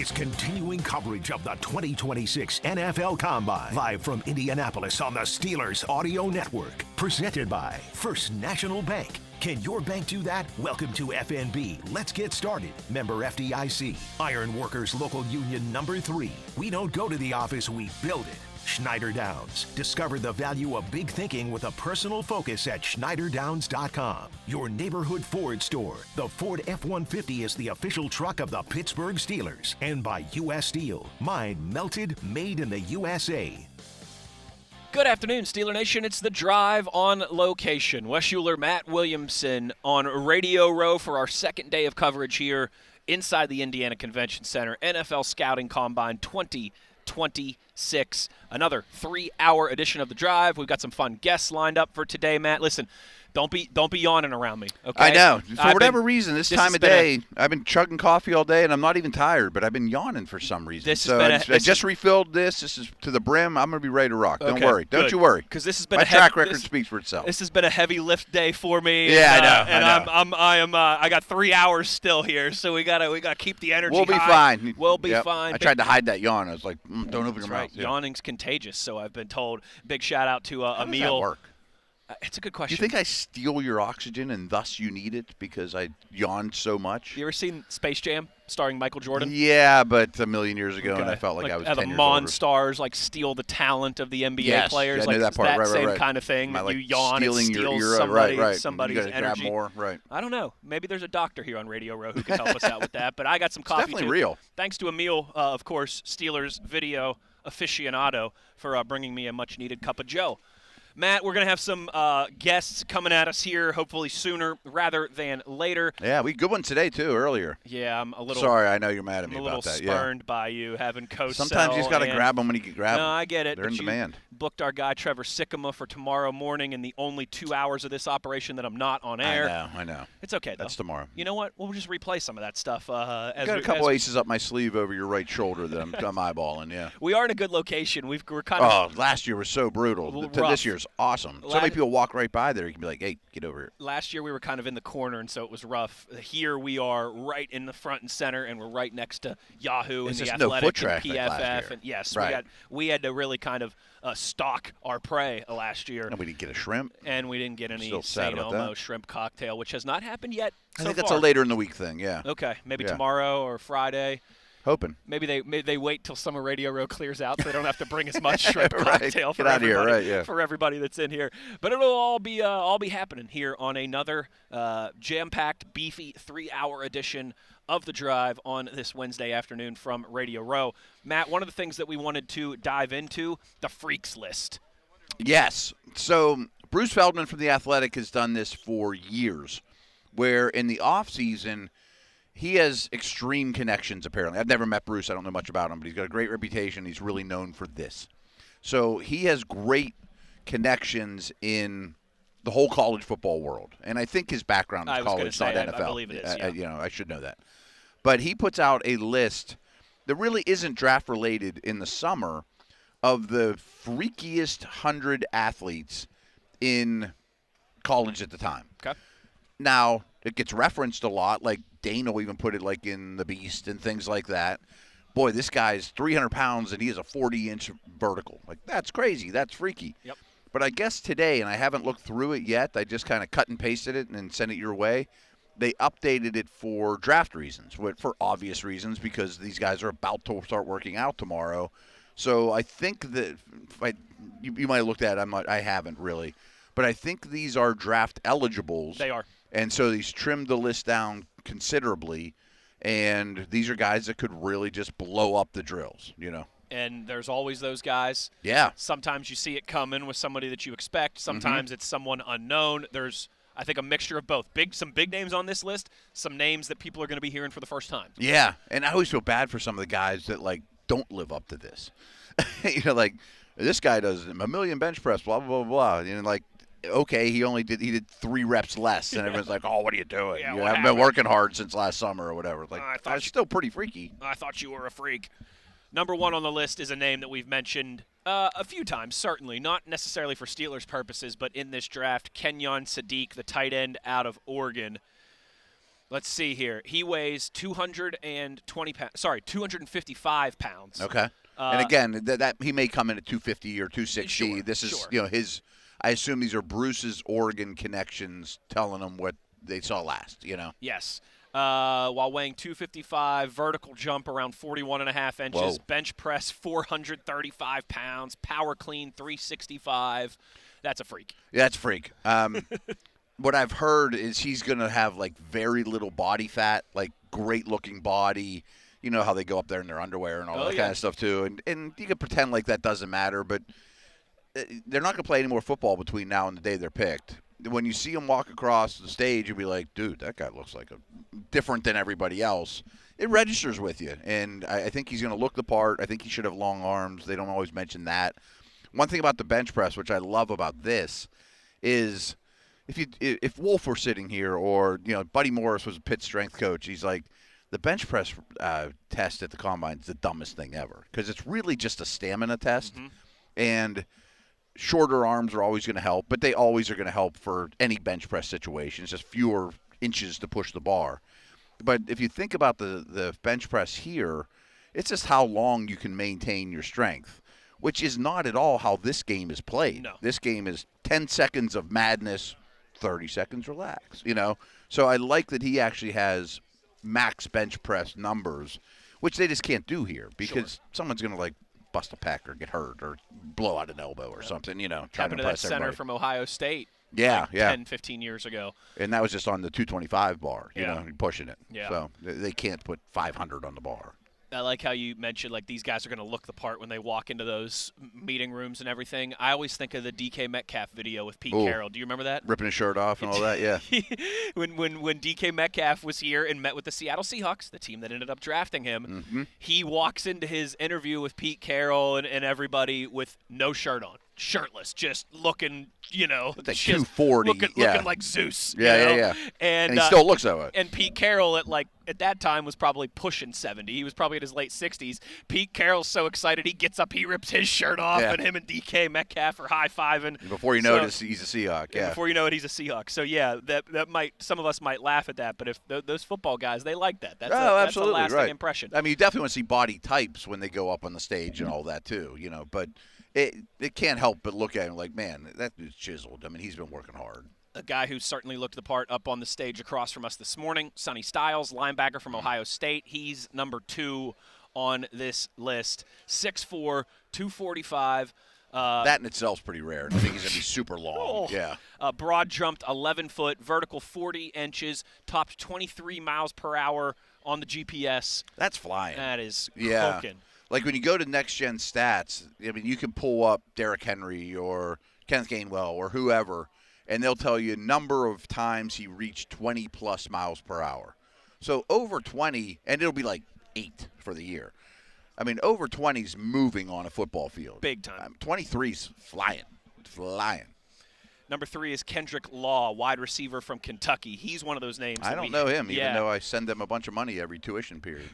is continuing coverage of the 2026 NFL Combine. Live from Indianapolis on the Steelers Audio Network. Presented by First National Bank. Can your bank do that? Welcome to FNB. Let's get started. Member FDIC. Iron Workers Local Union number 3. We don't go to the office, we build it. Schneider Downs. Discover the value of big thinking with a personal focus at schneiderdowns.com. Your neighborhood Ford store. The Ford F-150 is the official truck of the Pittsburgh Steelers. And by U.S. Steel. Mind melted, made in the USA. Good afternoon, Steeler Nation. It's The Drive on location. Wes Uhler, Matt Williamson on Radio Row for our second day of coverage here inside the Indiana Convention Center. NFL Scouting Combine 2026. Another 3-hour edition of The Drive. We've got some fun guests lined up for today, Matt. Listen, don't be yawning around me, okay? I know. For whatever reason, this time of day, I've been chugging coffee all day, and I'm not even tired, but I've been yawning for some reason. I just refilled this. This is to the brim. I'm going to be ready to rock. Okay, don't worry. Don't you worry. Because this has been my track record speaks for itself. This has been a heavy lift day for me. Yeah, I know. And I got 3 hours still here, so we gotta keep the energy We'll be high. fine. We'll be fine. I tried to hide that yawn. I was like, don't open your mouth. Yeah. Yawning's contagious, so I've been told. Big shout out to How Emil. does that work? It's a good question. Do you think I steal your oxygen and thus you need it because I yawned so much? You ever seen Space Jam starring Michael Jordan? Yeah, but a million years ago, and I felt like I was 10 years older. The Monstars steal the talent of the NBA players. Yeah, I knew that part. Right, same right. kind of thing. Like you yawn and steal somebody's you gotta energy. Grab more. Right. I don't know. Maybe there's a doctor here on Radio Row who can help us out with that. But I got some coffee, definitely too. Real. Thanks to Emil, of course, Steelers video aficionado, for bringing me a much-needed cup of joe. Matt, we're going to have some guests coming at us here, hopefully sooner rather than later. Yeah, we good one today, too, earlier. Yeah, I'm a little... Sorry, I know you're mad at me about that. I'm a little spurned by you having Cosell. Sometimes you just got to grab them when you can grab them. No, I get it. They're in demand. Booked our guy Trevor Sikkema for tomorrow morning in the only 2 hours of this operation that I'm not on air. I know. It's okay, though. That's tomorrow. You know what? We'll just replay some of that stuff. Got a couple aces up my sleeve over your right shoulder that I'm eyeballing, yeah. We are in a good location. We're kind of... Oh, last year was so brutal. This year's awesome. So many people walk right by there. You can be like, hey, get over here. Last year we were kind of in the corner, and so it was rough. Here we are right in the front and center, and we're right next to Yahoo and the Athletic and PFF. And yes, right. we had to really kind of stalk our prey last year. And we didn't get a shrimp. And we didn't get any St. Elmo shrimp cocktail, which has not happened yet I think that's a later in the week thing, yeah. Okay, maybe tomorrow or Friday. Hoping. Maybe they wait till Summer Radio Row clears out so they don't have to bring as much shrimp cocktail for everybody, for everybody that's in here. But it'll all be happening here on another jam-packed, beefy 3-hour edition of The Drive on this Wednesday afternoon from Radio Row. Matt, one of the things that we wanted to dive into, the Freaks List. Yes. So Bruce Feldman from The Athletic has done this for years, where in the offseason he has extreme connections, apparently. I've never met Bruce. I don't know much about him, but he's got a great reputation. He's really known for this. So he has great connections in the whole college football world. And I think his background is college, not NFL. I believe it is, yeah. I should know that. But he puts out a list that really isn't draft-related in the summer of the freakiest 100 athletes in college at the time. Okay. Now, it gets referenced a lot, like Dane will even put it like in The Beast and things like that. Boy, this guy's 300 pounds and he has a 40-inch vertical. Like, that's crazy. That's freaky. Yep. But I guess today, and I haven't looked through it yet, I just kind of cut and pasted it and sent it your way. They updated it for draft reasons, for obvious reasons, because these guys are about to start working out tomorrow. So I think that you might have looked at it. I haven't really. But I think these are draft eligibles. They are. And so he's trimmed the list down considerably, and these are guys that could really just blow up the drills, you know. And there's always those guys. Yeah. Sometimes you see it coming with somebody that you expect. Sometimes it's someone unknown. There's, I think, a mixture of both. Some big names on this list, some names that people are going to be hearing for the first time. Yeah, and I always feel bad for some of the guys that, like, don't live up to this. You know, like, this guy does a million bench press, blah, blah, blah, blah. You know, like, okay, he did 3 reps less, and everyone's like, oh, what are you doing? Yeah, you haven't been working hard since last summer or whatever. Like, that's still pretty freaky. I thought you were a freak. Number 1 on the list is a name that we've mentioned a few times, certainly, not necessarily for Steelers purposes, but in this draft, Kenyon Sadiq, the tight end out of Oregon. Let's see here. He weighs 255 pounds. Okay. And again, that he may come in at 250 or 260. Sure, this is his. I assume these are Bruce's Oregon connections telling him what they saw last. Yes. While weighing 255, vertical jump around 41.5 inches, Whoa. bench press 435 pounds, power clean 365. That's a freak. Yeah, that's a freak. What I've heard is he's going to have, like, very little body fat, like, great-looking body. You know how they go up there in their underwear and all that kind of stuff, too. And you can pretend like that doesn't matter, but they're not going to play any more football between now and the day they're picked. When you see him walk across the stage, you'll be like, dude, that guy looks like different than everybody else. It registers with you, and I think he's going to look the part. I think he should have long arms. They don't always mention that. One thing about the bench press, which I love about this, is – If Wolf were sitting here, or Buddy Morris was a Pitt strength coach, he's like, the bench press test at the combine is the dumbest thing ever because it's really just a stamina test, and shorter arms are always going to help, but they always are going to help for any bench press situation. It's just fewer inches to push the bar. But if you think about the bench press here, it's just how long you can maintain your strength, which is not at all how this game is played. No. This game is 10 seconds of madness, 30 seconds relax, So I like that he actually has max bench press numbers, which they just can't do here because someone's going to, like, bust a pec or get hurt or blow out an elbow or something, Happened to that center from Ohio State. Yeah, 10, 15 years ago. And that was just on the 225 bar, pushing it. Yeah. So they can't put 500 on the bar. I like how you mentioned, like, these guys are going to look the part when they walk into those meeting rooms and everything. I always think of the DK Metcalf video with Pete Carroll. Do you remember that? Ripping his shirt off and all that, yeah. when DK Metcalf was here and met with the Seattle Seahawks, the team that ended up drafting him, he walks into his interview with Pete Carroll and everybody with no shirt on. Shirtless, just looking, like 240, looking like Zeus. Yeah. And he still looks that way. And Pete Carroll at that time was probably pushing 70. He was probably in his late 60s. Pete Carroll's so excited he gets up, he rips his shirt off, and him and DK Metcalf are high-fiving. And before you know it, he's a Seahawk. Yeah. Before you know it, he's a Seahawk. So that might, some of us might laugh at that, but if those football guys, they like that. That's a lasting impression. I mean, you definitely want to see body types when they go up on the stage and all that too. But. It can't help but look at him like, man, that dude's chiseled. I mean, he's been working hard. A guy who certainly looked the part up on the stage across from us this morning, Sonny Styles, linebacker from Ohio State. He's number 2 on this list. 6'4", 245. That in itself is pretty rare. I think he's going to be super long. Yeah. Broad jumped 11 foot, vertical 40 inches, topped 23 miles per hour on the GPS. That's flying. That is cooking. Like when you go to Next Gen Stats, I mean, you can pull up Derrick Henry or Kenneth Gainwell or whoever, and they'll tell you a number of times he reached 20-plus miles per hour. So over 20, and it'll be like 8 for the year. I mean, over 20's moving on a football field. Big time. 23's flying. Number 3 is Kendrick Law, wide receiver from Kentucky. He's one of those names. I don't know him, even though I send them a bunch of money every tuition period.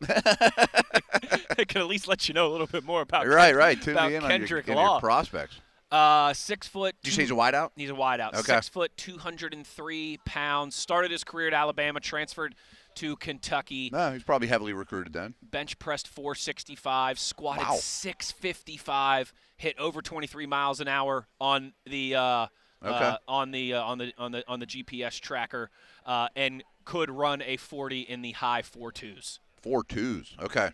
I can at least let you know a little bit more about Tune me in Kendrick on Law. your prospects. 6 foot. Did you say he's a wideout? He's a wideout. Okay. 6 foot, 203 pounds. Started his career at Alabama, transferred to Kentucky. No, he's probably heavily recruited then. Bench pressed 465, squatted 655, hit over 23 miles an hour on the on the GPS tracker, and could run a 40 in the high 4.2s. 4.2s. Okay.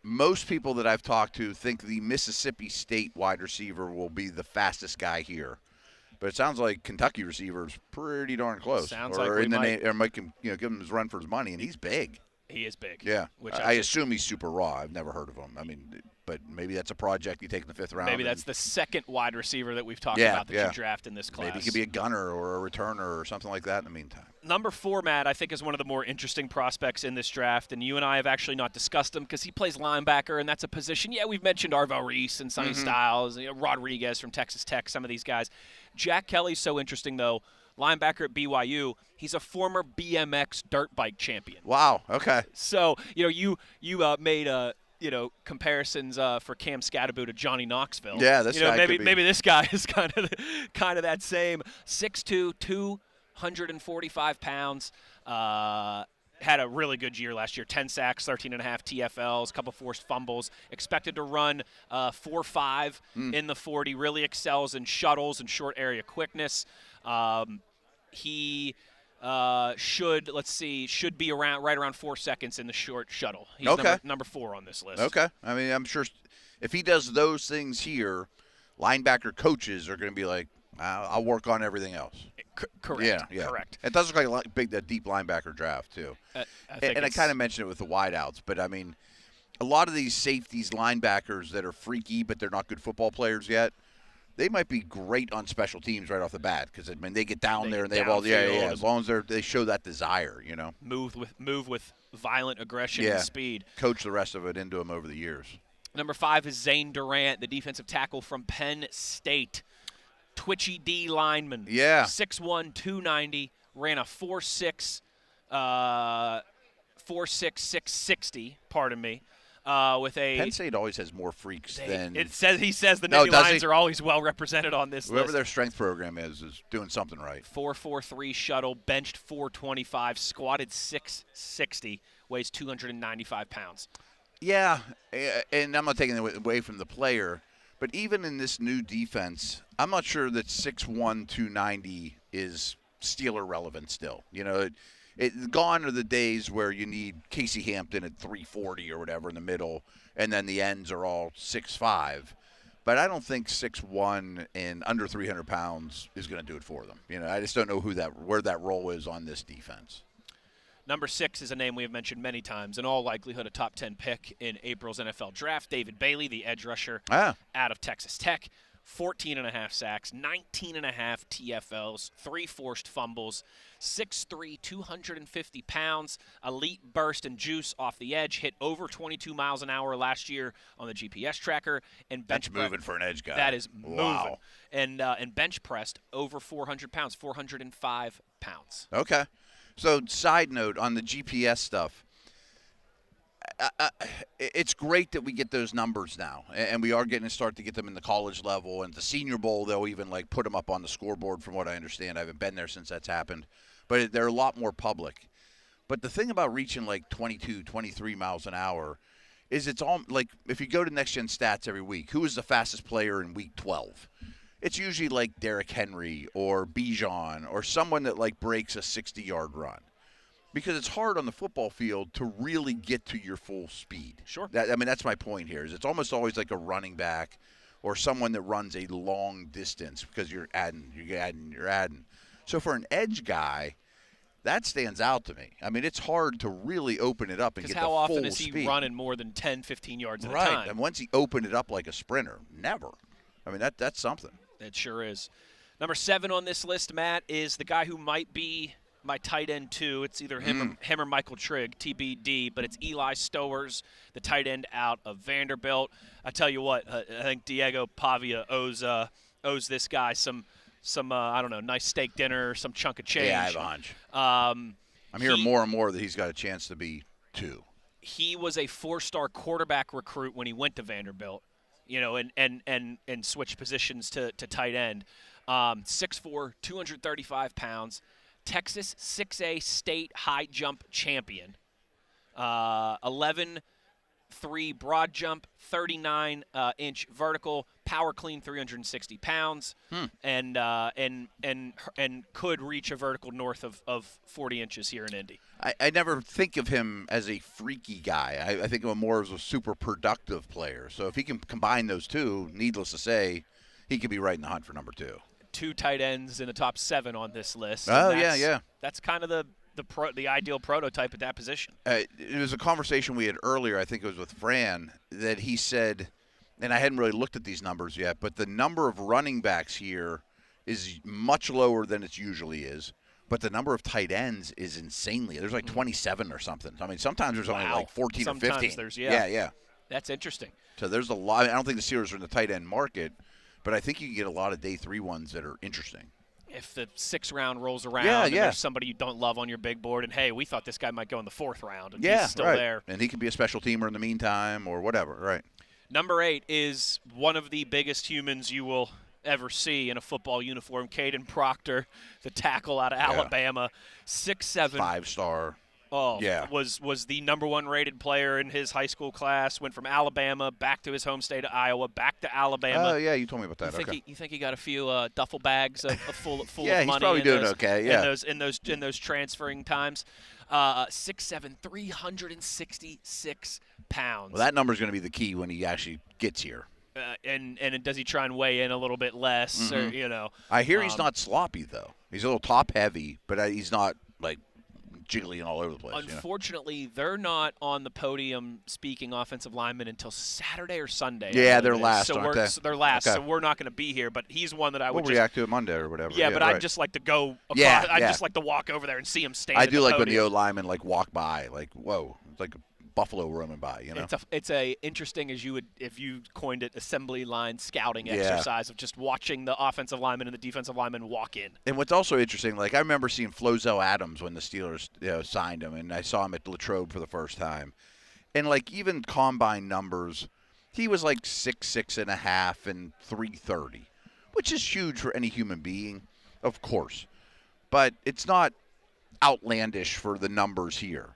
Most people that I've talked to think the Mississippi State wide receiver will be the fastest guy here. But it sounds like Kentucky receiver's pretty darn close. Sounds like we might give him his run for his money, and he's big. He is big. Yeah. Which I assume he's super raw. I've never heard of him. I mean, but maybe that's a project you take in the 5th round. Maybe that's the second wide receiver that we've talked about that you draft in this class. Maybe he could be a gunner or a returner or something like that in the meantime. Number 4, Matt, I think is one of the more interesting prospects in this draft, and you and I have actually not discussed him because he plays linebacker, and that's a position. Yeah, we've mentioned Arvell Reese and Sonny Styles, Rodriguez from Texas Tech, some of these guys. Jack Kelly's so interesting, though. Linebacker at BYU. He's a former BMX dirt bike champion. Wow. Okay. So you made comparisons for Cam Scatterboot to Johnny Knoxville. Yeah, this guy maybe this guy is kind of that same 6'2", 145 pounds. Had a really good year last year. 10 sacks, 13.5 TFLs, a couple forced fumbles. Expected to run 4.5 in the 40. Really excels in shuttles and short area quickness. He should be right around 4 seconds in the short shuttle. He's number 4 on this list. Okay. I mean, I'm sure if he does those things here, linebacker coaches are going to be like, I'll work on everything else. Correct. Yeah. Correct. It does look like a deep linebacker draft, too. I kind of mentioned it with the wideouts, but, I mean, a lot of these safeties, linebackers that are freaky but they're not good football players yet, they might be great on special teams right off the bat because, I mean, they get down there and they have all as long as they show that desire, you know. Move with violent aggression and speed. Coach the rest of it into them over the years. Number 5 is Zane Durant, the defensive tackle from Penn State. Twitchy D lineman. Yeah. 6'1", 290, ran a 4.6, 660, pardon me, with a Penn State always has more freaks than he says the Navy Lions are always well represented on this Whoever list. their strength program is doing something right. 4.43 shuttle, benched 425, squatted 660, weighs 295 pounds. Yeah, and I'm not taking it away from the player, but even in this new defense, I'm not sure that 6'1", 290 is Steeler relevant still. You know, gone are the days where you need Casey Hampton at 340 or whatever in the middle, and then the ends are all 6'5". But I don't think 6'1" and under 300 pounds is going to do it for them. You know, I just don't know where that role is on this defense. Number 6 is a name we have mentioned many times, in all likelihood a top 10 pick in April's NFL draft. David Bailey, the edge rusher out of Texas Tech. 14.5 sacks, 19.5 TFLs, 3 forced fumbles, 6'3", 250 pounds, elite burst and juice off the edge, hit over 22 miles an hour last year on the GPS tracker. And That's moving for an edge guy. That is moving. And bench pressed over 400 pounds, 405 pounds. Okay. So, side note on the GPS stuff, it's great that we get those numbers now, and we are getting to start to get them in the college level. And the Senior Bowl, they'll even like put them up on the scoreboard from what I understand. I haven't been there since that's happened, but they're a lot more public. But the thing about reaching like 22, 23 miles an hour is it's all like if you go to Next Gen Stats every week, who is the fastest player in week 12? It's usually like Derrick Henry or Bijan or someone that like breaks a 60-yard run. Because it's hard on the football field to really get to your full speed. Sure. That's my point here. Is it's almost always like a running back or someone that runs a long distance because you're adding. So for an edge guy, that stands out to me. I mean, it's hard to really open it up and get the full speed. Because how often is he running more than 10, 15 yards at a time? Right, and once he opened it up like a sprinter, never. I mean, that's something. It sure is. Number 7 on this list, Matt, is the guy who might be my tight end, too. It's either him or Michael Trigg, TBD, but it's Eli Stowers, the tight end out of Vanderbilt. I tell you what, I think Diego Pavia owes this guy some I don't know, nice steak dinner, some chunk of change. Yeah, I have a hunch. I'm hearing more and more that he's got a chance to be 2. He was a 4-star quarterback recruit when he went to Vanderbilt, you know, and switched positions to tight end. 6'4", 235 pounds. Texas 6A state high jump champion. 11.3 broad jump, 39-inch vertical, power clean 360 pounds, and could reach a vertical north of 40 inches here in Indy. I never think of him as a freaky guy. I think of him more as a super productive player. So if he can combine those two, needless to say, he could be right in the hunt for number 2. 2 tight ends in the top 7 on this list. Oh, yeah. That's kind of the ideal prototype at that position. It was a conversation we had earlier, I think it was with Fran, that he said, and I hadn't really looked at these numbers yet, but the number of running backs here is much lower than it usually is, but the number of tight ends is insanely. There's like 27 or something. I mean, sometimes there's only like 14 or 15. Yeah. That's interesting. So there's a lot. I don't think the Steelers are in the tight end market, but I think you can get a lot of day 3 ones that are interesting. If the 6th round rolls around and there's somebody you don't love on your big board and, hey, we thought this guy might go in the 4th round and he's still there. And he could be a special teamer in the meantime or whatever, right. Number 8 is one of the biggest humans you will ever see in a football uniform. Caden Proctor, the tackle out of Alabama, 6'7". 5-star. Oh, yeah. Was the number 1 rated player in his high school class. Went from Alabama back to his home state of Iowa, back to Alabama. Oh, yeah, you told me about that. You think he got a few duffel bags full of yeah, money? He's probably doing okay. Yeah, in those transferring times. 6'7", 366 pounds. Well, that number's going to be the key when he actually gets here. And does he try and weigh in a little bit less? Mm-hmm. Or, I hear he's not sloppy though. He's a little top heavy, but he's not like jiggling all over the place. Unfortunately, they're not on the podium speaking offensive linemen until Saturday or Sunday. Yeah, they're last, aren't they? So they're last, okay. So we're not going to be here. But he's one that I would we'll react to it Monday or whatever. Yeah, but right. I'd just like to go across. Yeah, I'd just like to walk over there and see him stand. I do like podium. when the O-linemen walk by, whoa, it's like a buffalo roaming by, It's a interesting, if you coined it, assembly line scouting exercise of just watching the offensive lineman and the defensive lineman walk in. And what's also interesting, I remember seeing Flozell Adams when the Steelers signed him, and I saw him at Latrobe for the first time. And even combine numbers, he was 6'6.5" and 330, which is huge for any human being, of course. But it's not outlandish for the numbers here.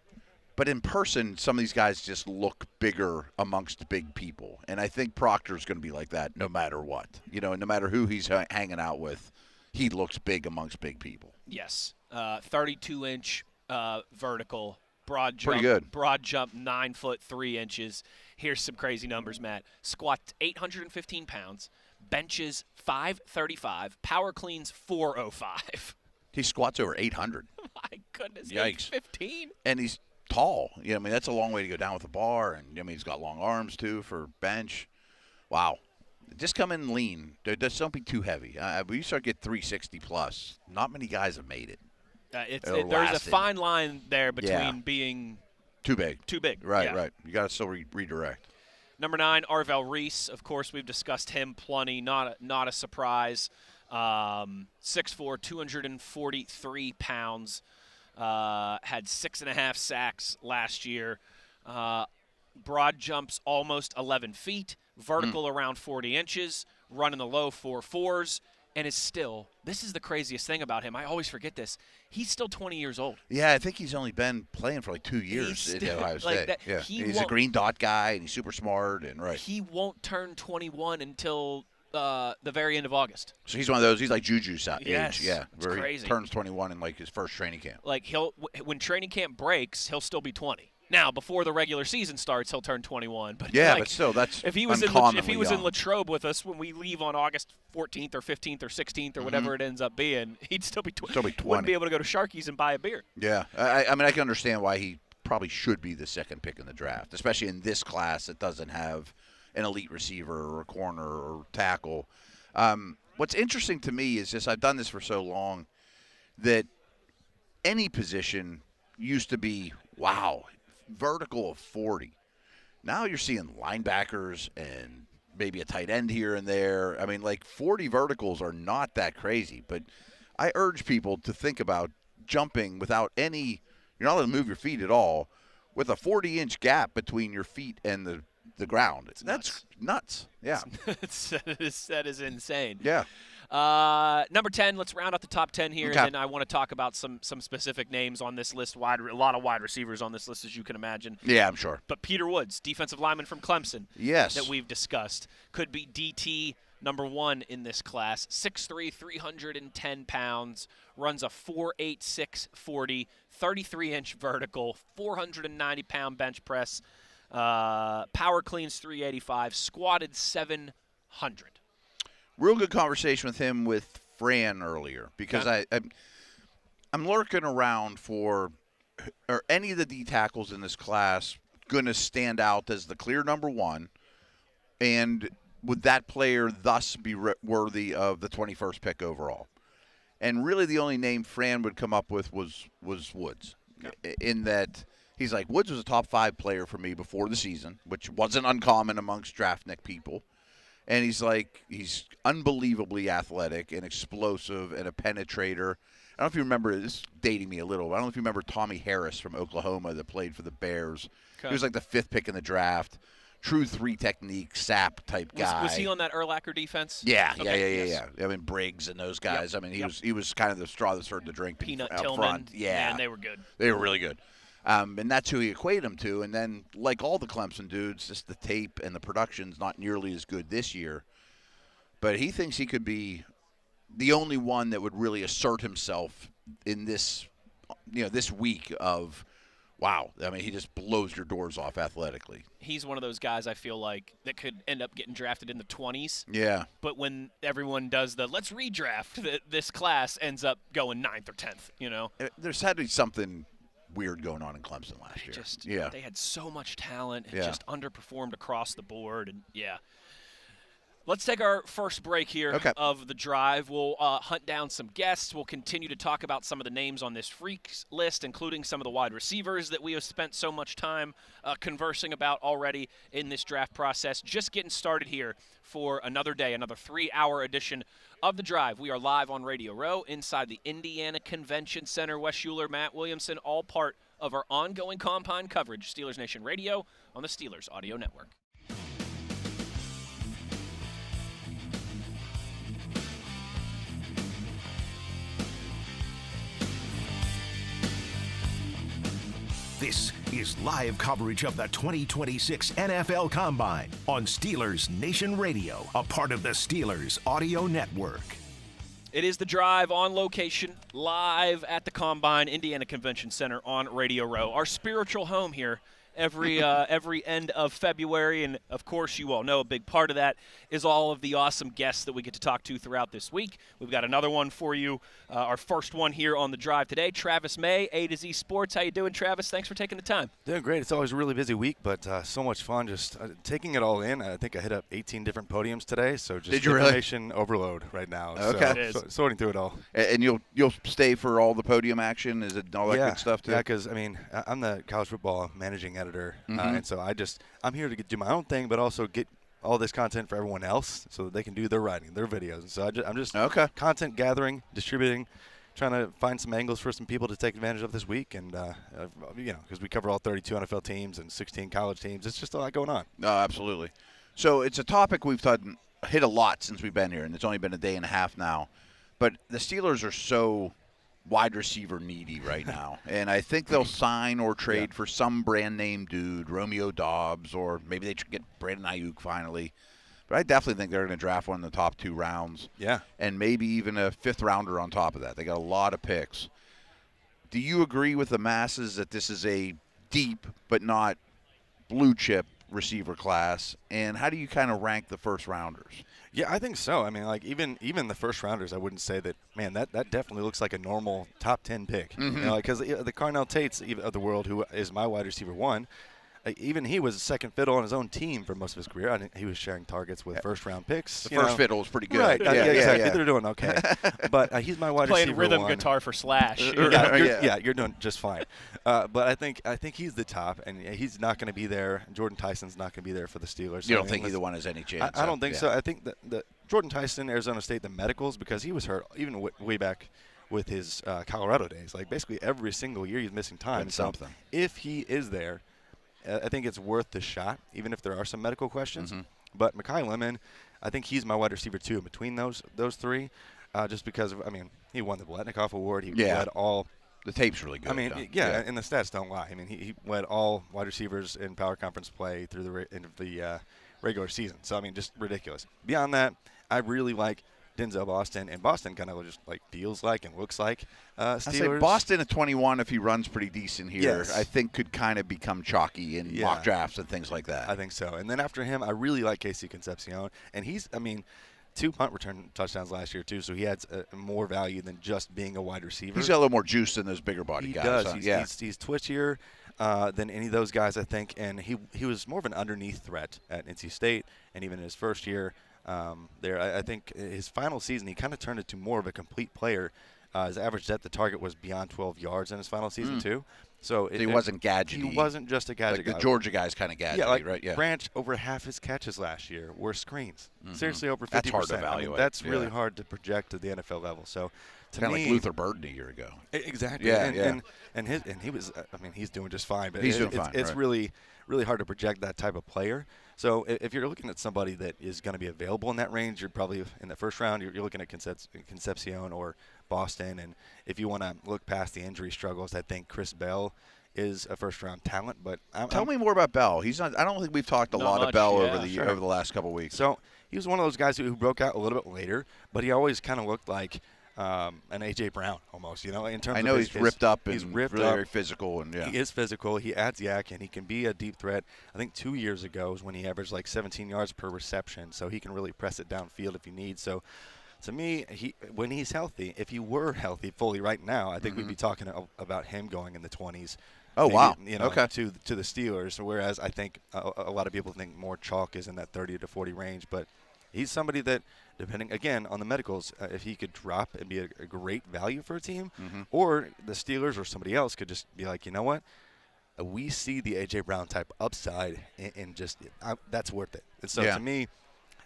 But in person, some of these guys just look bigger amongst big people. And I think Proctor's going to be like that no matter what. No matter who he's hanging out with, he looks big amongst big people. Yes. 32-inch vertical, broad jump. Pretty good. Broad jump, 9 foot 3 inches. Here's some crazy numbers, Matt. Squats 815 pounds, benches 535, power cleans 405. He squats over 800. My goodness. Yikes. 15. And he's tall. That's a long way to go down with the bar. And, he's got long arms, too, for bench. Wow. Just come in lean. Just don't be too heavy. When you start to get 360-plus, not many guys have made it. There's a fine line there between being too big. Right. You got to still redirect. Number 9, Arvell Reese. Of course, we've discussed him plenty. Not a surprise. 6'4", 243 pounds. Had 6.5 sacks last year. Broad jumps almost 11 feet. Vertical around 40 inches. Running the low 4.4s. And is still, this is the craziest thing about him. I always forget this. He's still 20 years old. Yeah, I think he's only been playing for 2 years at Ohio State. Yeah. He's a green dot guy, and he's super smart. And right. He won't turn 21 until the very end of August. So he's one of those. He's like Juju's age. Yeah, it's crazy. He turns 21 in his first training camp. When training camp breaks, he'll still be 20. Now, before the regular season starts, he'll turn 21. But but still, that's if he was in Latrobe with us when we leave on August 14th or 15th or 16th or whatever it ends up being, he'd still be 20. Wouldn't be able to go to Sharky's and buy a beer. Yeah, I can understand why he probably should be the second pick in the draft, especially in this class that doesn't have an elite receiver or a corner or tackle. What's interesting to me is just I've done this for so long that any position used to be, wow, vertical of 40. Now you're seeing linebackers and maybe a tight end here and there. 40 verticals are not that crazy, but I urge people to think about jumping without you're not allowed to move your feet at all, with a 40-inch gap between your feet and the ground. That's nuts. Yeah. That is insane. Yeah. Number 10, let's round out the top 10 here, and then I want to talk about some specific names on this list. A lot of wide receivers on this list, as you can imagine. Yeah, I'm sure. But Peter Woods, defensive lineman from Clemson, yes, that we've discussed, could be DT number 1 in this class. 6'3", 310 pounds, runs a 4.86 40, 33-inch vertical, 490-pound bench press, power cleans 385, squatted 700. Real good conversation with him with Fran earlier because I'm lurking around for are any of the D tackles in this class going to stand out as the clear number 1, and would that player thus be worthy of the 21st pick overall? And really the only name Fran would come up with was Woods, in that he's like, Woods was a top 5 player for me before the season, which wasn't uncommon amongst draftnik people. And he's unbelievably athletic and explosive and a penetrator. I don't know if you remember, this is dating me a little, but I don't know if you remember Tommy Harris from Oklahoma that played for the Bears. Okay. He was the 5th pick in the draft. true 3 technique, sap type guy. Was he on that Urlacher defense? Yeah, Okay, yeah. I mean, Briggs and those guys. Yep. I mean, he was kind of the straw that stirred the drink Peanut up Tillman. front. Yeah. Man, they were good. They were really good. And that's who he equated him to. And then, like all the Clemson dudes, just the tape and the production's not nearly as good this year. But he thinks he could be the only one that would really assert himself in this, this week of, wow. I mean, he just blows your doors off athletically. He's one of those guys I feel like that could end up getting drafted in the 20s. Yeah. But when everyone does the let's redraft, this class ends up going 9th or 10th, There's had to be something weird going on in Clemson last year. They had so much talent and Yeah. just underperformed across the board. And, let's take our first break here of the drive. We'll hunt down some guests. We'll continue to talk about some of the names on this freaks list, including some of the wide receivers that we have spent so much time conversing about already in this draft process. Just getting started here for another day, another 3-hour edition of the drive. We are live on Radio Row inside the Indiana Convention Center. Wes Uhler, Matt Williamson, all part of our ongoing Combine coverage. Steelers Nation Radio on the Steelers Audio Network. This is live coverage of the 2026 NFL Combine on Steelers Nation Radio, a part of the Steelers Audio Network. It is the drive on location, live at the Combine, Indiana Convention Center on Radio Row, our spiritual home here every end of February. And, of course, you all know a big part of that is all of the awesome guests that we get to talk to throughout this week. We've got another one for you, our first one here on the drive today. Travis May, A to Z Sports. How you doing, Travis? Thanks for taking the time. Doing great. It's always a really busy week, but so much fun just taking it all in. I think I hit up 18 different podiums today, so just information overload right now. Okay. So sorting through it all. And you'll stay for all the podium action? Is it all that good stuff, too? Yeah, because, I'm the college football managing editor, and so I'm here to do my own thing, but also get all this content for everyone else so that they can do their writing, their videos. And so I'm just content gathering, distributing, trying to find some angles for some people to take advantage of this week. And, because we cover all 32 NFL teams and 16 college teams, it's just a lot going on. No, absolutely. So it's a topic we've hit a lot since we've been here, and it's only been a day and a half now. But the Steelers are so wide receiver needy right now. And I think they'll sign or trade for some brand name dude, Romeo Doubs, or maybe they get Brandon Ayuk finally. But I definitely think they're going to draft one in the top 2 rounds. Yeah. And maybe even a 5th rounder on top of that. They got a lot of picks. Do you agree with the masses that this is a deep but not blue chip receiver class? And how do you kind of rank the first rounders? Yeah, I think so. Even the first rounders, I wouldn't say that, man, that definitely looks like a normal top 10 pick. Because the Carnell Tates of the world, who is my wide receiver 1, even he was second fiddle on his own team for most of his career. He was sharing targets with first-round picks. The first fiddle was pretty good. Right, exactly. They're doing okay. But he's my wide receiver 1. Playing rhythm guitar for Slash. You're doing just fine. But I think he's the top, and he's not going to be there. Jordan Tyson's not going to be there for the Steelers. You don't think either one has any chance? I don't think so. I think that Jordan Tyson, Arizona State, the medicals, because he was hurt even way back with his Colorado days. Like basically every single year he's missing time. That's something. If he is there, I think it's worth the shot, even if there are some medical questions. But Mekhi Lemon, I think he's my wide receiver 2 between those 3, just because of, he won the Biletnikoff Award. He led all. The tape's really good. And the stats don't lie. He led all wide receivers in power conference play through the end of the regular season. So, just ridiculous. Beyond that, I really like Denzel Boston, and Boston kind of just feels like and looks like Steelers. I say Boston at 21, if he runs pretty decent here, I think could kind of become chalky in mock drafts and things like that. I think so. And then after him, I really like Casey Concepcion, and he's 2 punt return touchdowns last year too, so he adds more value than just being a wide receiver. He's got a little more juice than those bigger body guys. He does. He's twitchier than any of those guys, I think, and he was more of an underneath threat at NC State, and even in his first year. I think his final season, he kind of turned into more of a complete player. His average depth of target was beyond 12 yards in his final season, too. So he wasn't gadgety. He wasn't just a gadget guy. The Georgia guy's kind of gadgety, right? Yeah. Branch, over half his catches last year were screens. Seriously, over 50%. That's hard to evaluate. I mean, that's really hard to project to the NFL level. So, kind of like Luther Burden a year ago. Exactly. Yeah, and he was. I mean, he's doing just fine. But he's doing fine. It's really hard to project that type of player. So if you're looking at somebody that is going to be available in that range, you're probably in the first round. You're looking at Concepcion or Boston. And if you want to look past the injury struggles, I think Chris Bell is a first-round talent. But tell me more about Bell. He's not. I don't think we've talked a lot of Bell over the last couple of weeks. So he was one of those guys who broke out a little bit later, but he always kind of looked like an A.J. Brown almost, in terms of he's ripped up and he's ripped really up. Very physical. And He is physical. He adds yak, and he can be a deep threat. I think 2 years ago is when he averaged like 17 yards per reception, so he can really press it downfield if you need. So to me, when he's healthy, if he were healthy fully right now, I think we'd be talking about him going in the 20s. Oh, maybe, wow. Okay. To the Steelers, whereas I think a lot of people think more chalk is in that 30 to 40 range. But he's somebody that, depending, again, on the medicals, if he could drop and be a great value for a team, or the Steelers or somebody else could just be like, you know what, we see the A.J. Brown type upside, and just that's worth it. And so to me,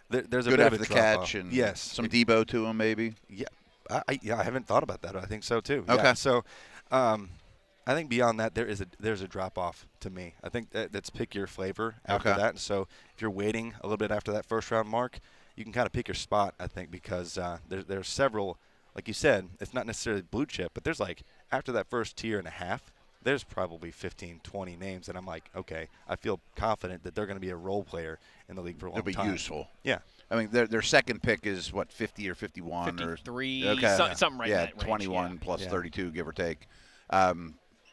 there's a good bit after of a the catch and some Debo to him maybe. Yeah, I haven't thought about that. I think so too. Okay, yeah. So I think beyond that there's a drop off to me. I think that's pick your flavor after that. And so if you're waiting a little bit after that first round mark, you can kind of pick your spot. I think because there's several, like you said, it's not necessarily blue chip, but there's like after that first tier and a half, there's probably 15, 20 names, and I'm like, okay, I feel confident that they're going to be a role player in the league for a long time. It'll be useful. Yeah. I mean, their second pick is, 50 or 51? 53, or something right in that range. 21 plus 32, give or take.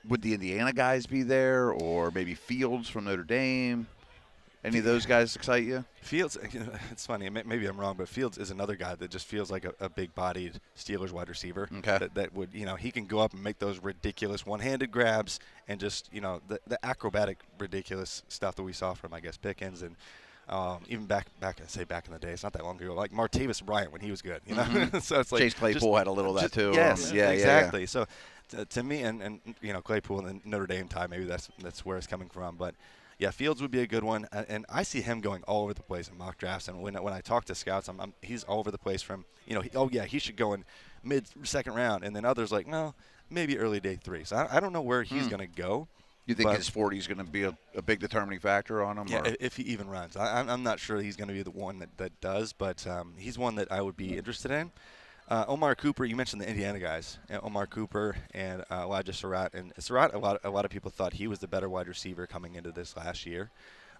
Would the Indiana guys be there, or maybe Fields from Notre Dame? Any of those guys excite you? Fields, it's funny. Maybe I'm wrong, but Fields is another guy that just feels like a big-bodied Steelers wide receiver. Okay. That would, he can go up and make those ridiculous one-handed grabs and just, the acrobatic, ridiculous stuff that we saw from, I guess, Pickens and even back in the day. It's not that long ago. Like Martavis Bryant when he was good. So it's like Chase Claypool had a little of that too. Yes, exactly. Yeah. So to me, and Claypool and the Notre Dame tie, maybe that's where it's coming from, but. Yeah, Fields would be a good one, and I see him going all over the place in mock drafts. And when I talk to scouts, he's all over the place from, he should go in mid-second round, and then others like, well, maybe early day 3. So I don't know where he's going to go. You think his 40 is going to be a big determining factor on him? Yeah, if he even runs. I'm not sure he's going to be the one that does, but he's one that I would be interested in. Omar Cooper, you mentioned the Indiana guys. Omar Cooper and Elijah Surratt. And Surratt, a lot of people thought he was the better wide receiver coming into this last year.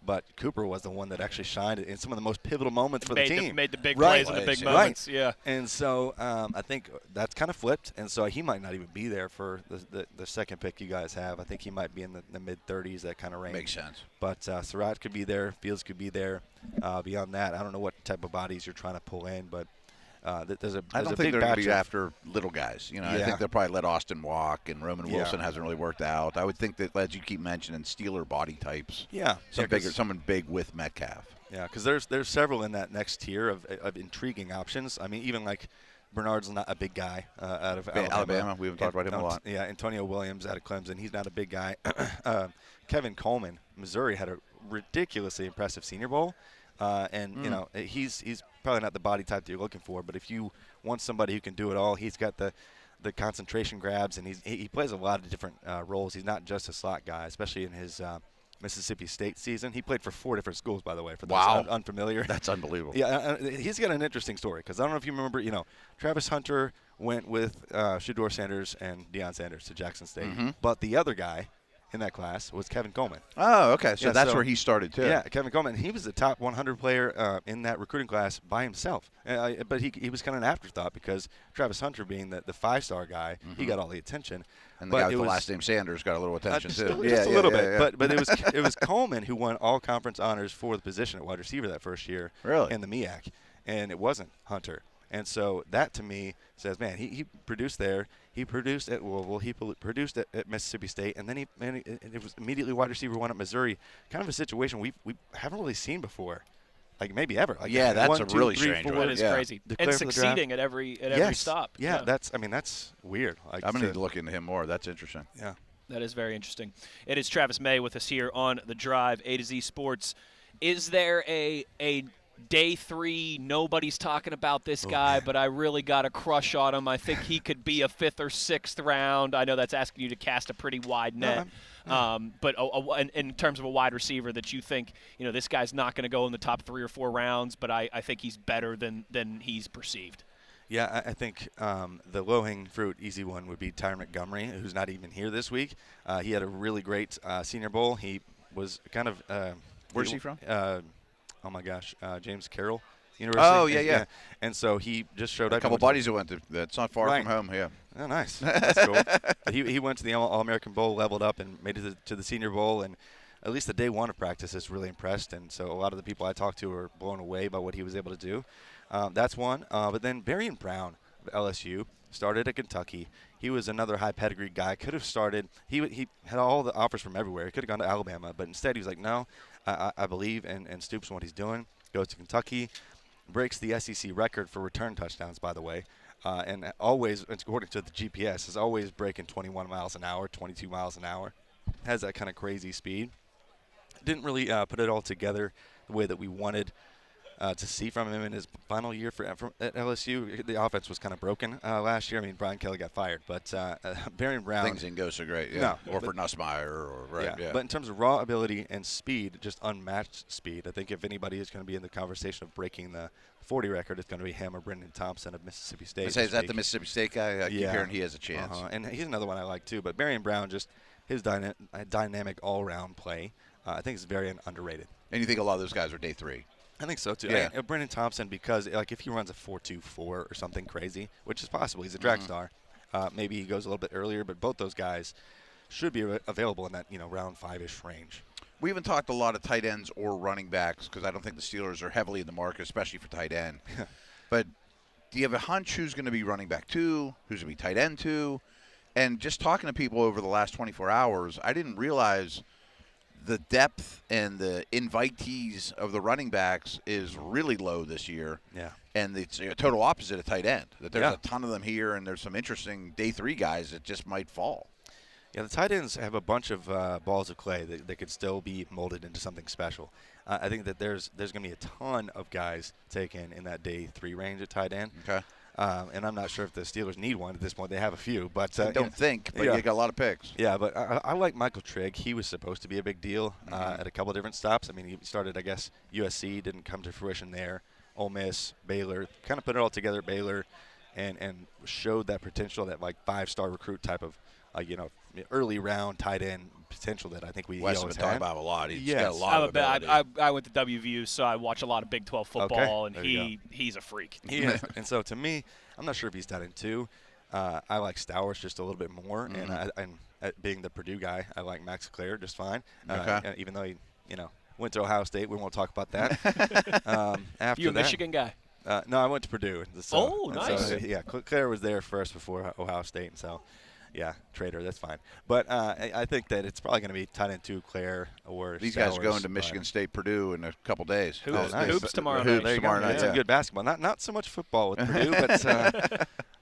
But Cooper was the one that actually shined in some of the most pivotal moments for the team. Made the big plays in the big moments. Yeah. And so I think that's kind of flipped. And so he might not even be there for the second pick you guys have. I think he might be in the mid-30s, that kind of range. Makes sense. But Surratt could be there. Fields could be there. Beyond that, I don't know what type of bodies you're trying to pull in, but I don't think they're going to be after little guys. I think they'll probably let Austin walk, and Roman Wilson hasn't really worked out. I would think that, as you keep mentioning, Steeler body types. Yeah. Someone big with Metcalf. Yeah, because there's several in that next tier of intriguing options. I mean, even like Bernard's not a big guy out of Alabama. We haven't talked about him a lot. Yeah, Antonio Williams out of Clemson. He's not a big guy. Kevin Coleman, Missouri, had a ridiculously impressive Senior Bowl. He's probably not the body type that you're looking for, but if you want somebody who can do it all, he's got the concentration grabs, and he plays a lot of different roles. He's not just a slot guy, especially in his Mississippi State season. He played for 4 different schools, by the way, for those unfamiliar. That's unbelievable. Yeah, he's got an interesting story because I don't know if you remember, Travis Hunter went with Shedeur Sanders and Deion Sanders to Jackson State, but the other guy in that class was Kevin Coleman. Oh, okay. So that's where he started, too. Yeah, Kevin Coleman. He was the top 100 player in that recruiting class by himself. But he was kind of an afterthought because Travis Hunter, being the 5-star guy, he got all the attention. And the guy with the last name Sanders got a little attention, too. Just a little bit. Yeah. But it was Coleman who won all conference honors for the position at wide receiver that first year in the MEAC. And it wasn't Hunter. And so that, to me, says, man, he produced there. He produced at Louisville. He produced at Mississippi State. And then it was immediately wide receiver 1 at Missouri. Kind of a situation we haven't really seen before. Like maybe ever. Like that's a really strange one. That is crazy. And succeeding at every stop. Yeah, that's weird. Like, I'm going to need to look into him more. That's interesting. Yeah. That is very interesting. It is Travis May with us here on The Drive, A to Z Sports. Is there a day 3, nobody's talking about this guy, but I really got a crush on him. I think he could be a 5th or 6th round. I know that's asking you to cast a pretty wide net. But in terms of a wide receiver that you think, this guy's not going to go in the top 3 or 4 rounds, but I think he's better than he's perceived. Yeah, I think the low-hanging fruit, easy one, would be Tyron Montgomery, who's not even here this week. He had a really great Senior Bowl. He was kind of where's he from? Oh, my gosh, James Carroll University. Oh, yeah. And so he just showed up. A couple buddies that went to that's not far from home, yeah. Oh, nice. That's cool. He went to the All-American Bowl, leveled up, and made it to the Senior Bowl. And at least the day 1 of practice is really impressed. And so a lot of the people I talked to were blown away by what he was able to do. That's one. But then Barian Brown of LSU started at Kentucky. He was another high pedigree guy. Could have started. He had all the offers from everywhere. He could have gone to Alabama, but instead he was like, no, I believe in Stoops and what he's doing. Goes to Kentucky, breaks the SEC record for return touchdowns, by the way, and always, according to the GPS, is always breaking 21 miles an hour, 22 miles an hour. Has that kind of crazy speed. Didn't really put it all together the way that we wanted to see from him in his final year at LSU. The offense was kind of broken last year. I mean, Brian Kelly got fired, but Barian Brown. Things didn't go so great, yeah. No, or for Nussmeier, yeah. But in terms of raw ability and speed, just unmatched speed. I think if anybody is going to be in the conversation of breaking the 40 record, it's going to be him or Brendan Thompson of Mississippi State. Is that the Mississippi State guy? I keep hearing he has a chance. And he's another one I like too. But Barian Brown, just his dynamic all-around play, I think is very underrated. And you think a lot of those guys are day 3? I think so, too. Yeah. Brendan Thompson, because if he runs a 4.24 or something crazy, which is possible, he's a drag star, maybe he goes a little bit earlier, but both those guys should be available in that round 5-ish range. We haven't talked a lot of tight ends or running backs because I don't think the Steelers are heavily in the market, especially for tight end. But do you have a hunch who's going to be running back 2, who's going to be tight end 2? And just talking to people over the last 24 hours, I didn't realize – the depth and the invitees of the running backs is really low this year. Yeah. And it's a total opposite of tight end. That there's a ton of them here, and there's some interesting day 3 guys that just might fall. Yeah, the tight ends have a bunch of balls of clay that could still be molded into something special. I think that there's going to be a ton of guys taken in that day 3 range at tight end. Okay. And I'm not sure if the Steelers need one at this point. They have a few, but I don't think. But you got a lot of picks. Yeah, but I like Michael Trigg. He was supposed to be a big deal at a couple of different stops. I mean, he started, I guess, USC, didn't come to fruition there. Ole Miss, Baylor, kind of put it all together at Baylor, and showed that potential, that 5-star recruit type of, early round tight end potential that I think we always had. Talking about a lot. He's got a lot of ability. I went to WVU, so I watch a lot of Big 12 football, and he's a freak. He is. And so to me, I'm not sure if he's done it too. I like Stowers just a little bit more, and being the Purdue guy, I like Max Clare just fine. Even though he, went to Ohio State, we won't talk about that. After you a Michigan guy? No, I went to Purdue. So, nice. So, Clare was there first before Ohio State, and so. Yeah, Trader, that's fine. But I think that it's probably going to be tight end 2, Claire, or these guys are going to Michigan State, Purdue in a couple days. Hoops tomorrow night. Hoops tomorrow night. Some good basketball. Not so much football with Purdue,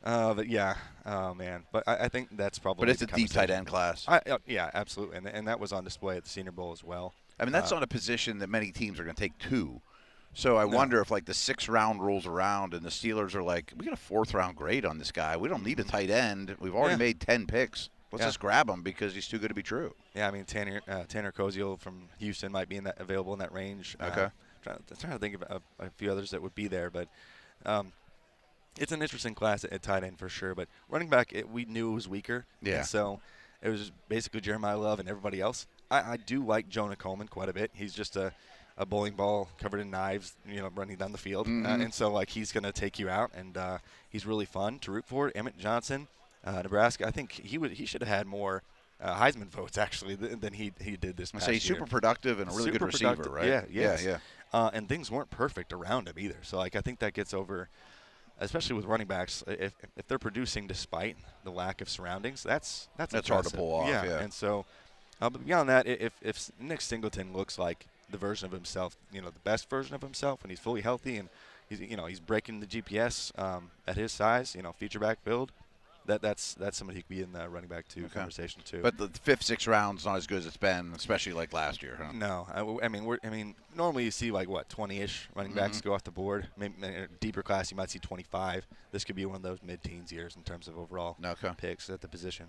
but yeah. Oh, man. But I think that's probably. But it's a deep tight end class. Yeah, absolutely. And that was on display at the Senior Bowl as well. I mean, that's not a position that many teams are going to take 2. So I wonder if, the 6th round rolls around and the Steelers are like, we got a 4th-round grade on this guy. We don't need a tight end. We've already made 10 picks. Let's just grab him because he's too good to be true. Yeah, I mean, Tanner Koziel from Houston might be available in that range. Okay. I'm trying to think of a few others that would be there. But it's an interesting class at tight end for sure. But running back, we knew it was weaker. Yeah. And so it was basically Jeremiah Love and everybody else. I do like Jonah Coleman quite a bit. He's just a bowling ball covered in knives, running down the field. And so, he's going to take you out, and he's really fun to root for. Emmett Johnson, Nebraska, I think he should have had more Heisman votes, actually, than he did this past year. He's super productive and a really good receiver, right? Yeah. And things weren't perfect around him either. So, I think that gets over, especially with running backs, if they're producing despite the lack of surroundings, that's hard to pull off. Yeah. And so, but beyond that, if Nick Singleton looks like the version of himself, the best version of himself, when he's fully healthy and he's breaking the GPS at his size, feature back build, that's somebody who could be in the running back 2 conversation too. But the 5th, 6th round's not as good as it's been, especially like last year, huh? No, I mean, normally you see like 20-ish running backs go off the board. Maybe in a deeper class you might see 25. This could be one of those mid-teens years in terms of overall picks at the position.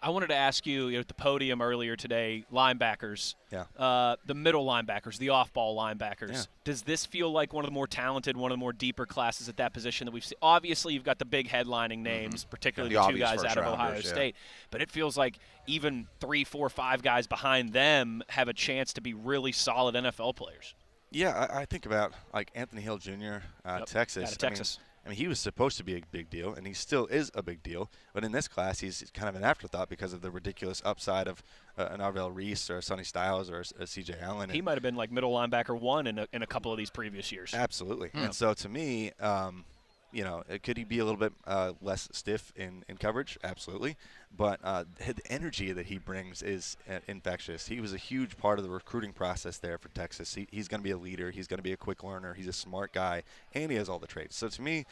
I wanted to ask you, at the podium earlier today, linebackers, the middle linebackers, the off-ball linebackers. Yeah. Does this feel like one of the more talented, one of the more deeper classes at that position that we've seen? Obviously, you've got the big headlining names, particularly the 2 guys out of Ohio State. But it feels like even 3, 4, 5 guys behind them have a chance to be really solid NFL players. Yeah, I think about like Anthony Hill Jr., Texas. Out of Texas. I mean, he was supposed to be a big deal, and he still is a big deal. But in this class, he's kind of an afterthought because of the ridiculous upside of an Arvell Reese or a Sonny Styles or a C.J. Allen. He might have been like middle linebacker 1 in a couple of these previous years. Absolutely. And so to me, could he be a little bit less stiff in coverage? Absolutely. But the energy that he brings is infectious. He was a huge part of the recruiting process there for Texas. He's going to be a leader. He's going to be a quick learner. He's a smart guy, and he has all the traits. So to me,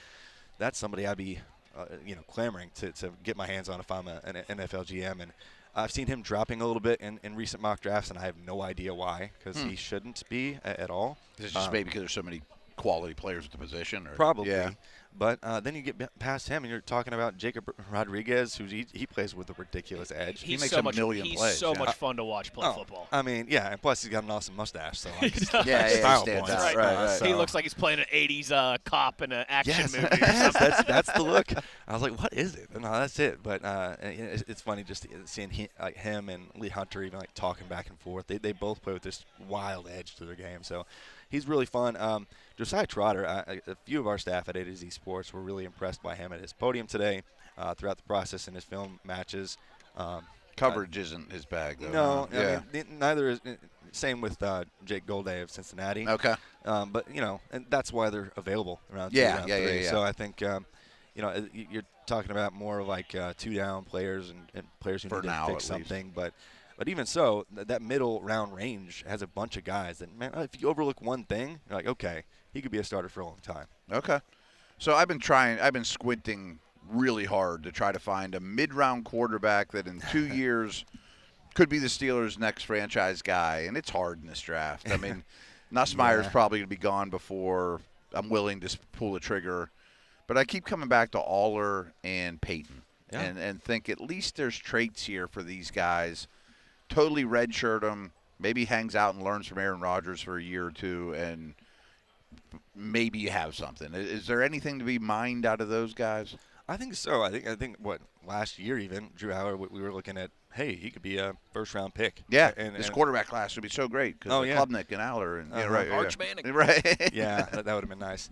that's somebody I'd be, clamoring to get my hands on if I'm an NFL GM. And I've seen him dropping a little bit in recent mock drafts, and I have no idea why, because he shouldn't be at all. Is it just maybe because there's so many quality players at the position? Or? Probably. Yeah. But then you get past him, and you're talking about Jacob Rodriguez, who he plays with a ridiculous edge. He makes so a million plays. He's so much fun to watch play football. I mean, yeah, and plus he's got an awesome mustache. So like, he stands out. Right. So. He looks like he's playing an 80s cop in an action movie. Yes, that's the look. I was like, what is it? No, that's it. But it's funny just seeing him and Lee Hunter even like talking back and forth. They both play with this wild edge to their game. So he's really fun. Josiah Trotter, a few of our staff at A to Z Sports were really impressed by him at his podium today throughout the process in his film matches. Coverage isn't his bag, though. No, I mean, neither is. Same with Jake Golday of Cincinnati. Okay. But, and that's why they're available around 3. Yeah. So I think, you're talking about more like 2-down players and players who need to fix something. But even so, that middle round range has a bunch of guys that, man, if you overlook one thing, you're like, okay, he could be a starter for a long time. Okay. So I've been squinting really hard to try to find a mid-round quarterback that in 2 years could be the Steelers' next franchise guy, and it's hard in this draft. I mean, Nussmeier's probably going to be gone before I'm willing to pull the trigger. But I keep coming back to Uhler and Payton and think at least there's traits here for these guys. Totally redshirt them, maybe hangs out and learns from Aaron Rodgers for a year or two, and maybe you have something. Is there anything to be mined out of those guys? I think so. I think last year even, Drew Howard, we were looking at, hey, he could be a first-round pick. Yeah, and this quarterback class would be so great because Klubnik and Aller and Arch Manning. Right. Yeah, that would have been nice.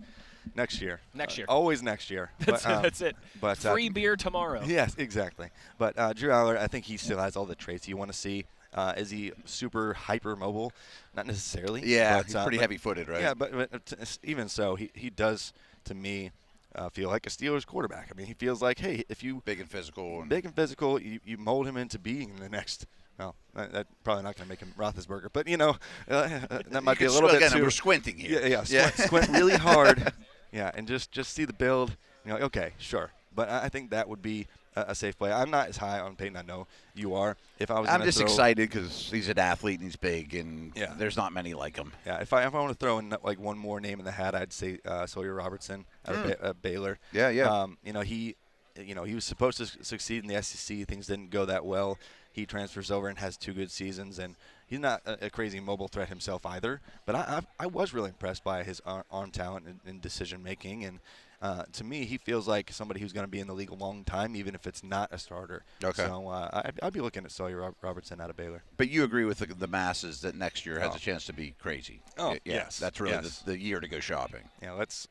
Next year. Always next year. That's it. But, free beer tomorrow. Yes, exactly. But Drew Aller, I think he still has all the traits you want to see. Is he super hyper-mobile? Not necessarily. Yeah, but, he's pretty heavy-footed, right? Yeah, but even so, he does, to me, feel like a Steelers quarterback. I mean, he feels like, hey, if you – Big and physical, you mold him into being the next – well, that's probably not going to make him Roethlisberger. But, that might be a little bit too – we're squinting here. Squint really hard. Yeah, and just see the build. You're like, okay, sure. But I think that would be a safe play. I'm not as high on Payton. I know you are. I'm just excited because he's an athlete and he's big, and there's not many like him. Yeah, if I want to throw in like one more name in the hat, I'd say Sawyer Robertson out of Baylor. Yeah. He was supposed to succeed in the SEC. Things didn't go that well. He transfers over and has 2 good seasons, and he's not a crazy mobile threat himself either. But I was really impressed by his arm talent and decision making, and to me, he feels like somebody who's going to be in the league a long time, even if it's not a starter. Okay. So I'd be looking at Sawyer Robertson out of Baylor. But you agree with the masses that next year has a chance to be crazy. Oh, yes. That's really the year to go shopping. Yeah, let's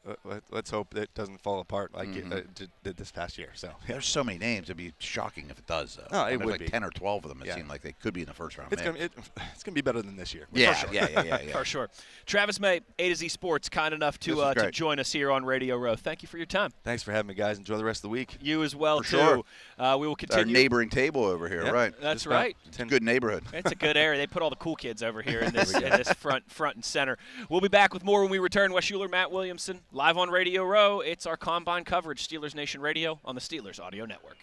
hope it doesn't fall apart like it did this past year. So there's so many names. It'd be shocking if it does, though. No, it would like be. 10 or 12 of them. It seemed like they could be in the first round. It's gonna be better than this year. Yeah, for sure. Yeah. For sure. Travis May, A to Z Sports, kind enough to join us here on Radio Row. Thank you. thank you for your time. Thanks for having me, guys. Enjoy the rest of the week. You as well, for too. Sure. We will continue. Our neighboring table over here, right? That's right. It's a good neighborhood. It's a good area. They put all the cool kids over here in this front and center. We'll be back with more when we return. Wes Uhler, Matt Williamson, live on Radio Row. It's our Combine coverage, Steelers Nation Radio on the Steelers Audio Network.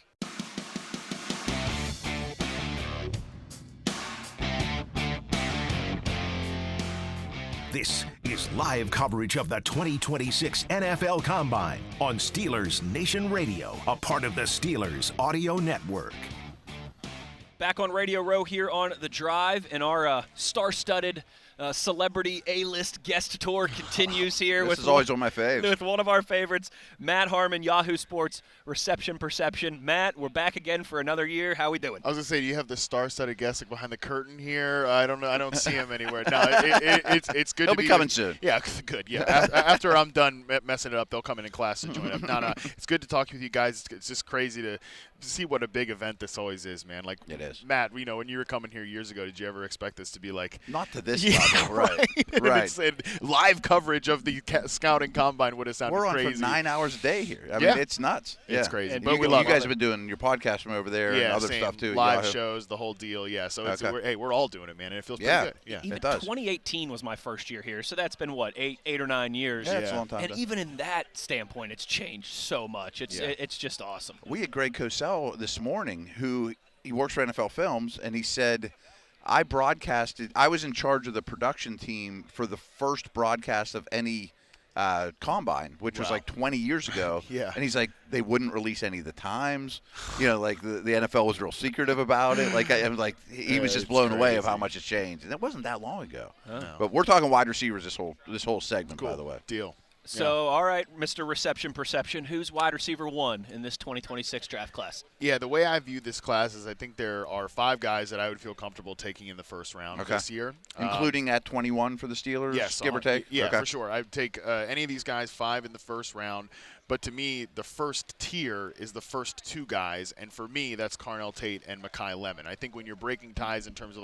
This is live coverage of the 2026 NFL Combine on Steelers Nation Radio, a part of the Steelers Audio Network. Back on Radio Row here on The Drive, and our star-studded celebrity A-list guest tour continues here. This is always one of my faves. With one of our favorites, Matt Harmon, Yahoo Sports Reception Perception. Matt, we're back again for another year. How we doing? I was going to say, do you have the star-studded guest behind the curtain here? I don't know. I don't see him anywhere. No, it's good He'll to be coming soon. Yeah, good. Yeah, after I'm done messing it up, they'll come in class to join up. No, it's good to talk with you guys. It's just crazy to see what a big event this always is, man. Like, it is. Matt, when you were coming here years ago, did you ever expect this to be like? Not to this level, right? Right. Live coverage of the scouting combine would have sounded crazy. We're on for 9 hours a day here. I mean, it's nuts. It's crazy. But you guys have been doing your podcast from over there and other stuff too. Live shows, the whole deal. Yeah. So we're all doing it, man, and it feels pretty good. Yeah. Even it does. 2018 was my first year here, so that's been what, eight or 9 years. Yeah, it's a long time. And even in that standpoint, it's changed so much. It's just awesome. We had Greg Cosell this morning, who he works for NFL Films, and he said, I was in charge of the production team for the first broadcast of any combine, which was like 20 years ago. Yeah. And he's like, they wouldn't release any of the times. Like the NFL was real secretive about it. He was just blown away of how much it's changed. And it wasn't that long ago. But we're talking wide receivers this whole segment, by the way. Deal. So, all right, Mr. Reception Perception, who's wide receiver 1 in this 2026 draft class? Yeah, the way I view this class is I think there are 5 guys that I would feel comfortable taking in the first round this year. Including at 21 for the Steelers, yes, give or take? Yeah, for sure. I'd take any of these guys 5 in the first round. But to me, the first tier is the first 2 guys, and for me, that's Carnell Tate and Mekhi Lemon. I think when you're breaking ties in terms of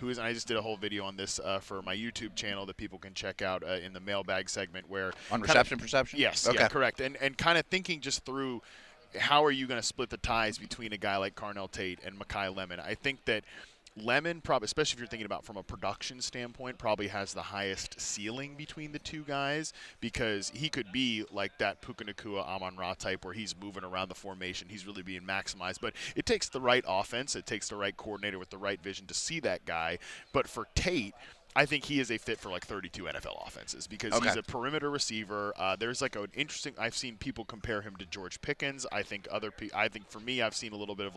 who is, and I just did a whole video on this for my YouTube channel that people can check out in the mailbag segment where on reception perception. Yes, yeah, correct, and kind of thinking just through how are you going to split the ties between a guy like Carnell Tate and Mekhi Lemon. I think that Lemon, probably, especially if you're thinking about from a production standpoint, probably has the highest ceiling between the 2 guys because he could be like that Puka Nacua, Amon-Ra type where he's moving around the formation. He's really being maximized. But it takes the right offense. It takes the right coordinator with the right vision to see that guy. But for Tate, I think he is a fit for 32 NFL offenses because he's a perimeter receiver. There's an interesting. I've seen people compare him to George Pickens. I think for me, I've seen a little bit of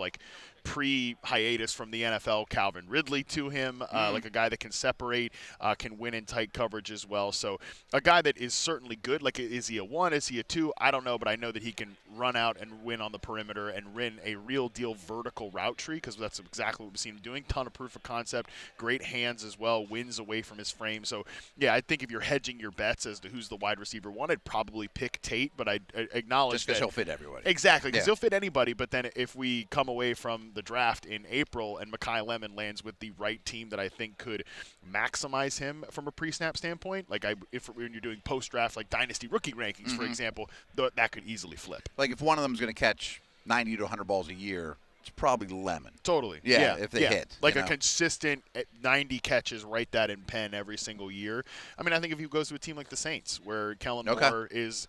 pre-hiatus from the NFL Calvin Ridley to him, like a guy that can separate, can win in tight coverage as well. So a guy that is certainly good. Is he a 1? Is he a 2? I don't know, but I know that he can run out and win on the perimeter and run a real deal vertical route tree because that's exactly what we've seen him doing. Ton of proof of concept, great hands as well, wins away from his frame. So, yeah, I think if you're hedging your bets as to who's the wide receiver 1, I'd probably pick Tate, but I acknowledge just because he'll fit everybody. Exactly, because he'll fit anybody, but then if we come away from the draft in April and Mekhi Lemon lands with the right team that I think could maximize him from a pre-snap standpoint, if when you're doing post-draft, dynasty rookie rankings, for example, that could easily flip. If one of them is going to catch 90 to 100 balls a year, it's probably Lemon. Totally. Yeah, if they hit. A consistent 90 catches, write that in pen every single year. I mean, I think if he goes to a team like the Saints, where Kellen Moore is,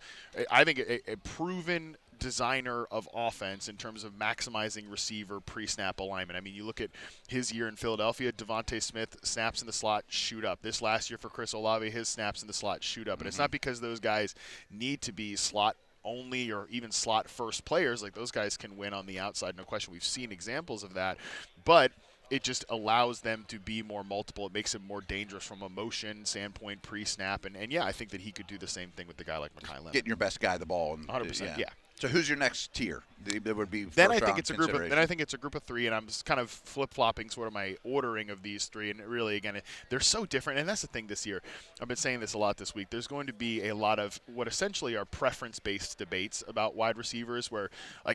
I think, a proven designer of offense in terms of maximizing receiver pre-snap alignment. I mean, you look at his year in Philadelphia, Devontae Smith snaps in the slot, shoot up. This last year for Chris Olave, his snaps in the slot, shoot up. And it's not because those guys need to be slot only or even slot first players. Those guys can win on the outside, no question. We've seen examples of that. But it just allows them to be more multiple. It makes them more dangerous from a motion standpoint pre-snap. And I think that he could do the same thing with the guy like Mekhi Lemon. Getting your best guy the ball. 100%, yeah. So who's your next tier? That would be then I think it's a group of 3, and I'm just kind of flip-flopping sort of my ordering of these 3. And really, again, they're so different. And that's the thing this year. I've been saying this a lot this week. There's going to be a lot of what essentially are preference-based debates about wide receivers, where I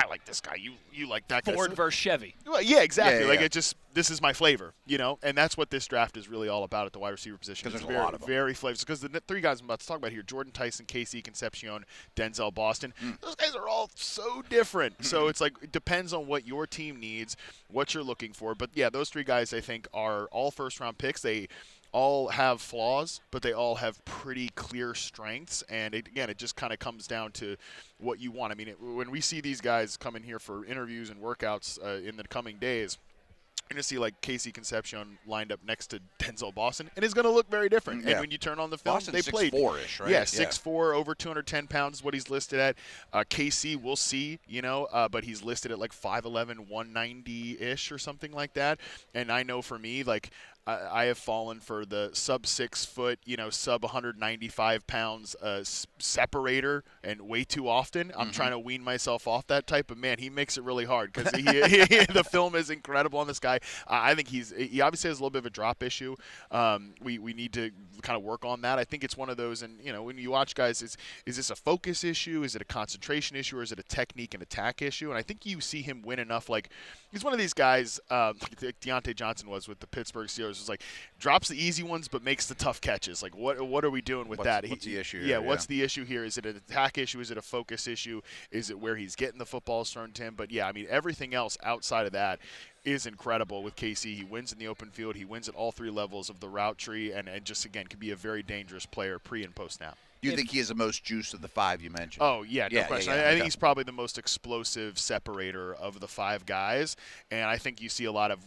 like this guy, you like that guy. Ford versus Chevy. Well, yeah, exactly. Yeah. It just this is my flavor, and that's what this draft is really all about at the wide receiver position. Because there's a lot of them. Very flavors. Because the three guys I'm about to talk about here, Jordan Tyson, Casey Concepcion, Denzel Boston, those guys are all so different. So it's like it depends on what your team needs, what you're looking for. But, yeah, those three guys I think are all first-round picks. They all have flaws, but they all have pretty clear strengths. And, it just kind of comes down to what you want. I mean, when we see these guys come in here for interviews and workouts in the coming days, you're going to see, like, Casey Concepcion lined up next to Denzel Boston, and it's going to look very different. Yeah. And when you turn on the film, Boston's they played 6'4"-ish, right? Yeah, 6'4", over 210 pounds is what he's listed at. Casey, we'll see, but he's listed at, like, 5'11", 190-ish or something like that. And I know for me, like, I have fallen for the sub 6 foot, sub 195 pounds separator, and way too often. I'm trying to wean myself off that type, but man, he makes it really hard because the film is incredible on this guy. I think he obviously has a little bit of a drop issue. We need to kind of work on that. I think it's one of those, and when you watch guys, is this a focus issue? Is it a concentration issue? Or is it a technique and attack issue? And I think you see him win enough. Like, he's one of these guys, like Deontay Johnson was with the Pittsburgh Steelers. It's like drops the easy ones but makes the tough catches. Like, what are we doing with that? What's the issue here? Yeah, what's the issue here? Is it an attack issue? Is it a focus issue? Is it where he's getting the football thrown to him? But yeah, I mean, everything else outside of that is incredible with KC. He wins in the open field. He wins at all three levels of the route tree, and just, again, can be a very dangerous player pre- and post-snap. You think he has the most juice of the five you mentioned? Oh, yeah, no question. I think he's probably the most explosive separator of the five guys, and I think you see a lot of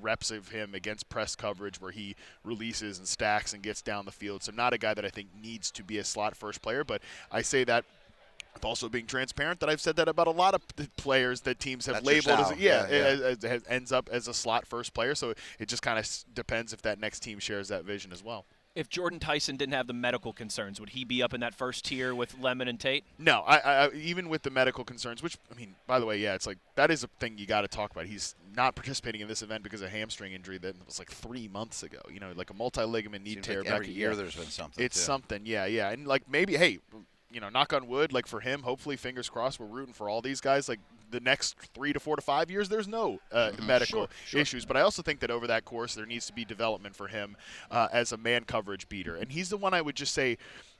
reps of him against press coverage where he releases and stacks and gets down the field. So not a guy that I think needs to be a slot first player, but I say that also being transparent that I've said that about a lot of players that teams have labeled as ends up as a slot first player. So it just kind of depends if that next team shares that vision as well. If Jordan Tyson didn't have the medical concerns, would he be up in that first tier with Lemon and Tate? No, I even with the medical concerns, which, I mean, by the way, yeah, it's like that is a thing you got to talk about. He's not participating in this event because of a hamstring injury that was like 3 months ago. Like a multi-ligament knee tear. Like every year there's been something. It's something, yeah. And like maybe, hey, knock on wood, like for him, hopefully, fingers crossed, we're rooting for all these guys. Like the next 3 to 4 to 5 years, there's no medical issues. But I also think that over that course, there needs to be development for him as a man coverage beater. And he's the one I would just say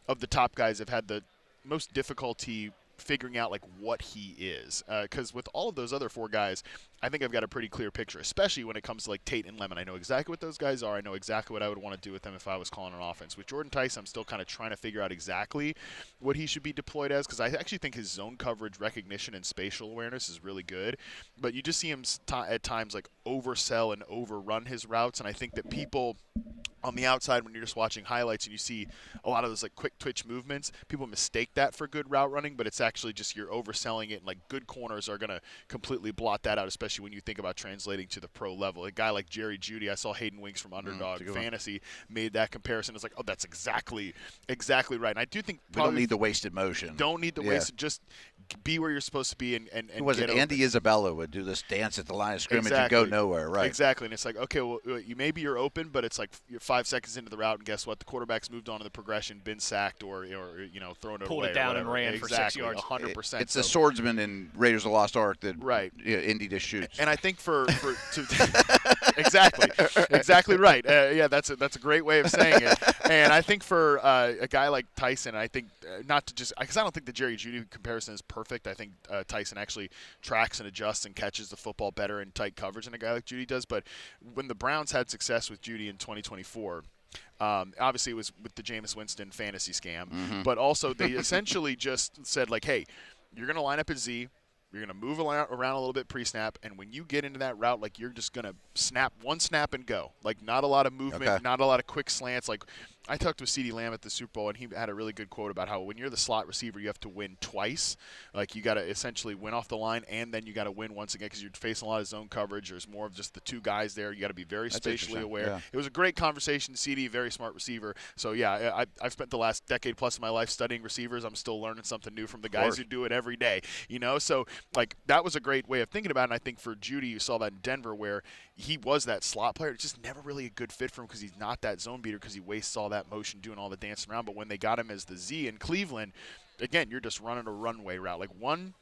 of the top guys have had the most difficulty figuring out like what he is, because with all of those other 4 guys, I think I've got a pretty clear picture, especially when it comes to like Tate and Lemon. I know exactly what those guys are. I know exactly what I would want to do with them if I was calling an offense. With Jordan Tyson, I'm still kind of trying to figure out exactly what he should be deployed as, because I actually think his zone coverage recognition and spatial awareness is really good, but you just see him at times like oversell and overrun his routes, and I think that people on the outside, when you're just watching highlights and you see a lot of those like quick twitch movements, people mistake that for good route running, but it's actually just you're overselling it, and like good corners are going to completely blot that out, especially when you think about translating to the pro level. A guy like Jerry Jeudy, I saw Hayden Winks from Underdog Fantasy made that comparison. It's like, oh, that's exactly right. And I do think we don't need the wasted motion. Don't need the wasted. Just be where you're supposed to be and who was it? Andy Isabella would do this dance at the line of scrimmage and go nowhere, right? Exactly. And it's like, okay, well, you're open, but it's like you're 5 seconds into the route, and guess what? The quarterback's moved on to the progression, been sacked, or thrown it pulled away, it down and ran for 6 yards. 100%. It's the swordsman in Raiders of the Lost Ark that Indy just shoots. And I think exactly right. That's a great way of saying it. And I think for a guy like Tyson, I think because I don't think the Jerry Jeudy comparison is perfect. I think Tyson actually tracks and adjusts and catches the football better in tight coverage than a guy like Jeudy does. But when the Browns had success with Jeudy in 2024, obviously it was with the Jameis Winston fantasy scam, but also they essentially just said like, hey, you're going to line up at Z. You're going to move around a little bit pre-snap, and when you get into that route, like you're just going to snap one snap and go. Like not a lot of movement, not a lot of quick slants. Like I talked with CeeDee Lamb at the Super Bowl, and he had a really good quote about how when you're the slot receiver, you have to win twice. Like you got to essentially win off the line, and then you got to win once again because you're facing a lot of zone coverage. There's more of just the 2 guys there. You got to be very spatially aware. Yeah. It was a great conversation. CeeDee, very smart receiver. So yeah, I've spent the last decade plus of my life studying receivers. I'm still learning something new from the guys who do it every day. So like that was a great way of thinking about it. And I think for Jeudy, you saw that in Denver where he was that slot player. It's just never really a good fit for him because he's not that zone beater because he wastes all that motion doing all the dancing around. But when they got him as the Z in Cleveland, again, you're just running a runway route. Like one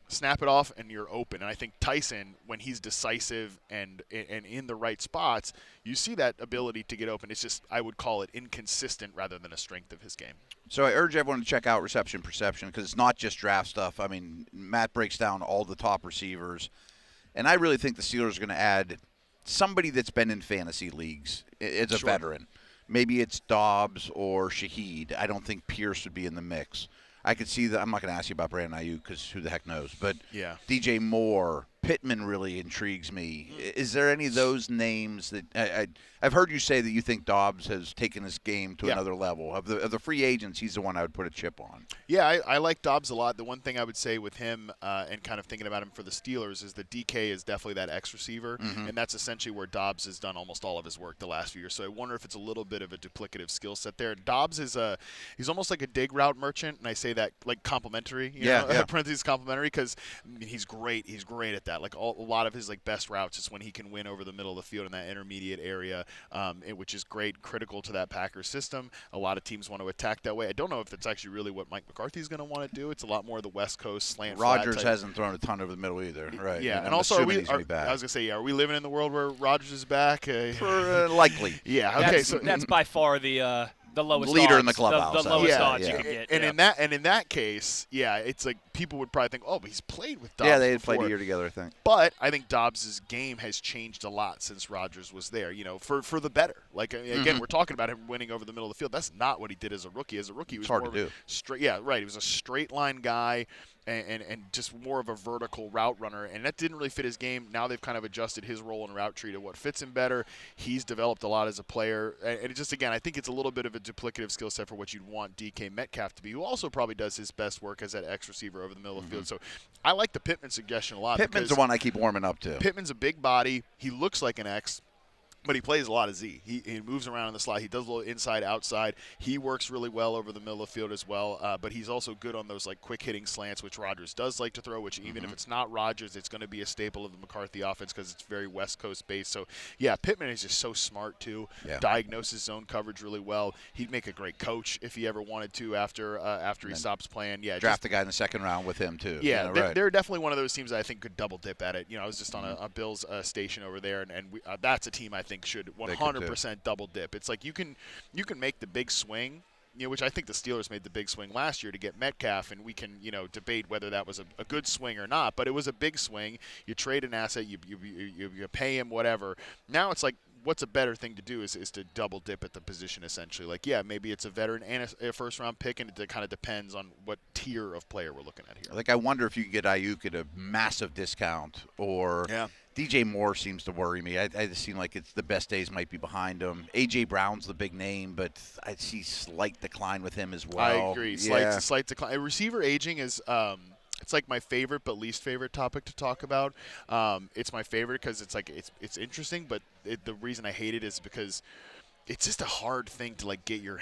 snap it off, and you're open. And I think Tyson, when he's decisive and in the right spots, you see that ability to get open. It's just, I would call it inconsistent rather than a strength of his game. So I urge everyone to check out Reception Perception because it's not just draft stuff. I mean, Matt breaks down all the top receivers. And I really think the Steelers are going to add somebody that's been in fantasy leagues. It's a veteran. Maybe it's Dobbs or Shaheed. I don't think Pierce would be in the mix. I could see that. I'm not going to ask you about Brandon Ayuk because who the heck knows. But yeah. DJ Moore, Pittman really intrigues me. Is there any of those names that I've heard you say that you think Dobbs has taken his game to another level? Of the free agents, he's the one I would put a chip on. Yeah, I like Dobbs a lot. The one thing I would say with him and kind of thinking about him for the Steelers is that DK is definitely that X receiver, and that's essentially where Dobbs has done almost all of his work the last few years. So I wonder if it's a little bit of a duplicative skill set there. Dobbs is he's almost like a dig route merchant, and I say that like complimentary. You know, parentheses complimentary because I mean, he's great. He's great at that. Like a lot of his like best routes is when he can win over the middle of the field in that intermediate area, which is great, critical to that Packers system. A lot of teams want to attack that way. I don't know if that's actually really what Mike McCarthy's going to want to do. It's a lot more of the West Coast slant. Rodgers hasn't thrown a ton over the middle either, right? Yeah, and I'm also I was going to say, are we living in the world where Rodgers is back? Likely. Yeah. Okay. So that's by far the lowest leader odds, in the clubhouse. The lowest odds you can get. And in that case, it's like people would probably think, oh, but he's played with Dobbs. Yeah, they had before. played a year together, I think. But I think Dobbs' game has changed a lot since Rodgers was there. You know, for the better. Like again, we're talking about him winning over the middle of the field. That's not what he did as a rookie. As a rookie, he was hard more to do. Straight. Yeah, right. He was a straight line guy. And just more of a vertical route runner, and that didn't really fit his game. Now they've kind of adjusted his role in route tree to what fits him better. He's developed a lot as a player, and it just, again, I think it's a little bit of a duplicative skill set for what you'd want DK Metcalf to be, who also probably does his best work as that X receiver over the middle of the field. So I like the Pittman suggestion a lot. Pittman's the one I keep warming up to. Pittman's a big body. He looks like an X. But he plays a lot of Z. He moves around in the slot. He does a little inside, outside. He works really well over the middle of the field as well. But he's also good on those like quick hitting slants, which Rodgers does like to throw. Which even if it's not Rodgers, it's going to be a staple of the McCarthy offense because it's very West Coast based. So yeah, Pittman is just so smart too. Yeah. Diagnoses zone coverage really well. He'd make a great coach if he ever wanted to after he stops playing. Yeah, draft a guy in the second round with him too. Yeah, they're definitely one of those teams that I think could double dip at it. You know, I was just on a Bills station over there, and that's a team I think should 100% double dip. It's like you can make the big swing, which I think the Steelers made the big swing last year to get Metcalf, and we can debate whether that was a good swing or not, but it was a big swing. You trade an asset, you pay him whatever. Now it's like, what's a better thing to do is to double dip at the position essentially. Like, yeah, maybe it's a veteran and a first-round pick, and it kind of depends on what tier of player we're looking at here. Like, I wonder if you can get Ayuk at a massive discount or DJ Moore seems to worry me. I just seem like it's the best days might be behind him. A.J. Brown's the big name, but I see slight decline with him as well. I agree. Slight decline. Receiver aging is it's like my favorite but least favorite topic to talk about. It's my favorite because it's like it's interesting, but the reason I hate it is because it's just a hard thing to like get your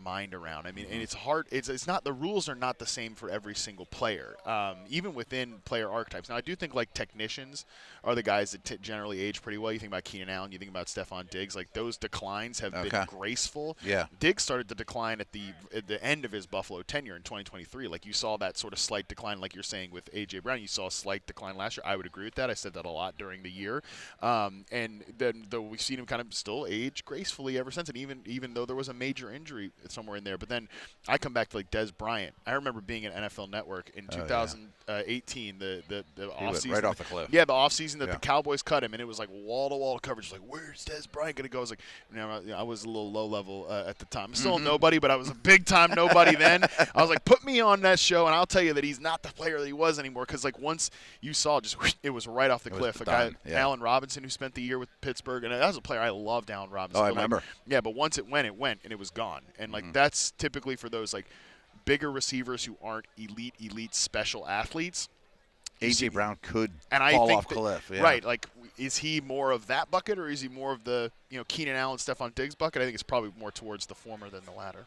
mind around. I mean, and it's hard. It's not, the rules are not the same for every single player, even within player archetypes. Now, I do think like technicians are the guys that generally age pretty well. You think about Keenan Allen, you think about Stephon Diggs. Like those declines have been graceful. Yeah, Diggs started to decline at the end of his Buffalo tenure in 2023. Like you saw that sort of slight decline, like you're saying with A.J. Brown. You saw a slight decline last year. I would agree with that. I said that a lot during the year. And then though we've seen him kind of still age gracefully ever since, and even though there was a major injury somewhere in there. But then I come back to like Dez Bryant. I remember being at NFL Network in 2018, the offseason. Right off the cliff. Yeah, the offseason that the Cowboys cut him, and it was like wall-to-wall coverage. Like, where's Dez Bryant going to go? I was like, I was a little low level at the time. I'm still a nobody, but I was a big-time nobody then. I was like, put me on that show, and I'll tell you that he's not the player that he was anymore. Because like once you saw, it was right off the cliff. Guy, Allen Robinson, who spent the year with Pittsburgh, and that was a player I loved, Allen Robinson. Oh, I remember. Yeah, but once it went, and it was gone. And like that's typically for those like bigger receivers who aren't elite special athletes. A.J. Brown could fall off cliff. Yeah. Right. Like, is he more of that bucket, or is he more of the Keenan Allen, Stephon Diggs bucket? I think it's probably more towards the former than the latter.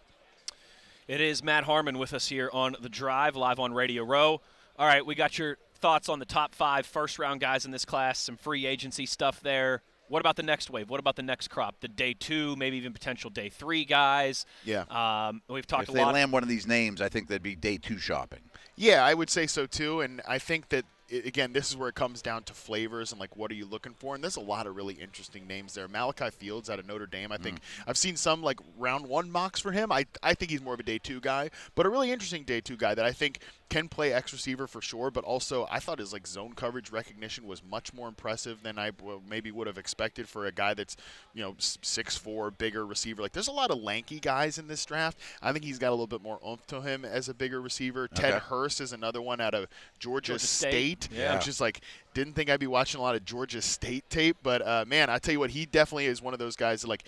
It is Matt Harmon with us here on The Drive, live on Radio Row. All right, we got your thoughts on the top 5 first-round guys in this class, some free agency stuff there. What about the next wave? What about the next crop? The day 2, maybe even potential day 3 guys? Yeah. We've talked if a lot. If they land one of these names, I think that'd be day 2 shopping. Yeah, I would say so too, and I think that, again, this is where it comes down to flavors and, like, what are you looking for? And there's a lot of really interesting names there. Malachi Fields out of Notre Dame, I think. I've seen some, like, round 1 mocks for him. I think he's more of a day 2 guy, but a really interesting day 2 guy that I think can play X receiver for sure, but also I thought his, like, zone coverage recognition was much more impressive than I maybe would have expected for a guy that's, 6'4", bigger receiver. Like, there's a lot of lanky guys in this draft. I think he's got a little bit more oomph to him as a bigger receiver. Okay. Ted Hurst is another one out of Georgia State. Yeah. Which is like, didn't think I'd be watching a lot of Georgia State tape, but man, I tell you what, he definitely is one of those guys that, like,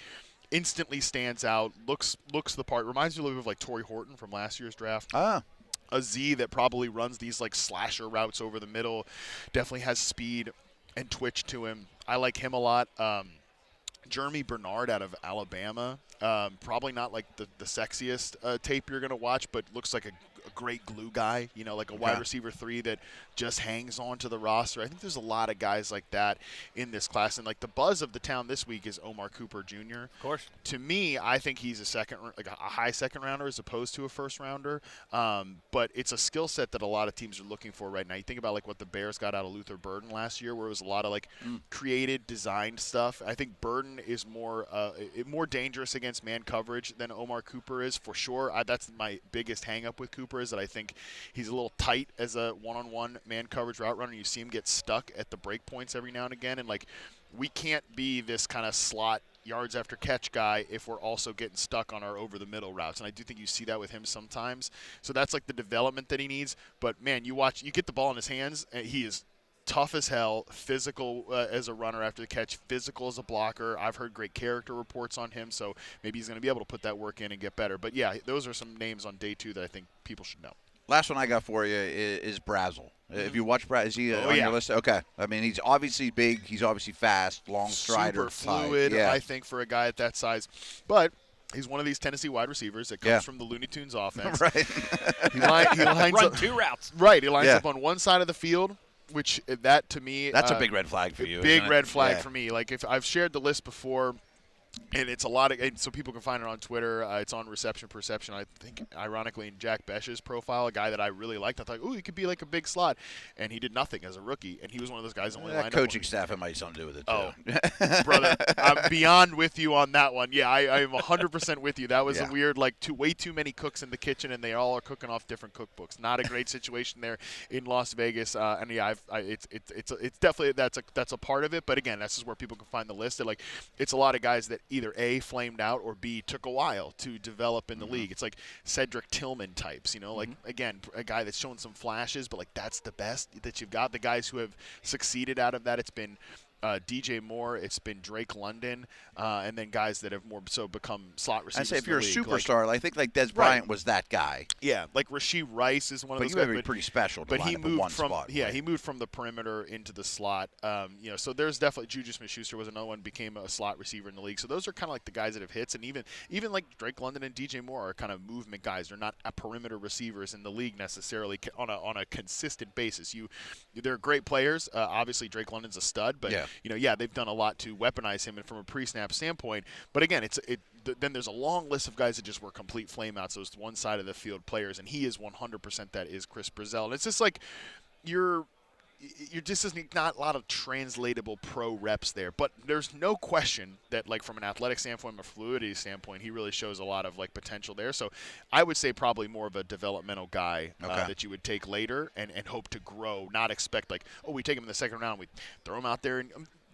instantly stands out, looks the part. Reminds me a little bit of, like, Torrey Horton from last year's draft. A Z that probably runs these, like, slasher routes over the middle, definitely has speed and twitch to him. I like him a lot. Jeremy Bernard out of Alabama, probably not like the sexiest tape you're going to watch, but looks like a great glue guy, like a wide receiver 3 that just hangs on to the roster. I think there's a lot of guys like that in this class. And, like, the buzz of the town this week is Omar Cooper Jr. Of course. To me, I think he's a high second rounder as opposed to a first rounder. But it's a skill set that a lot of teams are looking for right now. You think about, like, what the Bears got out of Luther Burden last year, where it was a lot of, like, created, designed stuff. I think Burden is more dangerous against man coverage than Omar Cooper is, for sure. That's my biggest hang-up with Cooper, is that I think he's a little tight as a one-on-one man coverage route runner. You see him get stuck at the break points every now and again, and, like, we can't be this kind of slot yards after catch guy if we're also getting stuck on our over the middle routes, and I do think you see that with him sometimes. So that's, like, the development that he needs. But man, you get the ball in his hands, and he is tough as hell, physical as a runner after the catch, physical as a blocker. I've heard great character reports on him, so maybe he's going to be able to put that work in and get better. But yeah, those are some names on day 2 that I think people should know. Last one I got for you is Brazel. If you watch Brazel, is he on your list? Okay. I mean, he's obviously big. He's obviously fast, long strider. Super fluid, I think, for a guy at that size. But he's one of these Tennessee wide receivers that comes from the Looney Tunes offense. Right. He lines run up 2 routes. Right. He lines up on one side of the field, which that to me, that's a big red flag for you. Big red flag for me. Like, if I've shared the list before, and it's a lot of, so people can find it on Twitter. It's on Reception Perception, I think, ironically, in Jack Besh's profile, a guy that I really liked. I thought, he could be like a big slot, and he did nothing as a rookie. And he was one of those guys that only lined up. Coaching staff might have something to do with it too. Oh, brother, I'm beyond with you on that one. Yeah, I am 100% with you. That was a weird, like, way too many cooks in the kitchen, and they all are cooking off different cookbooks. Not a great situation there in Las Vegas. And yeah, it's definitely that's a part of it. But again, this is where people can find the list. Like, it's a lot of guys that either A, flamed out, or B, took a while to develop in the league. It's like Cedric Tillman types, like, again, a guy that's shown some flashes, but, like, that's the best that you've got. The guys who have succeeded out of that, it's been DJ Moore, it's been Drake London, and then guys that have more so become slot receivers. I say if you're a superstar, I think, like, Des Bryant was that guy. Yeah, like Rashee Rice is one of those guys. But you have to be pretty special to line up in one spot. Yeah, he moved from the perimeter into the slot. So there's definitely Juju Smith-Schuster was another one, became a slot receiver in the league. So those are kind of like the guys that have hits, and even like Drake London and DJ Moore are kind of movement guys. They're not perimeter receivers in the league necessarily on a consistent basis. They're great players. Obviously, Drake London's a stud, but they've done a lot to weaponize him and from a pre-snap standpoint. But again, then there's a long list of guys that just were complete flameouts, those one side of the field players, and he is 100% that is Chris Brazel. And it's just like you're just not a lot of translatable pro reps there. But there's no question that, like, from an athletic standpoint, a fluidity standpoint, he really shows a lot of, like, potential there. So I would say probably more of a developmental guy that you would take later and hope to grow, not expect, like, we take him in the second round, we throw him out there, and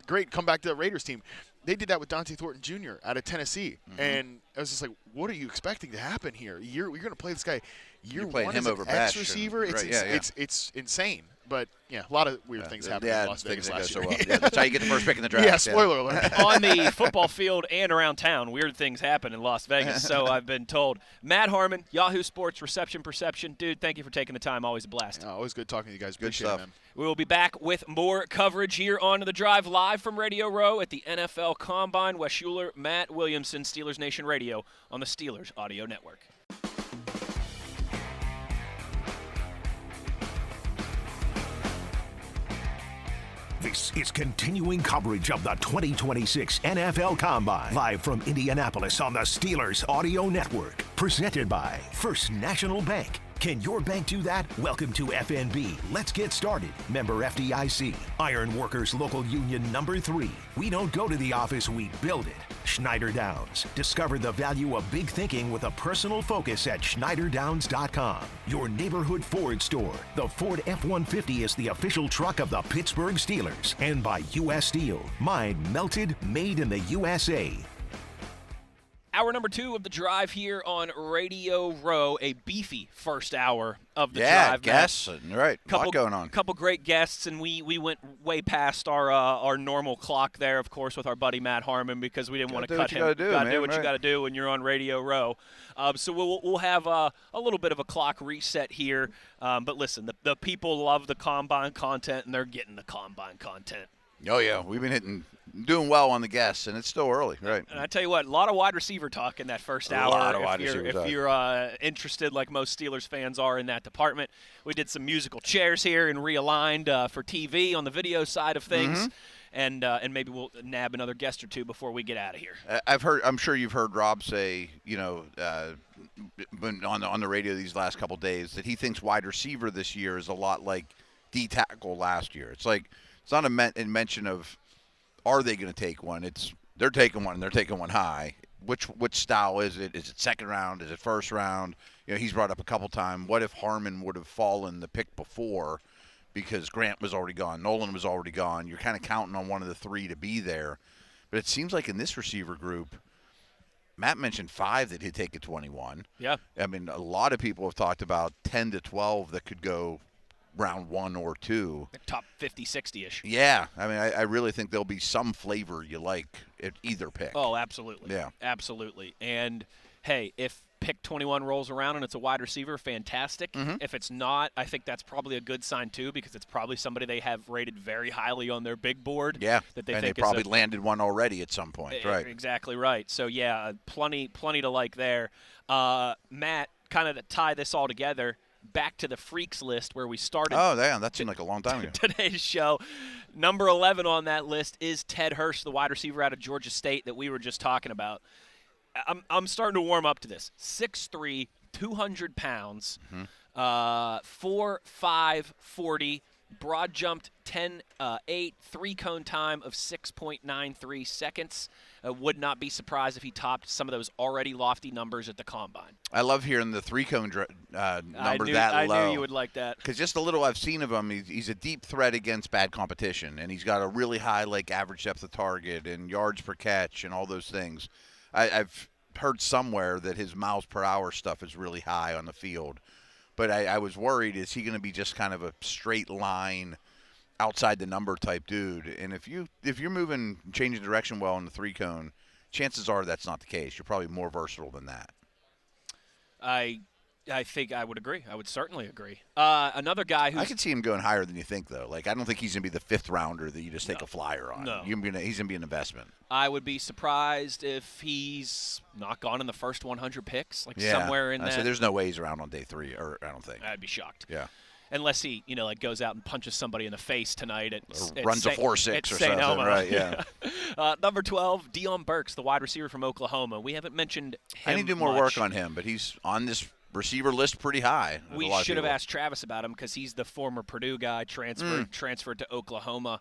great, come back to the Raiders team. They did that with Dante Thornton Jr. out of Tennessee. And I was just like, what are you expecting to happen here? You're going to play this guy year one as an X receiver? It's insane. But, yeah, a lot of weird things happened in Las Vegas last year. That's how you get the first pick in the draft. Yeah, spoiler alert. On the football field and around town, weird things happen in Las Vegas, so I've been told. Matt Harmon, Yahoo Sports, Reception Perception. Dude, thank you for taking the time. Always a blast. Always good talking to you guys. Good Appreciate stuff. it, man. We will be back with more coverage here on The Drive, live from Radio Row at the NFL Combine. Wes Uhler, Matt Williamson, Steelers Nation Radio on the Steelers Audio Network. This is continuing coverage of the 2026 NFL Combine, live from Indianapolis on the Steelers Audio Network. Presented by First National Bank. Can your bank do that? Welcome to FNB. Let's get started. Member FDIC. Iron Workers Local Union number 3. We don't go to the office, we build it. Schneider Downs. Discover the value of big thinking with a personal focus at SchneiderDowns.com. Your neighborhood Ford store. The Ford F-150 is the official truck of the Pittsburgh Steelers. And by U.S. Steel. Mine melted, made in the USA. Hour number 2 of the drive here on Radio Row, a beefy first hour of the drive. Yeah, guests, right, a lot going on. Couple great guests, and we went way past our normal clock there, of course, with our buddy Matt Harmon, because we didn't want to cut him. You got to do what you got to do when you're on Radio Row. So we'll have a little bit of a clock reset here. But listen, the people love the Combine content, and they're getting the Combine content. Oh, yeah. We've been doing well on the guests, and it's still early, right? And I tell you what, a lot of wide receiver talk in that first hour. A lot of wide receiver talk. If you're interested, like most Steelers fans are in that department. We did some musical chairs here and realigned for TV on the video side of things. Mm-hmm. And maybe we'll nab another guest or two before we get out of here. I'm sure you've heard Rob say, on the radio these last couple of days, that he thinks wide receiver this year is a lot like D tackle last year. It's not a mention of are they going to take one. It's they're taking one and they're taking one high. Which style is it? Is it second round? Is it first round? He's brought up a couple times. What if Harmon would have fallen the pick before because Grant was already gone, Nolan was already gone? You're kind of counting on one of the three to be there. But it seems like in this receiver group, Matt mentioned 5 that he'd take at 21. Yeah. I mean, a lot of people have talked about 10 to 12 that could go round 1 or 2. Top 50, 60-ish. Yeah. I mean, I really think there'll be some flavor you like at either pick. Oh, absolutely. Yeah. Absolutely. And, hey, if pick 21 rolls around and it's a wide receiver, fantastic. Mm-hmm. If it's not, I think that's probably a good sign, too, because it's probably somebody they have rated very highly on their big board. Yeah, that they and think they probably landed one already at some point. Right. Exactly right. So, yeah, plenty to like there. Matt, kind of to tie this all together, back to the freaks list where we started. Oh, damn, that seemed like a long time ago. Today's show. Number 11 on that list is Ted Hurst, the wide receiver out of Georgia State that we were just talking about. I'm starting to warm up to this. 6'3", 200 pounds, 4'5", 40, broad jumped 10.8, three-cone time of 6.93 seconds. Would not be surprised if he topped some of those already lofty numbers at the Combine. I love hearing the three-cone number that low. I knew you would like that. Because just a little I've seen of him, he's a deep threat against bad competition, and he's got a really high average depth of target and yards per catch and all those things. I've heard somewhere that his miles per hour stuff is really high on the field. But I was worried, is he going to be just kind of a straight line, outside the number type dude? And if you're moving, changing direction well in the three-cone, chances are that's not the case. You're probably more versatile than that. I think I would agree. I would certainly agree. Another guy who's – I could see him going higher than you think, though. I don't think he's going to be the 5th rounder that you just take a flyer on. No. He's going to be an investment. I would be surprised if he's not gone in the first 100 picks, somewhere in that. So there's no way he's around on day 3, or I don't think. I'd be shocked. Yeah. Unless he, goes out and punches somebody in the face tonight at runs a 4.6 or something, right? Yeah. Number 12, Deion Burks, the wide receiver from Oklahoma. We haven't mentioned him. I need to do more work on him, but he's on this receiver list pretty high. We should have asked Travis about him because he's the former Purdue guy, transferred to Oklahoma.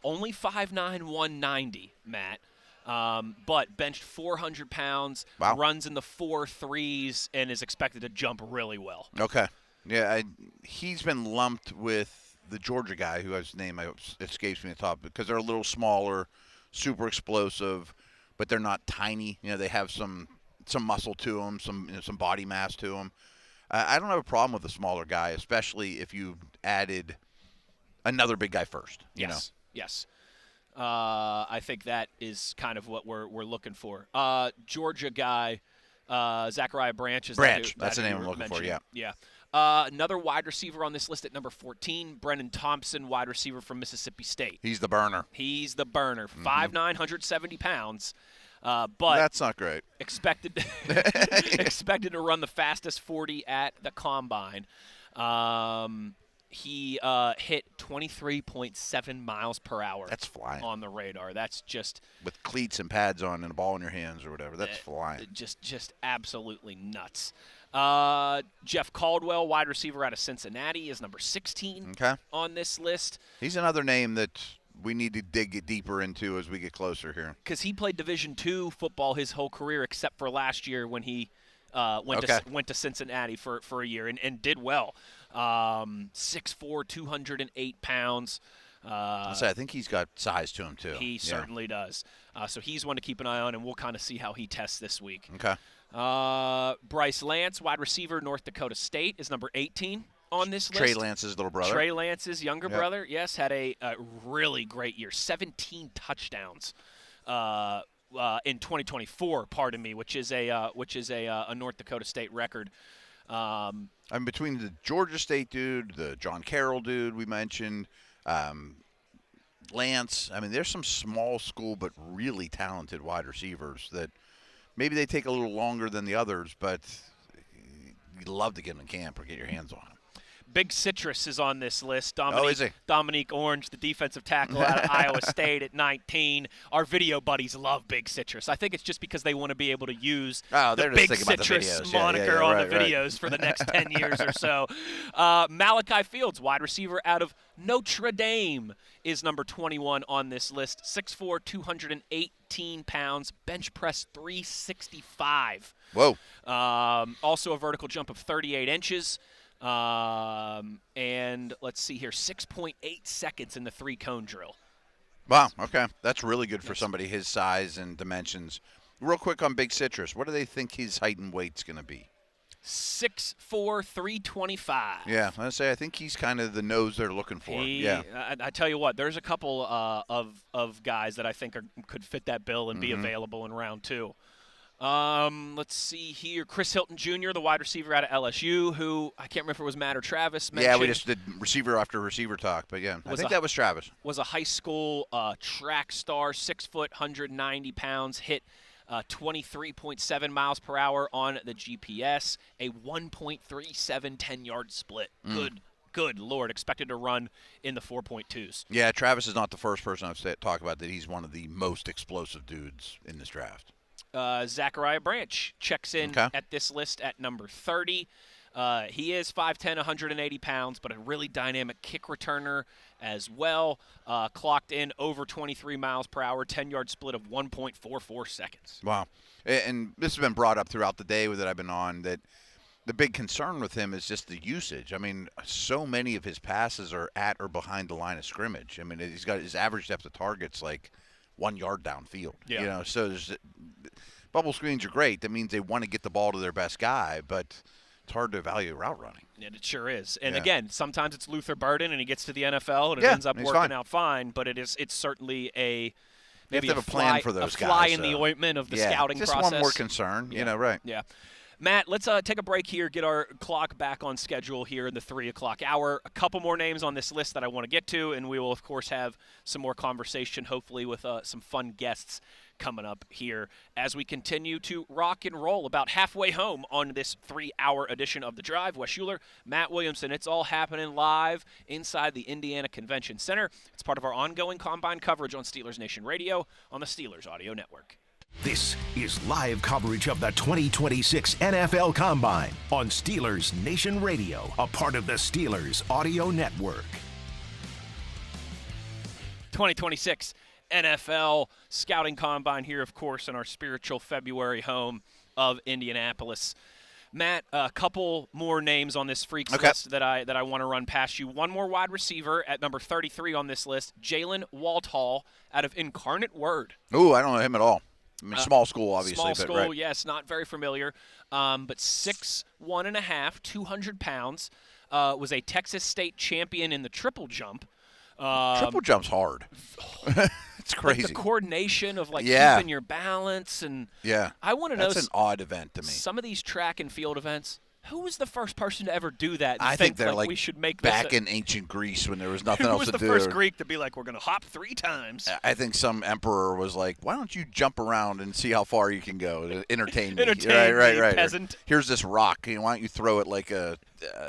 Only 5'9", 190, Matt. But benched 400 pounds, wow. Runs in the 4.3s, and is expected to jump really well. Okay. Yeah, he's been lumped with the Georgia guy whose name escapes me at the top because they're a little smaller, super explosive, but they're not tiny. They have some muscle to them, some body mass to them. I don't have a problem with a smaller guy, especially if you added another big guy first. Yes. I think that is kind of what we're looking for. Georgia guy, Zachariah Branch. That's the name I'm looking for, yeah. Yeah. Another wide receiver on this list at number 14, Brennan Thompson, wide receiver from Mississippi State. He's the burner. 5'9", 170 pounds. But that's not great. Expected to run the fastest 40 at the Combine. He hit 23.7 miles per hour. That's flying. On the radar. That's just with cleats and pads on and a ball in your hands or whatever. That's flying. Just absolutely nuts. Jeff Caldwell, wide receiver out of Cincinnati, is number 16 on this list. He's another name that we need to dig deeper into as we get closer here. Because he played Division II football his whole career, except for last year when he went to Cincinnati for a year and did well. 6'4", 208 pounds. I think he's got size to him, too. He certainly does. So he's one to keep an eye on, and we'll kind of see how he tests this week. Okay. Bryce Lance, wide receiver, North Dakota State, is number 18 on this list. Trey Lance's little brother. Trey Lance's younger brother, yes, had a really great year. 17 touchdowns in 2024, pardon me, which is a North Dakota State record. Between the Georgia State dude, the John Carroll dude we mentioned, Lance, there's some small school but really talented wide receivers that maybe they take a little longer than the others, but you'd love to get them in camp or get your hands on them. Big Citrus is on this list. Is he? Dominique Orange, the defensive tackle out of Iowa State at 19. Our video buddies love Big Citrus. I think it's just because they want to be able to use the Big Citrus moniker on the videos for the next 10 years or so. Malachi Fields, wide receiver out of Notre Dame, is number 21 on this list. 6'4", 218 pounds, bench press 365. Whoa. Also a vertical jump of 38 inches. And let's see here, 6.8 seconds in the 3-cone drill. Wow, okay. That's really good for somebody his size and dimensions. Real quick on Big Citrus, what do they think his height and weight's going to be? 6'4", 325. Yeah, I think he's kind of the nose they're looking for. I tell you what, there's a couple of guys that I think could fit that bill and be available in round 2. Let's see here. Chris Hilton Jr., the wide receiver out of LSU, who I can't remember if it was Matt or Travis mentioned. Yeah, we just did receiver after receiver talk, but I think that was Travis. Was a high school track star, 6 foot, 190 pounds, hit 23.7 miles per hour on the GPS, a 1.37 10-yard split. Good Lord, expected to run in the 4.2s. Yeah, Travis is not the first person I've talked about that he's one of the most explosive dudes in this draft. Zachariah Branch checks in at this list at number 30. He is 5'10", 180 pounds, but a really dynamic kick returner as well. Clocked in over 23 miles per hour, 10-yard split of 1.44 seconds. Wow. And this has been brought up throughout the day that I've been on, that the big concern with him is just the usage. So many of his passes are at or behind the line of scrimmage. He's got his average depth of targets like 1 yard downfield. Yeah. So bubble screens are great. That means they want to get the ball to their best guy, but it's hard to evaluate route running. And it sure is. And again, sometimes it's Luther Burden and he gets to the NFL and it ends up working out fine, but it's certainly maybe a plan for those guys. A fly in the ointment of the scouting just process. Just one more concern, right. Yeah. Matt, let's take a break here, get our clock back on schedule here in the 3 o'clock hour. A couple more names on this list that I want to get to, and we will, of course, have some more conversation, hopefully with some fun guests coming up here as we continue to rock and roll about halfway home on this 3-hour edition of The Drive. Wes Uhler, Matt Williamson, it's all happening live inside the Indiana Convention Center. It's part of our ongoing Combine coverage on Steelers Nation Radio on the Steelers Audio Network. This is live coverage of the 2026 NFL Combine on Steelers Nation Radio, a part of the Steelers Audio Network. 2026 NFL Scouting Combine here, of course, in our spiritual February home of Indianapolis. Matt, a couple more names on this freaks list that I want to run past you. One more wide receiver at number 33 on this list, Jalen Walthall out of Incarnate Word. Ooh, I don't know him at all. Small school, obviously. Small school, yes, not very familiar. But 6'1.5", 200 pounds. Was a Texas State champion in the triple jump. Triple jump's hard. It's crazy. Like the coordination of keeping your balance and I want to know. That's an odd event to me. Some of these track and field events, Who was the first person to ever do that? I think they're like we should make back this in ancient Greece when there was nothing else to do. Who was the first Greek to be like, we're going to hop 3 times? I think some emperor was like, why don't you jump around and see how far you can go to entertain me? Right. Peasant. Here's this rock. Why don't you throw it like a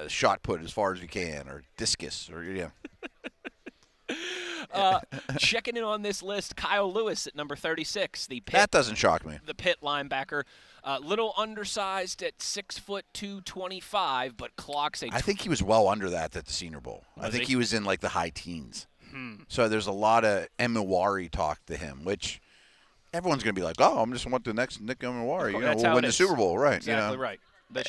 shot put as far as you can, or discus, or Checking in on this list, Kyle Lewis at number 36. That doesn't shock me. The Pitt linebacker. Little undersized at 6'2", 225, but clocks a. I think he was well under that at the Senior Bowl. I think he was in like the high teens. So there's a lot of Emuwari talk to him, which everyone's going to be like, oh, I'm just want the next Nick Emuwari. We'll win the Super Bowl, right? Exactly right.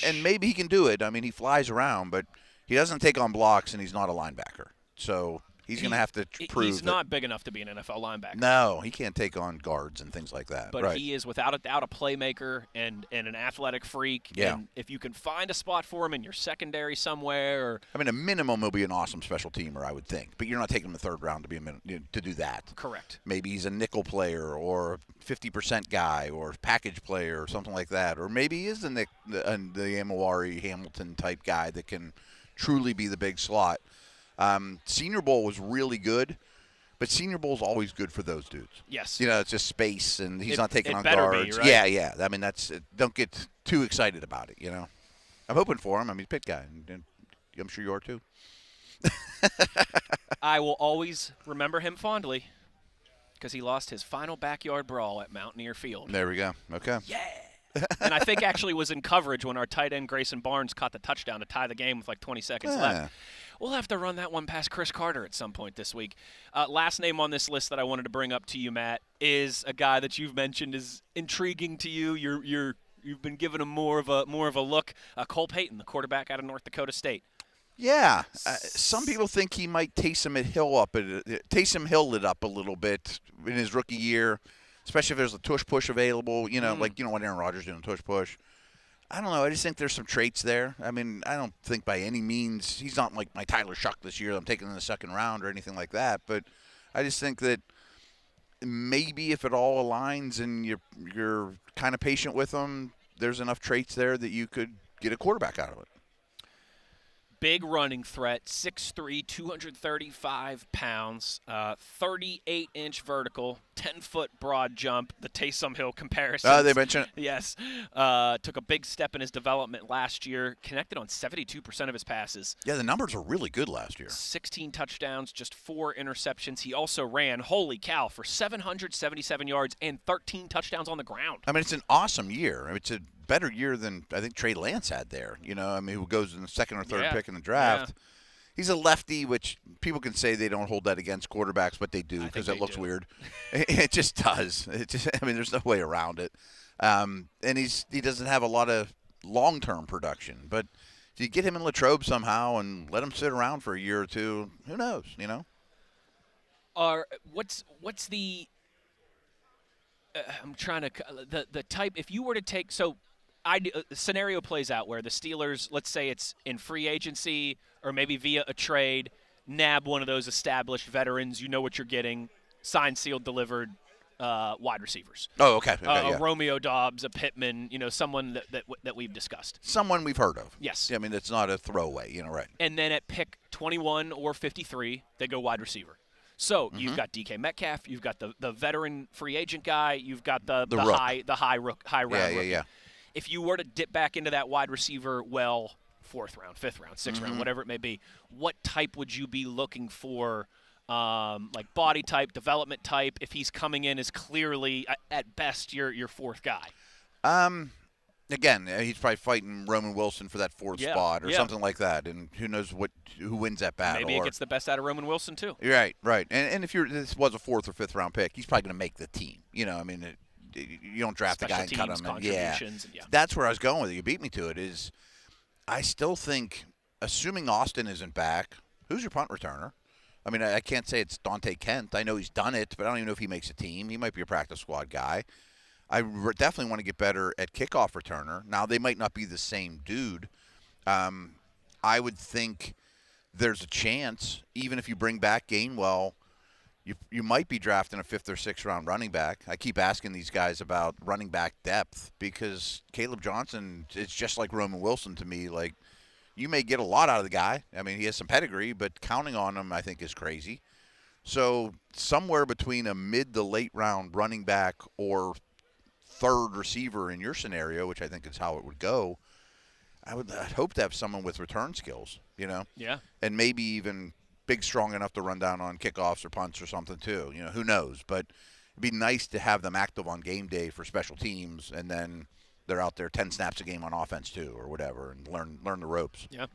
And maybe he can do it. I mean, he flies around, but he doesn't take on blocks, and he's not a linebacker. So he's going to have to prove he's not big enough to be an NFL linebacker. No, he can't take on guards and things like that. But he is without a doubt a playmaker and an athletic freak. Yeah. And if you can find a spot for him in your secondary somewhere, I mean, a minimum he'll be an awesome special teamer, I would think. But you're not taking him in the third round to do that. Correct. Maybe he's a nickel player or 50% guy or package player or something like that. Or maybe he is the Emuwari Hamilton type guy that can truly be the big slot. Senior Bowl was really good, but Senior Bowl is always good for those dudes. Yes. It's just space, and he's not taking on Be, guards. right? Yeah. I mean, don't get too excited about it, I'm hoping for him. I mean, Pitt guy, and I'm sure you are too. I will always remember him fondly because he lost his final backyard brawl at Mountaineer Field. There we go. Okay. Yeah. And I think actually was in coverage when our tight end Grayson Barnes caught the touchdown to tie the game with like 20 seconds left. We'll have to run that one past Chris Carter at some point this week. Last name on this list that I wanted to bring up to you, Matt, is a guy that you've mentioned is intriguing to you. You've been giving him more of a look. Cole Payton, the quarterback out of North Dakota State. Yeah, some people think he might Taysom Hill it up a little bit in his rookie year, especially if there's a tush push available. Like when Aaron Rodgers doing a tush push. I don't know. I just think there's some traits there. I mean, I don't think by any means he's not like my Tyler Shuck this year. I'm taking in the second round or anything like that. But I just think that maybe if it all aligns and you're kind of patient with him, there's enough traits there that you could get a quarterback out of it. Big running threat, 6'3", 235 pounds, 38-inch vertical, 10-foot broad jump, the Taysom Hill comparison. They mentioned it? Yes. Took a big step in his development last year, connected on 72% of his passes. Yeah, the numbers were really good last year. 16 touchdowns, just 4 interceptions. He also ran, holy cow, for 777 yards and 13 touchdowns on the ground. I mean, it's an awesome year. It's a better year than I think Trey Lance had there. Who goes in the second or third pick in the draft. Yeah. He's a lefty, which people can say they don't hold that against quarterbacks, but they do because it looks weird. It just does. There's no way around it. And he doesn't have a lot of long-term production. But if you get him in Latrobe somehow and let him sit around for a year or two, who knows? What's the? I'm trying to the type. If you were to take scenario plays out where the Steelers, let's say it's in free agency or maybe via a trade, nab one of those established veterans, you know what you're getting, signed, sealed, delivered wide receivers. Oh, okay. A Romeo Dobbs, a Pittman, someone that we've discussed. Someone we've heard of. Yes. I mean, it's not a throwaway, right. And then at pick 21 or 53, they go wide receiver. So you've got DK Metcalf, you've got the veteran free agent guy, you've got the high round. Yeah. If you were to dip back into that wide receiver, fourth round, fifth round, sixth round, whatever it may be, what type would you be looking for? Like body type, development type. If he's coming in as clearly at best your fourth guy. Again, he's probably fighting Roman Wilson for that fourth spot or something like that, and who knows who wins that battle. Maybe it gets the best out of Roman Wilson too. Right. And if this was a fourth or fifth round pick, he's probably going to make the team. You don't draft a guy and cut him. Yeah, that's where I was going with it. You beat me to it. I still think, assuming Austin isn't back, who's your punt returner? I mean, I can't say it's Dante Kent. I know he's done it, but I don't even know if he makes a team. He might be a practice squad guy. I definitely want to get better at kickoff returner. Now, they might not be the same dude. I would think there's a chance, even if you bring back Gainwell, you might be drafting a 5th or 6th round running back. I keep asking these guys about running back depth because Caleb Johnson, it's just like Roman Wilson to me. Like, you may get a lot out of the guy. I mean, he has some pedigree, but counting on him, I think, is crazy. So somewhere between a mid to late round running back or third receiver in your scenario, which I think is how it would go, I'd hope to have someone with return skills, you know? Yeah. And maybe even big, strong enough to run down on kickoffs or punts or something too. You know, who knows? But it'd be nice to have them active on game day for special teams, and then they're out there 10 snaps a game on offense too or whatever, and learn the ropes. Yeah.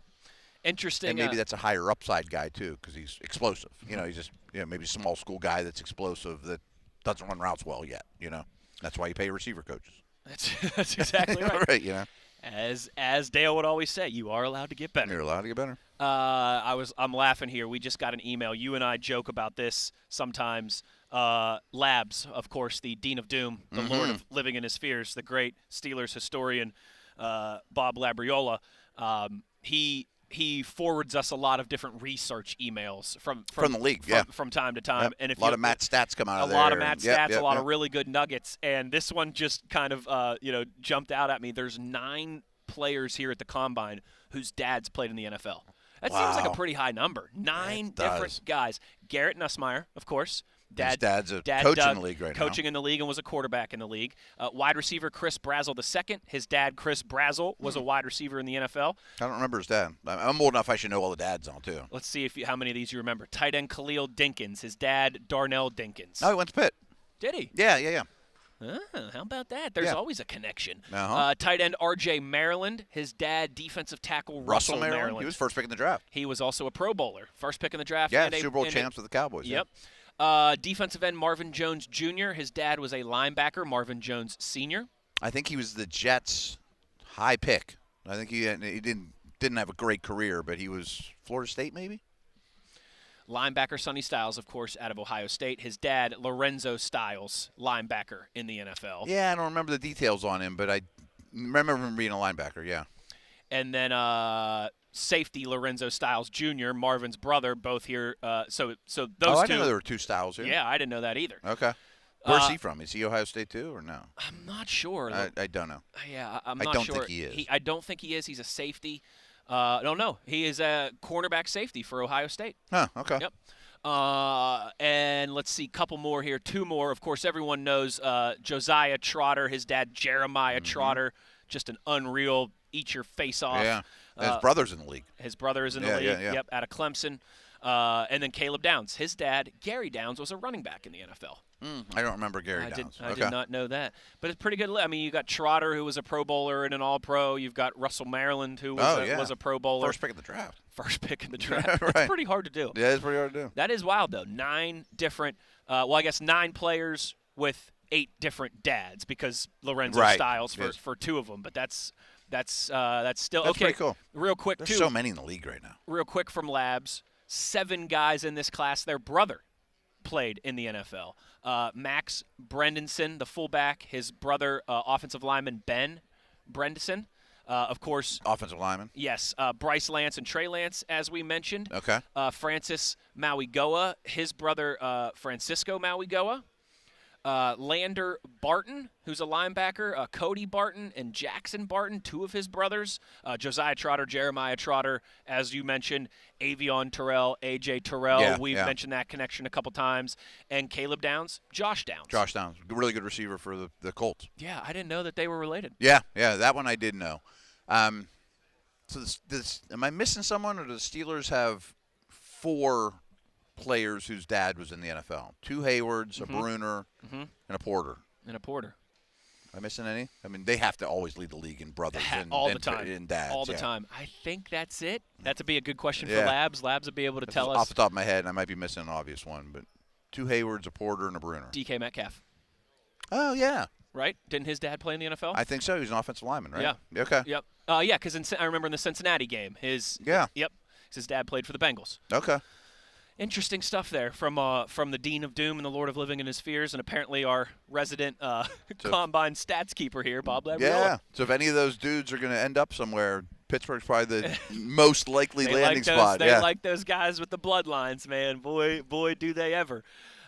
Interesting. And maybe that's a higher upside guy too because he's explosive. You know, he's just maybe a small school guy that's explosive that doesn't run routes well yet, you know. That's why you pay receiver coaches. That's exactly right. Right, you know. As Dale would always say, you are allowed to get better. You're allowed to get better. I'm laughing here. We just got an email. You and I joke about this sometimes. Labs, of course, the Dean of Doom, the Lord of Living in His Fears, the great Steelers historian, Bob Labriola. He forwards us a lot of different research emails from the league, from time to time. Yep. And if a lot of Matt stats come out of there. A lot of Matt stats, a lot of really good nuggets. And this one just kind of jumped out at me. There's 9 players here at the Combine whose dads played in the NFL. That seems like a pretty high number. 9 different guys. Garrett Nussmeier, of course. His dad's a coach in the league right now. Coaching in the league and was a quarterback in the league. Wide receiver Chris Brazel II. His dad, Chris Brazel, was a wide receiver in the NFL. I don't remember his dad. I'm old enough I should know all the dads on, too. Let's see how many of these you remember. Tight end Khalil Dinkins. His dad, Darnell Dinkins. Oh, he went to Pitt. Did he? Yeah. How about that? There's always a connection. Uh-huh. Tight end R.J. Maryland. His dad, defensive tackle Russell Maryland. He was first pick in the draft. He was also a Pro Bowler. First pick in the draft. Yeah, Super Bowl champs with the Cowboys. Yep. Defensive end Marvin Jones Jr. His dad was a linebacker, Marvin Jones Sr. I think he was the Jets' high pick. I think he didn't have a great career, but he was Florida State maybe? Linebacker Sonny Styles, of course, out of Ohio State. His dad, Lorenzo Styles, linebacker in the NFL. Yeah, I don't remember the details on him, but I remember him being a linebacker, yeah. And then safety Lorenzo Styles Jr., Marvin's brother, both here. So those two. I didn't know there were 2 Styles here. Yeah, I didn't know that either. Okay. Where's he from? Is he Ohio State too, or no? I'm not sure. I don't know. Yeah, I'm not sure. I don't think he is. I don't think he is. He's a safety. No. He is a cornerback safety for Ohio State. Huh, okay. Yep. And let's see, couple more here. 2 more. Of course, everyone knows Josiah Trotter, his dad, Jeremiah Trotter. Just an unreal eat your face off. Yeah. His brother's in the league. His brother is in the league. Yeah. Yep, out of Clemson. And then Caleb Downs. His dad, Gary Downs, was a running back in the NFL. I don't remember Gary Downs. I did not know that. But it's pretty good. I mean, you got Trotter, who was a Pro Bowler and an All-Pro. You've got Russell Maryland, who was a Pro Bowler. First pick in the draft. First pick in the draft. Right. That's pretty hard to do. Yeah, it's pretty hard to do. That is wild, though. 9 different I guess 9 players with 8 different dads because Lorenzo Styles for 2 of them. But that's still okay. Pretty cool. Real quick, There's so many in the league right now. Real quick from Labs, 7 guys in this class. Their brother played in the NFL. Max Brendenson, the fullback, his brother, offensive lineman Ben Brendenson. Of course, offensive lineman. Yes, Bryce Lance and Trey Lance, as we mentioned. Okay. Francis Mauigoa, his brother Francisco Mauigoa. Lander Barton, who's a linebacker, Cody Barton and Jackson Barton, 2 of his brothers, Josiah Trotter, Jeremiah Trotter, as you mentioned, Avion Terrell, A.J. Terrell. We've mentioned that connection a couple times. And Caleb Downs, Josh Downs. Josh Downs, really good receiver for the Colts. Yeah, I didn't know that they were related. Yeah, that one I did know. So am I missing someone, or do the Steelers have 4 players whose dad was in the NFL? 2 Haywards, a Bruner, and a Porter. And a Porter. Am I missing any? I mean, they have to always lead the league in brothers and dads. All the time. I think that's it. That'd be a good question for Labs. Labs would be able to tell us. Off the top of my head, I might be missing an obvious one, but 2 Haywards, a Porter, and a Bruner. DK Metcalf. Oh, yeah. Right? Didn't his dad play in the NFL? I think so. He was an offensive lineman, right? Yeah. Okay. Yep. Because I remember in the Cincinnati game, his dad played for the Bengals. Okay. Interesting stuff there from the Dean of Doom and the Lord of Living in His Fears, and apparently our resident Combine stats keeper here, Bob Labriola. Yeah. So if any of those dudes are going to end up somewhere, Pittsburgh's probably the most likely landing spot. They like those guys with the bloodlines, man. Boy, do they ever.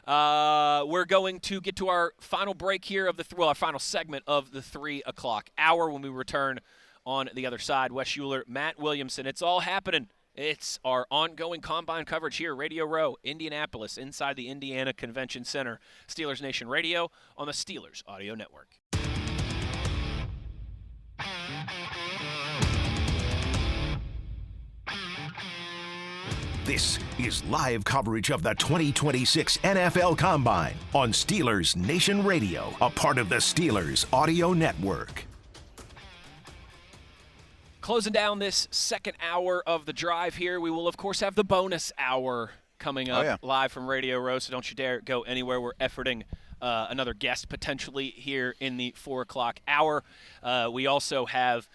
We're going to get to our final break here of our final segment of the 3 o'clock hour. When we return on the other side, Wes Uhler, Matt Williamson. It's all happening. It's our ongoing combine coverage here, Radio Row, Indianapolis, inside the Indiana Convention Center. Steelers Nation Radio on the Steelers Audio Network. This is live coverage of the 2026 NFL Combine on Steelers Nation Radio, a part of the Steelers Audio Network. Closing down this second hour of the drive here, we will, of course, have the bonus hour coming up live from Radio Row, so don't you dare go anywhere. We're efforting another guest potentially here in the 4 o'clock hour. We also have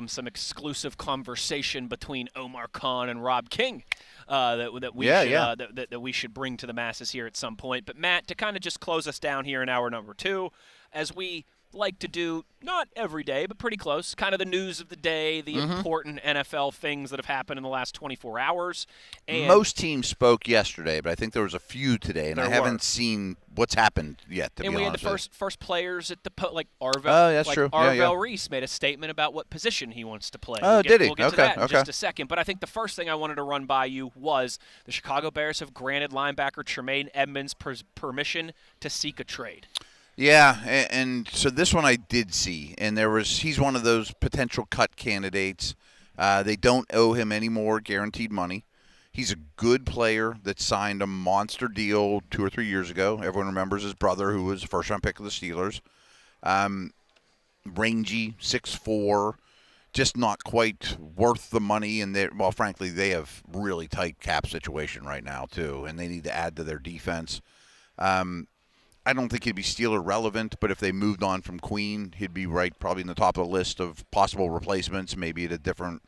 some exclusive conversation between Omar Khan and Rob King that we should bring to the masses here at some point. But, Matt, to kind of just close us down here in hour number 2, as we like to do, not every day, but pretty close, kind of the news of the day, the important NFL things that have happened in the last 24 hours. And most teams spoke yesterday, but I think there was a few today, and I haven't seen what's happened yet, to be honest. And we had the first players at the like Arvell. Oh, that's true. Arvell Reese made a statement about what position he wants to play. Oh, did he? We'll get to that in just a second. But I think the first thing I wanted to run by you was the Chicago Bears have granted linebacker Tremaine Edmunds permission to seek a trade. Yeah, and so this one I did see, and he's one of those potential cut candidates. They don't owe him any more guaranteed money. He's a good player that signed a monster deal 2 or 3 years ago. Everyone remembers his brother, who was a first-round pick of the Steelers. Rangy, 6'4", just not quite worth the money. And frankly, they have really tight cap situation right now too, and they need to add to their defense. I don't think he'd be Steeler relevant, but if they moved on from Queen, he'd be probably in the top of the list of possible replacements, maybe at a different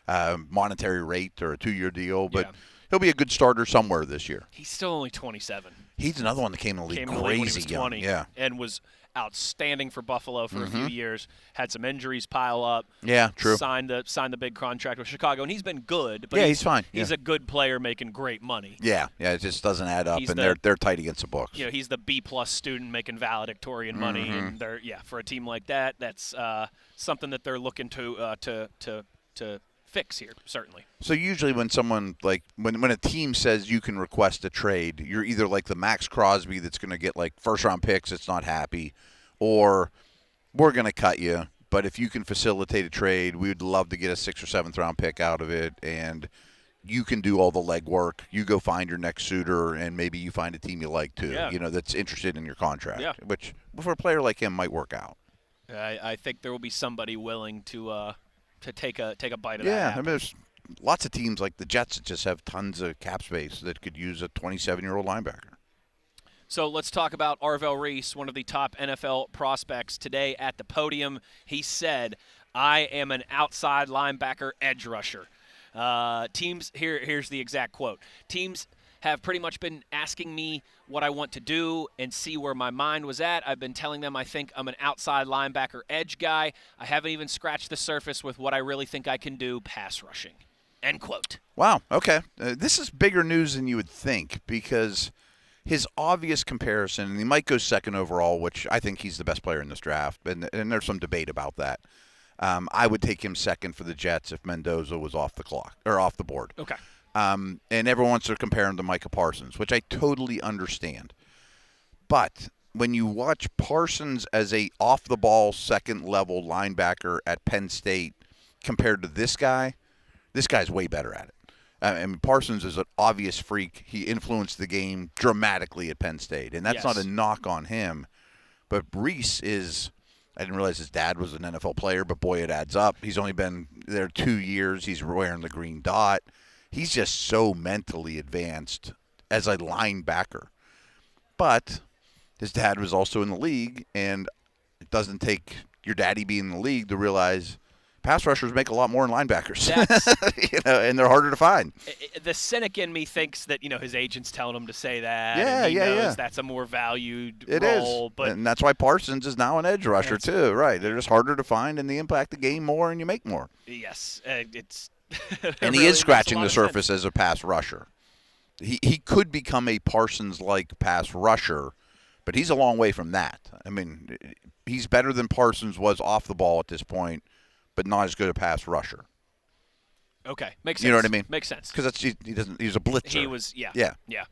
monetary rate or a 2-year deal. But he'll be a good starter somewhere this year. He's still only 27. He's another one that came in the league crazy young. And was outstanding for Buffalo for a few years. Had some injuries pile up. Yeah, true. Signed the big contract with Chicago, and he's been good. But he's fine. He's a good player making great money. Yeah, it just doesn't add up, and they're tight against the books. He's the B+ student making valedictorian money, and for a team like that, that's something that they're looking to fix here, certainly. So usually when someone when a team says you can request a trade, you're either like the Max Crosby that's going to get first-round picks that's not happy, or we're going to cut you, but if you can facilitate a trade, we would love to get a 6th or 7th round pick out of it, and you can do all the legwork. You go find your next suitor, and maybe you find a team you like too, that's interested in your contract, which for a player like him might work out. I think there will be somebody willing to take a bite of that. Yeah, I mean, there's lots of teams like the Jets that just have tons of cap space that could use a 27-year-old linebacker. So let's talk about Arvell Reese, one of the top NFL prospects today at the podium. He said, "I am an outside linebacker edge rusher." Here's the exact quote. Teams have pretty much been asking me what I want to do and see where my mind was at. I've been telling them I think I'm an outside linebacker edge guy. I haven't even scratched the surface with what I really think I can do pass rushing. End quote. Wow, okay. This is bigger news than you would think, because his obvious comparison, and he might go second overall, which I think he's the best player in this draft, and there's some debate about that. I would take him second for the Jets if Mendoza was off the board. Okay. And everyone wants to compare him to Micah Parsons, which I totally understand. But when you watch Parsons as a off-the-ball second-level linebacker at Penn State compared to this guy's way better at it. I mean, Parsons is an obvious freak. He influenced the game dramatically at Penn State, and that's not a knock on him. But Reese is – I didn't realize his dad was an NFL player, but boy, it adds up. He's only been there 2 years. He's wearing the green dot. He's just so mentally advanced as a linebacker. But his dad was also in the league, and it doesn't take your daddy being in the league to realize pass rushers make a lot more than linebackers. And they're harder to find. The cynic in me thinks that, his agent's telling him to say that. Yeah, and he knows that's a more valued role. It is. But and that's why Parsons is now an edge rusher too, right? They're just harder to find, and they impact the game more, and you make more. Yes, it's and he is scratching the surface as a pass rusher. he could become a Parsons-like pass rusher, but he's a long way from that. I mean, he's better than Parsons was off the ball at this point, but not as good a pass rusher. Okay, makes sense. You know what I mean? Makes sense. Because he's a blitzer. He was, yeah. Yeah.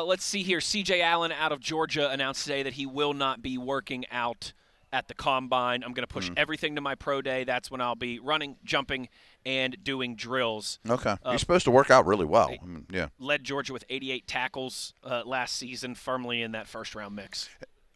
Let's see here. C.J. Allen out of Georgia announced today that he will not be working out at the Combine. I'm going to push everything to my pro day. That's when I'll be running, jumping, and doing drills. Okay. He's supposed to work out really well. Yeah. Led Georgia with 88 tackles last season, firmly in that first-round mix.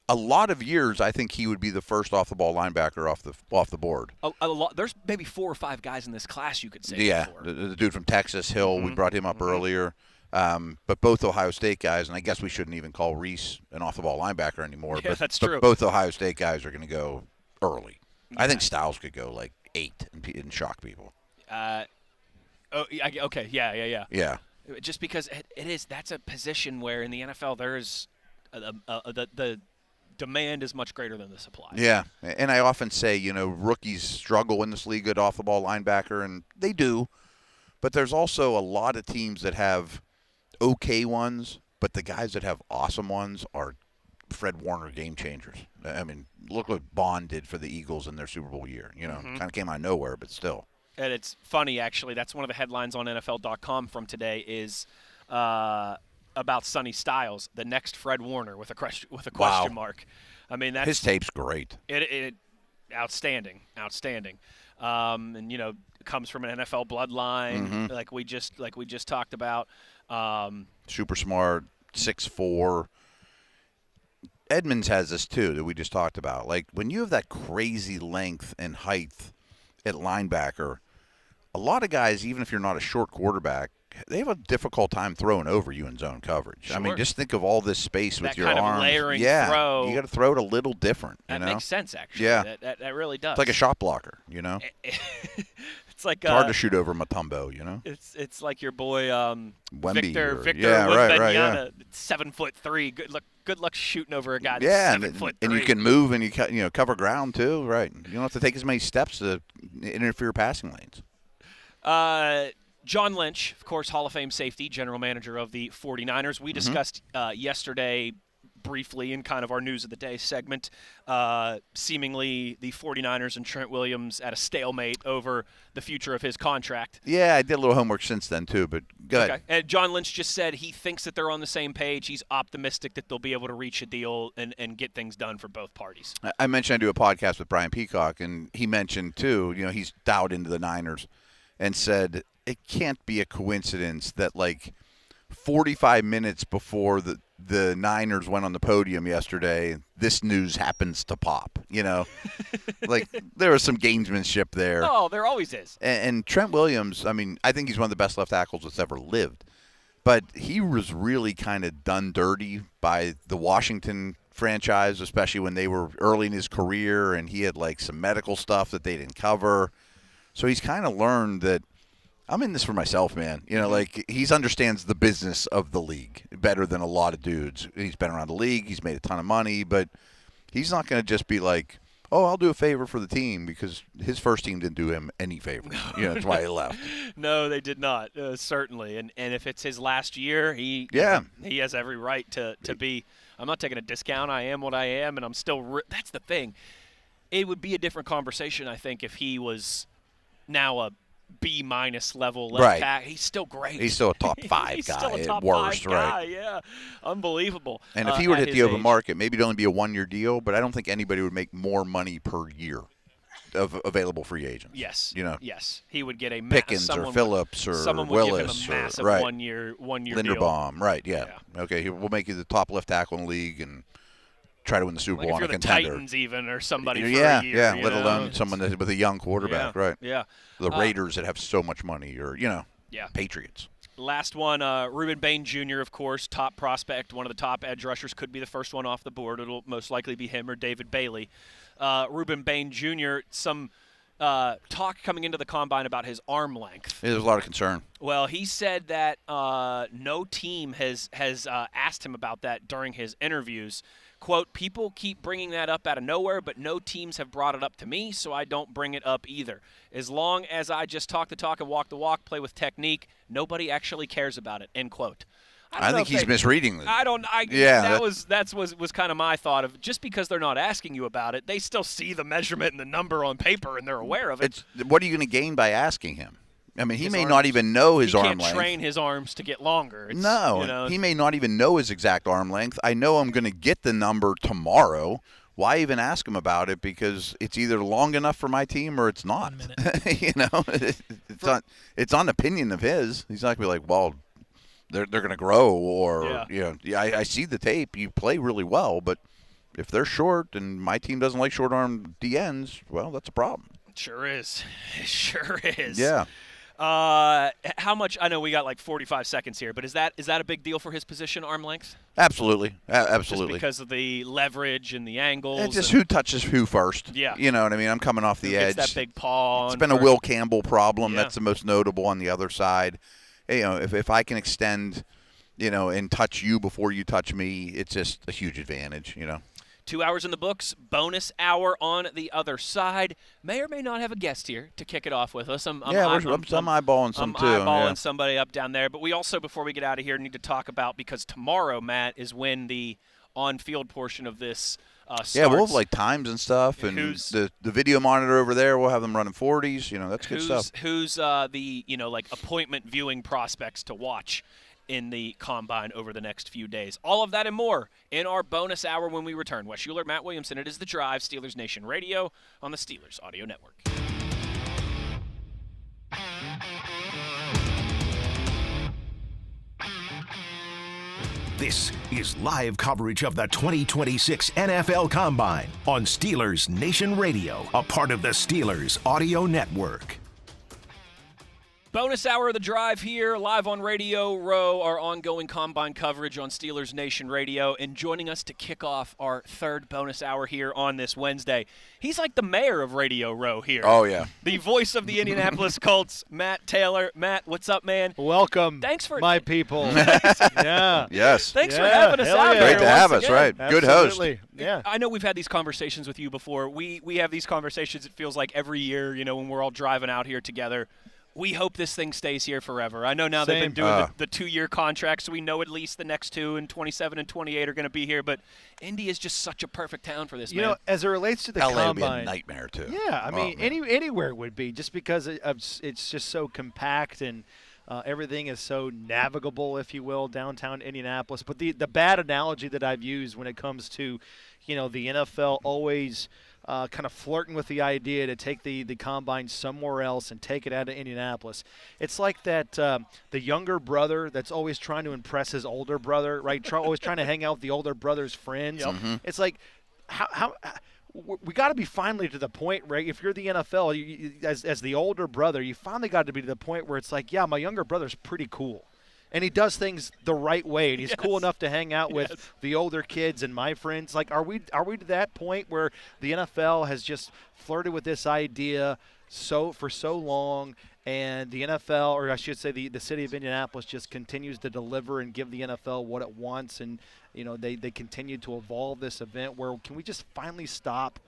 A lot of years, I think he would be the first off-the-ball linebacker off the board. A lot. There's maybe 4 or 5 guys in this class you could say. Yeah, before. the dude from Texas, Hill, we brought him up earlier. But both Ohio State guys, and I guess we shouldn't even call Reese an off-the-ball linebacker anymore. Yeah, but, that's but true. Both Ohio State guys are going to go early. Yeah. I think Styles could go like 8 and shock people. Okay, yeah. Yeah. Just because that's a position where in the NFL there's the demand is much greater than the supply. Yeah, and I often say, rookies struggle in this league at off-the-ball linebacker, and they do. But there's also a lot of teams that have okay ones, but the guys that have awesome ones are Fred Warner game changers. I mean, look what Bond did for the Eagles in their Super Bowl year. Kind of came out of nowhere, but still. And it's funny, actually. That's one of the headlines on NFL.com from today is about Sonny Styles, the next Fred Warner with a question mark. I mean, his tape's great. It outstanding. And comes from an NFL bloodline, like we just talked about. Super smart, 6'4". Edmonds has this too that we just talked about. Like when you have that crazy length and height at linebacker, a lot of guys, even if you're not a short quarterback, they have a difficult time throwing over you in zone coverage. Sure. I mean, just think of all this space with your arms. That kind of layering throw. You got to throw it a little different. That makes sense, actually. Yeah. That really does. It's like a shot blocker, It's like it's hard to shoot over Mutombo, It's like your boy Victor right, yeah. 7'3". Good luck shooting over a guy that's 7'3". And you can move and you cover ground too, right? You don't have to take as many steps to interfere passing lanes. John Lynch, of course, Hall of Fame safety, general manager of the 49ers. We discussed yesterday briefly in kind of our News of the Day segment, seemingly the 49ers and Trent Williams at a stalemate over the future of his contract. Yeah, I did a little homework since then too, but go ahead. And John Lynch just said he thinks that they're on the same page. He's optimistic that they'll be able to reach a deal and get things done for both parties. I mentioned I do a podcast with Brian Peacock, and he mentioned too, he's dialed into the Niners and said it can't be a coincidence that like 45 minutes before the Niners went on the podium yesterday, this news happens to pop, Like, there was some gamesmanship there. Oh, there always is. And Trent Williams, I mean, I think he's one of the best left tackles that's ever lived. But he was really kind of done dirty by the Washington franchise, especially when they were early in his career, and he had, like, some medical stuff that they didn't cover. So he's kind of learned that I'm in this for myself, man. Like he understands the business of the league better than a lot of dudes. He's been around the league. He's made a ton of money, but he's not going to just be like, oh, I'll do a favor for the team, because his first team didn't do him any favors. That's why he left. No, they did not, certainly. And if it's his last year, he has every right to be. I'm not taking a discount. I am what I am, and I'm still that's the thing. It would be a different conversation, I think, if he was now a B- level left tackle. He's still great. He's still a top 5 He's guy still a top at worst, 5 guy, right? Yeah, unbelievable. And if he were to hit the open market, maybe it'd only be a 1-year deal, but I don't think anybody would make more money per year of available free agents. Yes. Yes. He would get a Pickens or Phillips or Willis give him a massive or one year Linderbaum, deal. right? Yeah. Okay, we'll make you the top left tackle in the league and try to win the Super Bowl on a contender. If you're the Titans even or somebody for a year. Yeah, let alone someone with a young quarterback, right? Yeah. The Raiders that have so much money or, Patriots. Last one, Reuben Bain Jr., of course, top prospect, one of the top edge rushers, could be the first one off the board. It'll most likely be him or David Bailey. Reuben Bain Jr., some talk coming into the Combine about his arm length. There's a lot of concern. Well, he said that no team has asked him about that during his interviews. Quote, people keep bringing that up out of nowhere, but no teams have brought it up to me, so I don't bring it up either. As long as I just talk the talk and walk the walk, play with technique, nobody actually cares about it, end quote. I think he's misreading this. That was kind of my thought of, just because they're not asking you about it, they still see the measurement and the number on paper and they're aware of it. What are you going to gain by asking him? I mean, he may not even know his arm length. He can't train his arms to get longer. He may not even know his exact arm length. I know I'm going to get the number tomorrow. Why even ask him about it? Because it's either long enough for my team or it's not. 1 minute. It's on opinion of his. He's not going to be like, well, they're going to grow, or I see the tape. You play really well, but if they're short and my team doesn't like short arm DNs, well, that's a problem. Sure is. It sure is. Yeah. How much? I know we got like 45 seconds here, but is that a big deal for his position, arm length? Absolutely, absolutely. Just because of the leverage and the angles. And just who touches who first. Yeah. You know what I mean? I'm coming off the edge. That big paw. It's been a Will Campbell problem. Yeah. That's the most notable on the other side. If I can extend, and touch you before you touch me, it's just a huge advantage. 2 hours in the books, bonus hour on the other side. May or may not have a guest here to kick it off with us. I'm eyeballing some too. I'm eyeballing somebody up down there. But we also, before we get out of here, need to talk about, because tomorrow, Matt, is when the on-field portion of this starts. Yeah, we'll have like times and stuff, and the video monitor over there, we'll have them running 40s. That's good stuff. Who's the appointment viewing prospects to watch in the Combine over the next few days? All of that and more in our bonus hour when we return. Wes Uhler, Matt Williamson. It is The Drive, Steelers Nation Radio on the Steelers Audio Network. This is live coverage of the 2026 NFL Combine on Steelers Nation Radio, a part of the Steelers Audio Network. Bonus hour of The Drive here, live on Radio Row, our ongoing Combine coverage on Steelers Nation Radio. And joining us to kick off our third bonus hour here on this Wednesday, he's like the mayor of Radio Row here. Oh, yeah. The voice of the Indianapolis Colts, Matt Taylor. Matt, what's up, man? Welcome, my people. Yeah. Yes. Thanks for having us out here. Great to have us, right? Absolutely. Good host. Yeah. I know we've had these conversations with you before. We have these conversations, it feels like, every year, when we're all driving out here together. We hope this thing stays here forever. I know now they've been doing the 2-year contracts, so we know at least the next two, and 27 and 28 are going to be here. But Indy is just such a perfect town for this, man. As it relates to the LA Combine. would be a nightmare, too. Yeah, I mean, anywhere would be, just because it's just so compact and everything is so navigable, if you will, downtown Indianapolis. But the bad analogy that I've used when it comes to, the NFL always – kind of flirting with the idea to take the Combine somewhere else and take it out of Indianapolis. It's like that the younger brother that's always trying to impress his older brother, right? Always trying to hang out with the older brother's friends. Yep. Mm-hmm. It's like, how we got to be finally to the point, right? If you're the NFL, as the older brother, you finally got to be to the point where it's like, yeah, my younger brother's pretty cool. And he does things the right way, and he's cool enough to hang out with the older kids and my friends. Like, are we to that point where the NFL has just flirted with this idea for so long, and the NFL, or I should say the city of Indianapolis, just continues to deliver and give the NFL what it wants, and they continue to evolve this event? Where can we just finally stop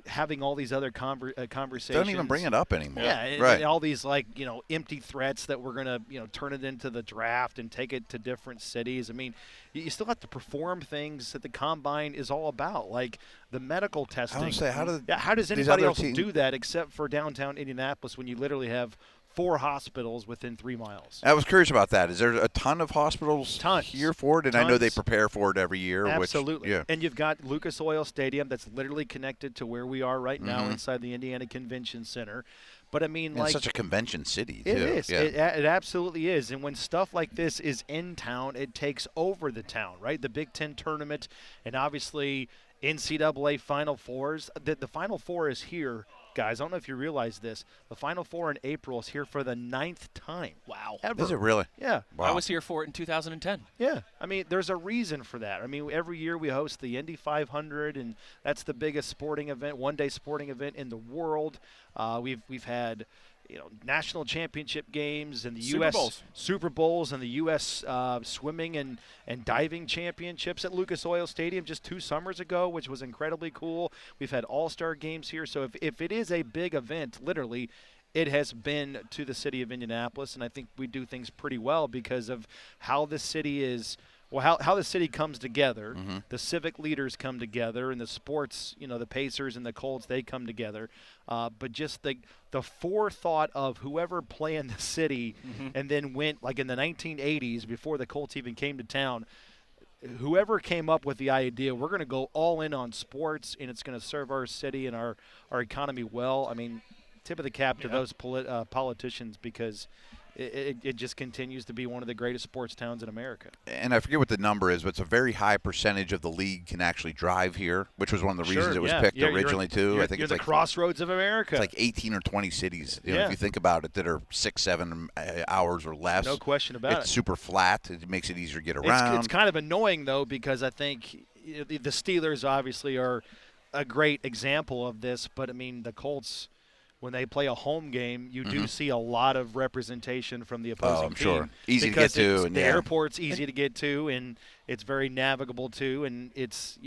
having all these other conversations? Don't even bring it up anymore. Yeah, right. And all these empty threats that we're gonna turn it into the draft and take it to different cities. I mean, you still have to perform things that the Combine is all about, like the medical testing. I was gonna say, how does anybody else do that except for downtown Indianapolis when you literally have 4 hospitals within 3 miles? I was curious about that. Is there a ton of hospitals here for it? And I know they prepare for it every year. Absolutely. And you've got Lucas Oil Stadium that's literally connected to where we are right now inside the Indiana Convention Center. But I mean, it's such a convention city, too. It is. Yeah. It absolutely is. And when stuff like this is in town, it takes over the town, right? The Big Ten tournament and obviously NCAA Final Fours. The Final Four is here. Guys, I don't know if you realize this. The Final Four in April is here for the 9th time. Wow. Ever. Is it really? Yeah. Wow. I was here for it in 2010. Yeah. I mean, there's a reason for that. I mean, every year we host the Indy 500, and that's the biggest sporting event, one-day sporting event in the world. We've had national championship games and the Super U.S. Bowls. Super Bowls and the U.S. Swimming and diving championships at Lucas Oil Stadium just 2 summers ago, which was incredibly cool. We've had all-star games here. So if it is a big event, literally, it has been to the city of Indianapolis, and I think we do things pretty well because of how the city is – well, how the city comes together, the civic leaders come together, and the sports, the Pacers and the Colts, they come together. But just the forethought of whoever planned the city and then went, like in the 1980s, before the Colts even came to town, whoever came up with the idea, we're going to go all in on sports, and it's going to serve our city and our economy well. I mean, tip of the cap to those politicians because – It just continues to be one of the greatest sports towns in America. And I forget what the number is, but it's a very high percentage of the league can actually drive here, which was one of the reasons it was picked originally, too. I think it's the crossroads of America. It's like 18 or 20 cities, if you think about it, that are 6-7 hours or less. No question about it. It's super flat. It makes it easier to get around. It's kind of annoying, though, because I think the Steelers obviously are a great example of this, but, I mean, the Colts – when they play a home game, you do see a lot of representation from the opposing team. Sure. Easy to get to. The airport's easy to get to, and it's very navigable, too. And it's,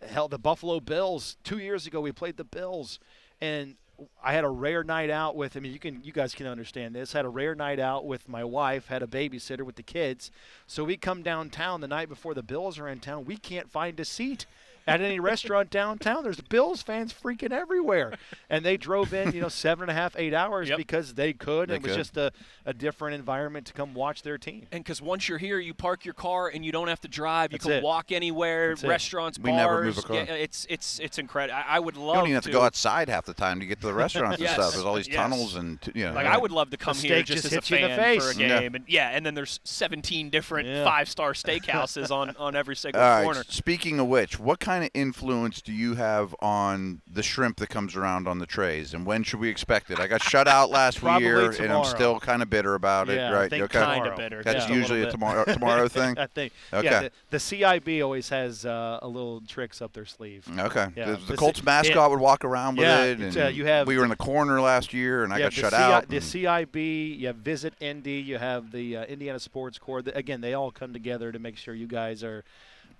hell, the Buffalo Bills, 2 years ago we played the Bills, and I had a rare night out with, you guys can understand this, had a rare night out with my wife, had a babysitter with the kids. So we come downtown the night before the Bills are in town. We can't find a seat at any restaurant downtown. There's Bills fans freaking everywhere. And they drove in, 7.5, 8 hours because they could. It was just a different environment to come watch their team. And because once you're here, you park your car and you don't have to drive. You That's can it. walk anywhere, That's restaurants, we bars. never move a car. Yeah, it's incredible. I would love to. You don't even have to go outside half the time to get to the restaurants and stuff. There's all these Yes. tunnels and, Like, I would love to come here just as a fan for a game. And then there's 17 different 5-star steakhouses on every single corner. Right. Speaking of which, what kind of influence do you have on the shrimp that comes around on the trays, and when should we expect it? I got shut out last year, and I'm still kind of bitter about it. Right? I think kind of bitter. That's usually a tomorrow thing. I think. Okay. Yeah, the CIB always has a little tricks up their sleeve. Okay. Yeah. The Colts mascot would walk around with it, and we were in the corner last year, and I got shut out. The CIB, you have Visit Indy, you have the Indiana Sports Corps. Again, they all come together to make sure you guys are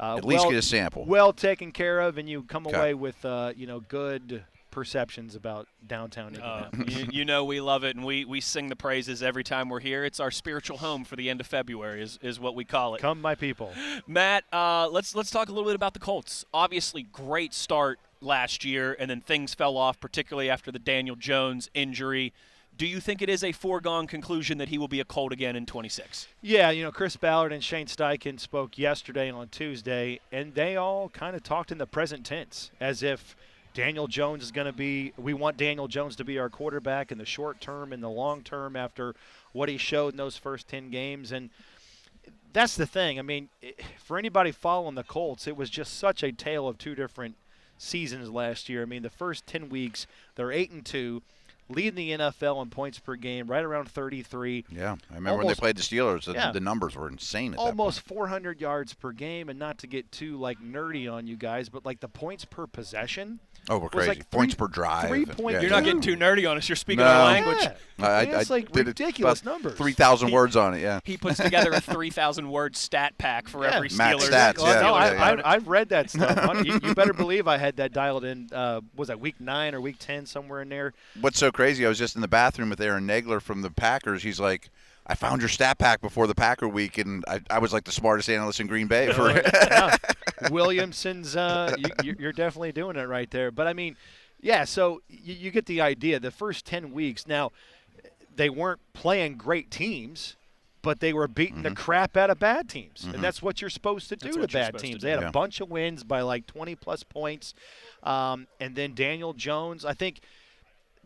at least get a sample. Well taken care of, and you come away with good perceptions about downtown Indiana. We love it, and we sing the praises every time we're here. It's our spiritual home for the end of February is what we call it. Come, my people. Matt, let's talk a little bit about the Colts. Obviously, great start last year, and then things fell off, particularly after the Daniel Jones injury. Do you think it is a foregone conclusion that he will be a Colt again in 26? Yeah, Chris Ballard and Shane Steichen spoke yesterday and on Tuesday, and they all kind of talked in the present tense, as if Daniel Jones is going to be – we want Daniel Jones to be our quarterback in the short term and the long term after what he showed in those first 10 games. And that's the thing. I mean, for anybody following the Colts, it was just such a tale of two different seasons last year. I mean, the first 10 weeks, they're 8-2. Leading the NFL in points per game, right around 33. Yeah, I remember when they played the Steelers, the numbers were insane at that point. Almost 400 yards per game, and not to get too, nerdy on you guys, but, the points per possession. Oh, we're crazy. Points per drive. 3.2. You're not getting too nerdy on us. You're speaking our language. It's ridiculous numbers. 3,000 words on it, yeah. He puts together a 3,000-word stat pack for every Max Steelers. stats, I've read that stuff. You better believe I had that dialed in, was that week 9 or week 10, somewhere in there? What's so crazy, I was just in the bathroom with Aaron Nagler from the Packers. He's like, I found your stat pack before the Packer week, and I was like the smartest analyst in Green Bay for it. Williamson's, you're definitely doing it right there. But, I mean, so you get the idea. The first 10 weeks, now, they weren't playing great teams, but they were beating the crap out of bad teams. And that's what you're supposed to do to bad teams. They had a bunch of wins by 20-plus points. And then Daniel Jones, I think –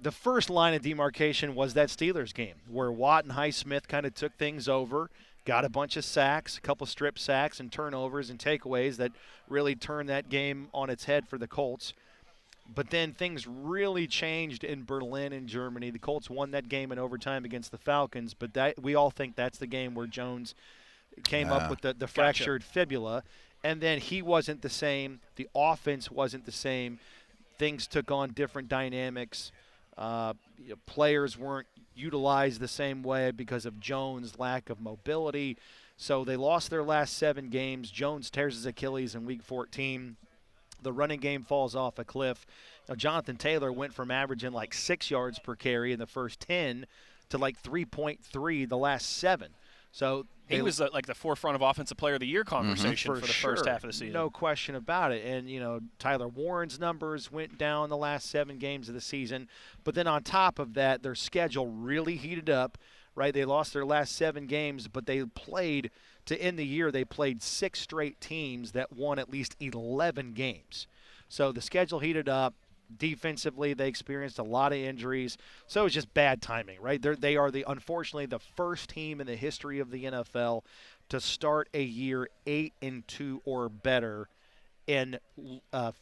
the first line of demarcation was that Steelers game where Watt and Highsmith kind of took things over, got a bunch of sacks, a couple strip sacks and turnovers and takeaways that really turned that game on its head for the Colts. But then things really changed in Berlin and Germany. The Colts won that game in overtime against the Falcons, but we all think that's the game where Jones came up with the fractured fibula. And then he wasn't the same. The offense wasn't the same. Things took on different dynamics. Players weren't utilized the same way because of Jones' lack of mobility. So they lost their last 7 games. Jones tears his Achilles in Week 14. The running game falls off a cliff. Jonathan Taylor went from averaging like 6 yards per carry in the first 10 to like 3.3 the last 7. So he was like the forefront of Offensive Player of the Year conversation for the first half of the season. No question about it. And, Tyler Warren's numbers went down the last 7 games of the season. But then on top of that, their schedule really heated up, right? They lost their last 7 games, but they played – to end the year, they played 6 straight teams that won at least 11 games. So the schedule heated up. Defensively, they experienced a lot of injuries. So it was just bad timing, right? They are unfortunately the first team in the history of the NFL to start a year 8-2 or better and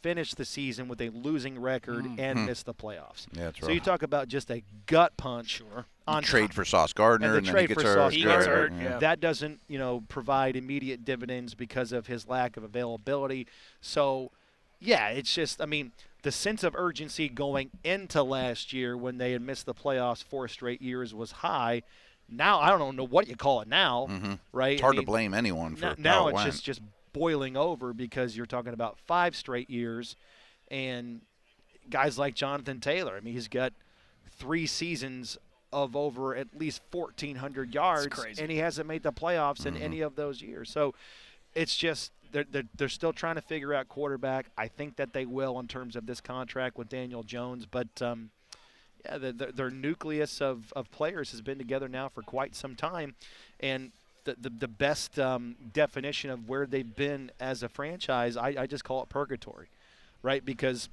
finish the season with a losing record and miss the playoffs. Yeah, that's so rough. You talk about just a gut punch. Sure. On trade for Sauce Gardner, and then he gets hurt. Yeah. That doesn't, provide immediate dividends because of his lack of availability. So, yeah, it's just, the sense of urgency going into last year when they had missed the playoffs 4 straight years was high. Now, I don't know what you call it now, right? It's hard to blame anyone for now how it it's just boiling over because you're talking about 5 straight years and guys like Jonathan Taylor. He's got 3 seasons of over at least 1,400 yards, and he hasn't made the playoffs in any of those years. So it's just they're still trying to figure out quarterback. I think that they will in terms of this contract with Daniel Jones, but their nucleus of players has been together now for quite some time, and the best definition of where they've been as a franchise, I just call it purgatory, right? Because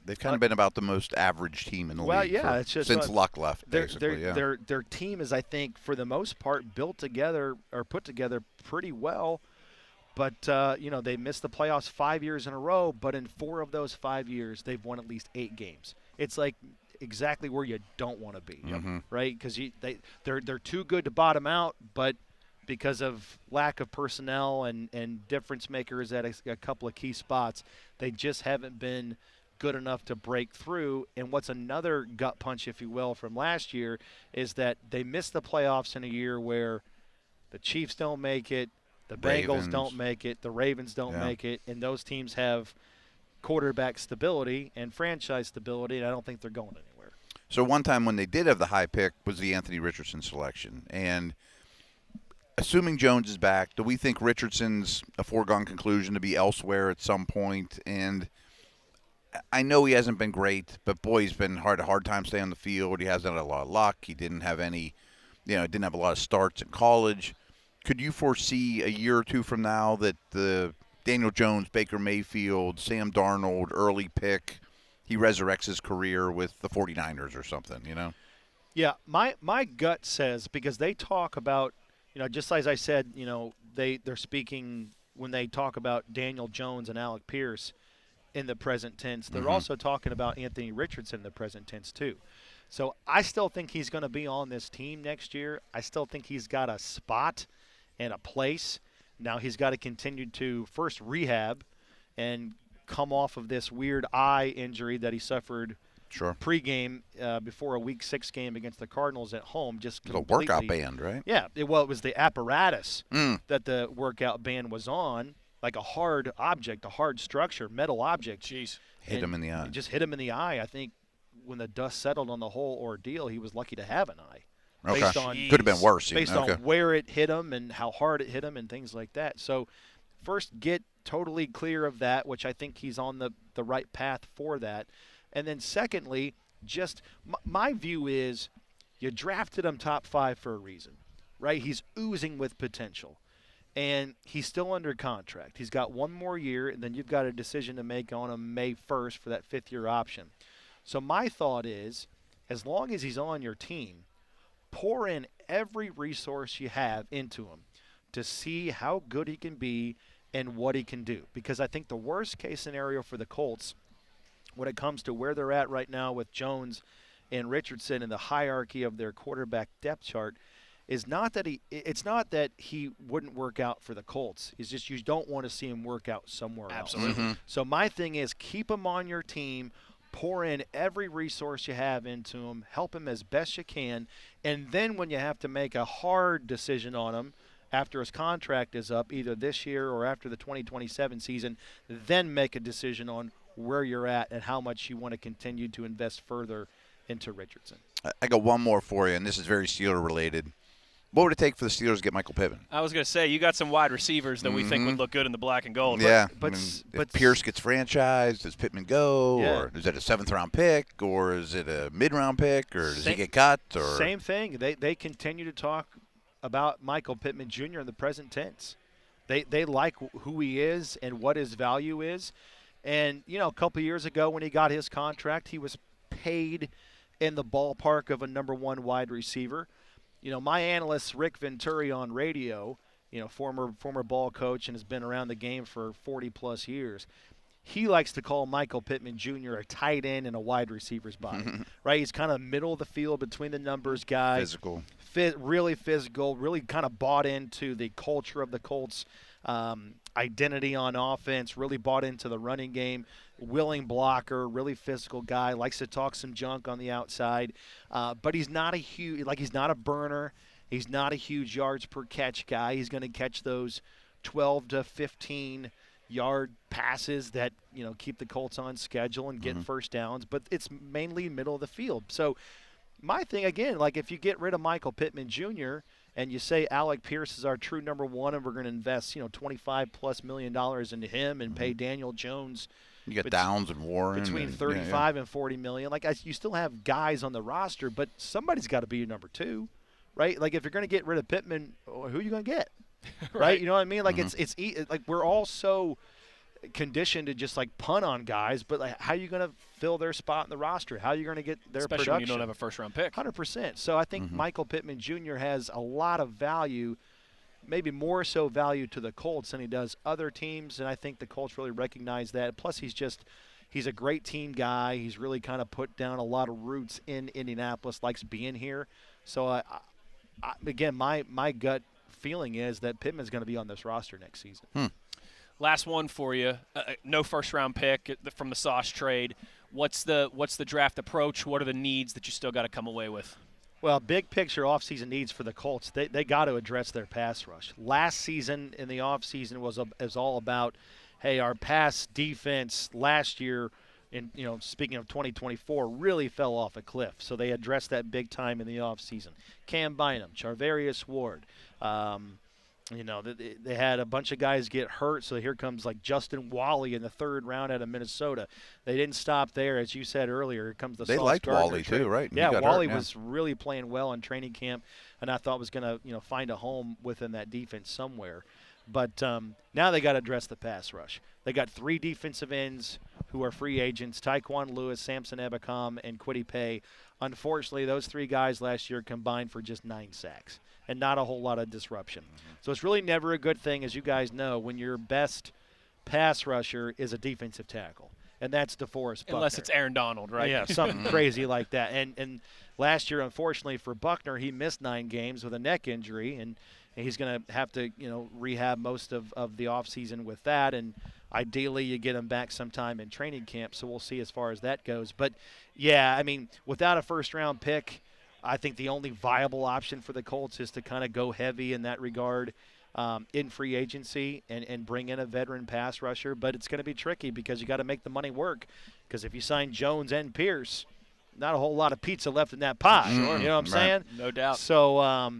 they've kind of been about the most average team in the league it's just, since Luck left, basically. Their team is, I think, for the most part, put together pretty well. But, they missed the playoffs 5 years in a row, but in 4 of those 5 years, they've won at least 8 games. It's like exactly where you don't want to be, right? Because they're too good to bottom out, but because of lack of personnel and difference makers at a couple of key spots, they just haven't been good enough to break through. And what's another gut punch, if you will, from last year is that they missed the playoffs in a year where the Chiefs don't make it, the Bengals don't make it, the Ravens don't make it, and those teams have quarterback stability and franchise stability, and I don't think they're going anywhere. So one time when they did have the high pick was the Anthony Richardson selection. And assuming Jones is back, do we think Richardson's a foregone conclusion to be elsewhere at some point? And I know he hasn't been great, but boy, he's been a hard time staying on the field. He hasn't had a lot of luck. He didn't have didn't have a lot of starts in college. Could you foresee a year or two from now that the Daniel Jones, Baker Mayfield, Sam Darnold, early pick, he resurrects his career with the 49ers or something, Yeah, my gut says, because they talk about, just as I said, they're speaking when they talk about Daniel Jones and Alec Pierce in the present tense. They're also talking about Anthony Richardson in the present tense too. So I still think he's going to be on this team next year. I still think he's got a spot and a place. Now he's got to continue to first rehab and come off of this weird eye injury that he suffered pregame before a Week 6 game against the Cardinals at home. Just the workout band, right? Yeah. It was the apparatus that the workout band was on, like a hard object, a hard structure, metal object. Jeez. Hit him in the eye. Just hit him in the eye. I think when the dust settled on the whole ordeal, he was lucky to have an eye. Okay. Could have been worse. Based on where it hit him and how hard it hit him and things like that. So first get totally clear of that, which I think he's on the right path for that. And then secondly, just my view is you drafted him top 5 for a reason, right? He's oozing with potential. And he's still under contract. He's got 1 more year, and then you've got a decision to make on him May 1st for that 5th-year option. So my thought is, as long as he's on your team, pour in every resource you have into him to see how good he can be and what he can do. Because I think the worst-case scenario for the Colts, when it comes to where they're at right now with Jones and Richardson in the hierarchy of their quarterback depth chart, is not that he wouldn't work out for the Colts. It's just you don't want to see him work out somewhere else. Absolutely. So my thing is keep him on your team, pour in every resource you have into him, help him as best you can, and then when you have to make a hard decision on him after his contract is up, either this year or after the 2027 season, then make a decision on where you're at and how much you want to continue to invest further into Richardson. I got one more for you, and this is very Steeler related. What would it take for the Steelers to get Michael Pittman? I was going to say, you got some wide receivers that we think would look good in the black and gold. Yeah. But if Pierce gets franchised, does Pittman go? Yeah. Or is it a 7th-round pick? Or is it a mid-round pick? Or does he get cut? Or Same thing. They continue to talk about Michael Pittman Jr. in the present tense. They like who he is and what his value is. And, a couple of years ago when he got his contract, he was paid in the ballpark of a number 1 wide receiver. My analyst, Rick Venturi on radio, former ball coach and has been around the game for 40-plus years, he likes to call Michael Pittman Jr. a tight end in a wide receiver's body, right? He's kind of middle of the field between the numbers guy. Physical. Really physical, really kind of bought into the culture of the Colts, identity on offense, really bought into the running game, willing blocker, really physical guy, likes to talk some junk on the outside, but he's not he's not a burner. He's not a huge yards per catch guy. He's going to catch those 12 to 15 yard passes that, keep the Colts on schedule and get first downs, but it's mainly middle of the field. So my thing, again, if you get rid of Michael Pittman Jr., and you say Alec Pierce is our true number 1 and we're going to invest, $25+ million into him and pay Daniel Jones. You got Downs and Warren. Between 35 and 40 million. You still have guys on the roster, but somebody's got to be your number 2, right? If you're going to get rid of Pittman, who are you going to get? Right? You know what I mean? It's we're all so conditioned to just punt on guys, but how are you going to fill their spot in the roster? How are you going to get their especially production? When you don't have a first-round pick. 100%. So I think Michael Pittman Jr. has a lot of value, maybe more so value to the Colts than he does other teams, and I think the Colts really recognize that. Plus, he's a great team guy. He's really kind of put down a lot of roots in Indianapolis, likes being here. So, again, my gut feeling is that Pittman's going to be on this roster next season. Last one for you. No first-round pick from the Sauce trade. What's the draft approach? What are the needs that you still got to come away with? Well, big picture offseason needs for the Colts. They got to address their pass rush. Last season in the offseason was all about, hey, our pass defense last year, speaking of 2024, really fell off a cliff. So they addressed that big time in the offseason. Cam Bynum, Charvarius Ward. They had a bunch of guys get hurt, so here comes Justin Wally in the 3rd round out of Minnesota. They didn't stop there, as you said earlier. Here comes the They Sauce liked Gardner Wally trade. too, right? Yeah, Wally was really playing well in training camp, and I thought was going to find a home within that defense somewhere. But now they got to address the pass rush. They got 3 defensive ends who are free agents: Tyquan Lewis, Samson Ebukam, and Kwity Paye. Unfortunately, those 3 guys last year combined for just 9 sacks and not a whole lot of disruption. So it's really never a good thing, as you guys know, when your best pass rusher is a defensive tackle, and that's DeForest Buckner. Unless it's Aaron Donald, right? Yeah, something crazy like that. And last year, unfortunately for Buckner, he missed 9 games with a neck injury, and he's going to have to rehab most of the offseason with that, and ideally you get him back sometime in training camp, so we'll see as far as that goes. But, yeah, without a first-round pick, I think the only viable option for the Colts is to kind of go heavy in that regard in free agency and bring in a veteran pass rusher. But it's going to be tricky because you got to make the money work. Because if you sign Jones and Pierce, not a whole lot of pizza left in that pie. Sure. You know what I'm saying? No doubt. So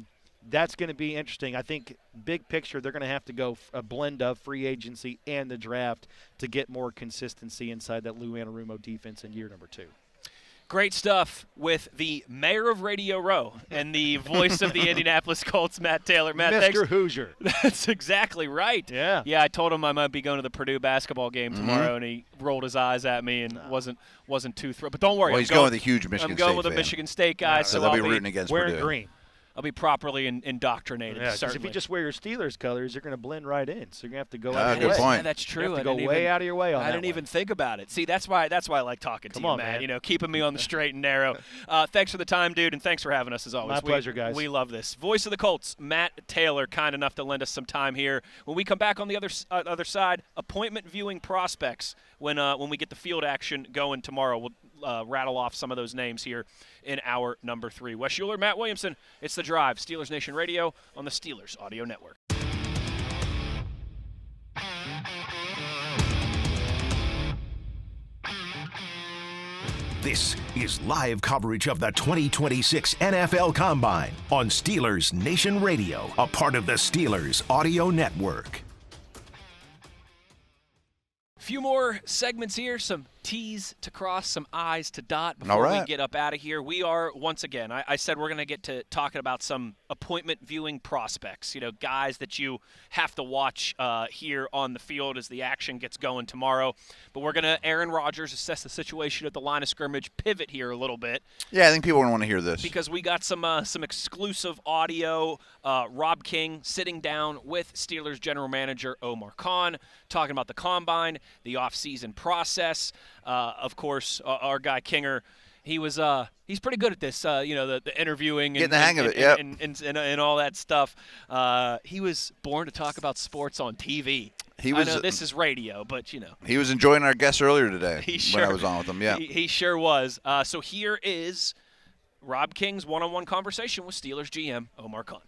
that's going to be interesting. I think big picture, they're going to have to go a blend of free agency and the draft to get more consistency inside that Lou Anarumo defense in year number 2. Great stuff with the mayor of Radio Row and the voice of the Indianapolis Colts, Matt Taylor. Matt, Mr. thanks. Hoosier. That's exactly right. Yeah. Yeah, I told him I might be going to the Purdue basketball game tomorrow, and he rolled his eyes at me and wasn't too thrilled. But don't worry. Well, he's going with a huge Michigan State I'm going with a fan. Michigan State guy. So they'll I'll be rooting against wearing Purdue. green. properly indoctrinated. Yeah, because if you just wear your Steelers colors, you're going to blend right in. So you're going to have to go out of your good way. point. Yeah, that's true. You have to go way out of your way on that. I didn't even think about it. See, that's why I like talking to you, man. You know, keeping me on the straight and narrow. Thanks for the time, dude, and thanks for having us as always. My pleasure, guys. We love this. Voice of the Colts, Matt Taylor, kind enough to lend us some time here. When we come back on the other side, appointment viewing prospects. When we get the field action going tomorrow, we'll rattle off some of those names here in hour number 3. Wes Uhler, Matt Williamson. It's The Drive, Steelers Nation Radio on the Steelers Audio Network. This is live coverage of the 2026 NFL Combine on Steelers Nation Radio, a part of the Steelers Audio Network. Few more segments here, some T's to cross, some I's to dot before we get up out of here. We are, once again, I said we're going to get to talking about some appointment viewing prospects, guys that you have to watch here on the field as the action gets going tomorrow. But we're going to, Aaron Rodgers, assess the situation at the line of scrimmage, pivot here a little bit. Yeah, I think people want to hear this. Because we got some exclusive audio. Rob King sitting down with Steelers general manager Omar Khan, talking about the Combine, the offseason process. Of course, our guy Kinger, he's pretty good at this. The interviewing, getting the hang of it, and all that stuff. He was born to talk about sports on TV. I know this is radio, but he was enjoying our guests earlier today when I was on with him. Yeah, he sure was. So here is Rob King's one-on-one conversation with Steelers GM Omar Khan.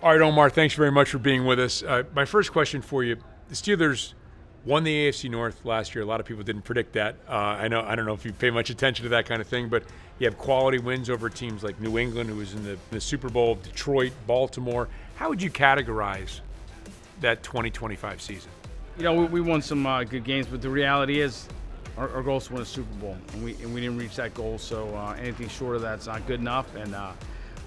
All right, Omar, thanks very much for being with us. My first question for you, the Steelers won the AFC North last year. A lot of people didn't predict that. I don't know if you pay much attention to that kind of thing, but you have quality wins over teams like New England, who was in the Super Bowl, Detroit, Baltimore. How would you categorize that 2025 season? We won some good games, but the reality is our goal is to win a Super Bowl, and we didn't reach that goal, so anything short of that's not good enough, and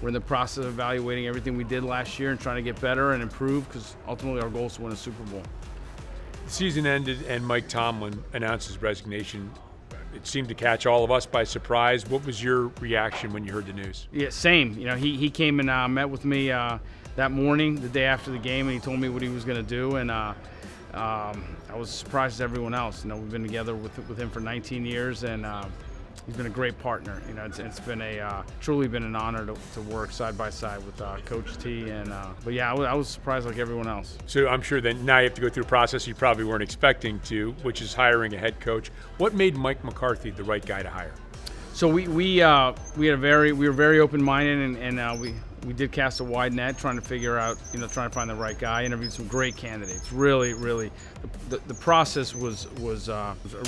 we're in the process of evaluating everything we did last year and trying to get better and improve because ultimately our goal is to win a Super Bowl. The season ended and Mike Tomlin announced his resignation. It seemed to catch all of us by surprise. What was your reaction when you heard the news? Yeah, same. He came and met with me that morning, the day after the game, and he told me what he was going to do, and I was surprised as everyone else. We've been together with him for 19 years, and he's been a great partner. It's been truly been an honor to work side by side with Coach T. But yeah, I was surprised like everyone else. So I'm sure that now you have to go through a process you probably weren't expecting to, which is hiring a head coach. What made Mike McCarthy the right guy to hire? So we were very open-minded and we did cast a wide net trying to figure out, trying to find the right guy. Interviewed some great candidates. Really, the process was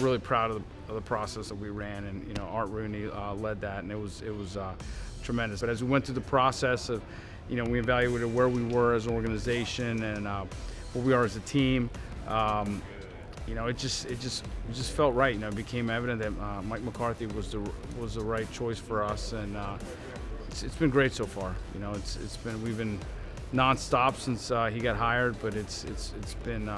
really proud of the process that we ran, and Art Rooney led that, and it was tremendous. But as we went through the process of, we evaluated where we were as an organization and where we are as a team. It just felt right. It became evident that Mike McCarthy was the right choice for us, and it's been great so far. We've been nonstop since he got hired, but it's been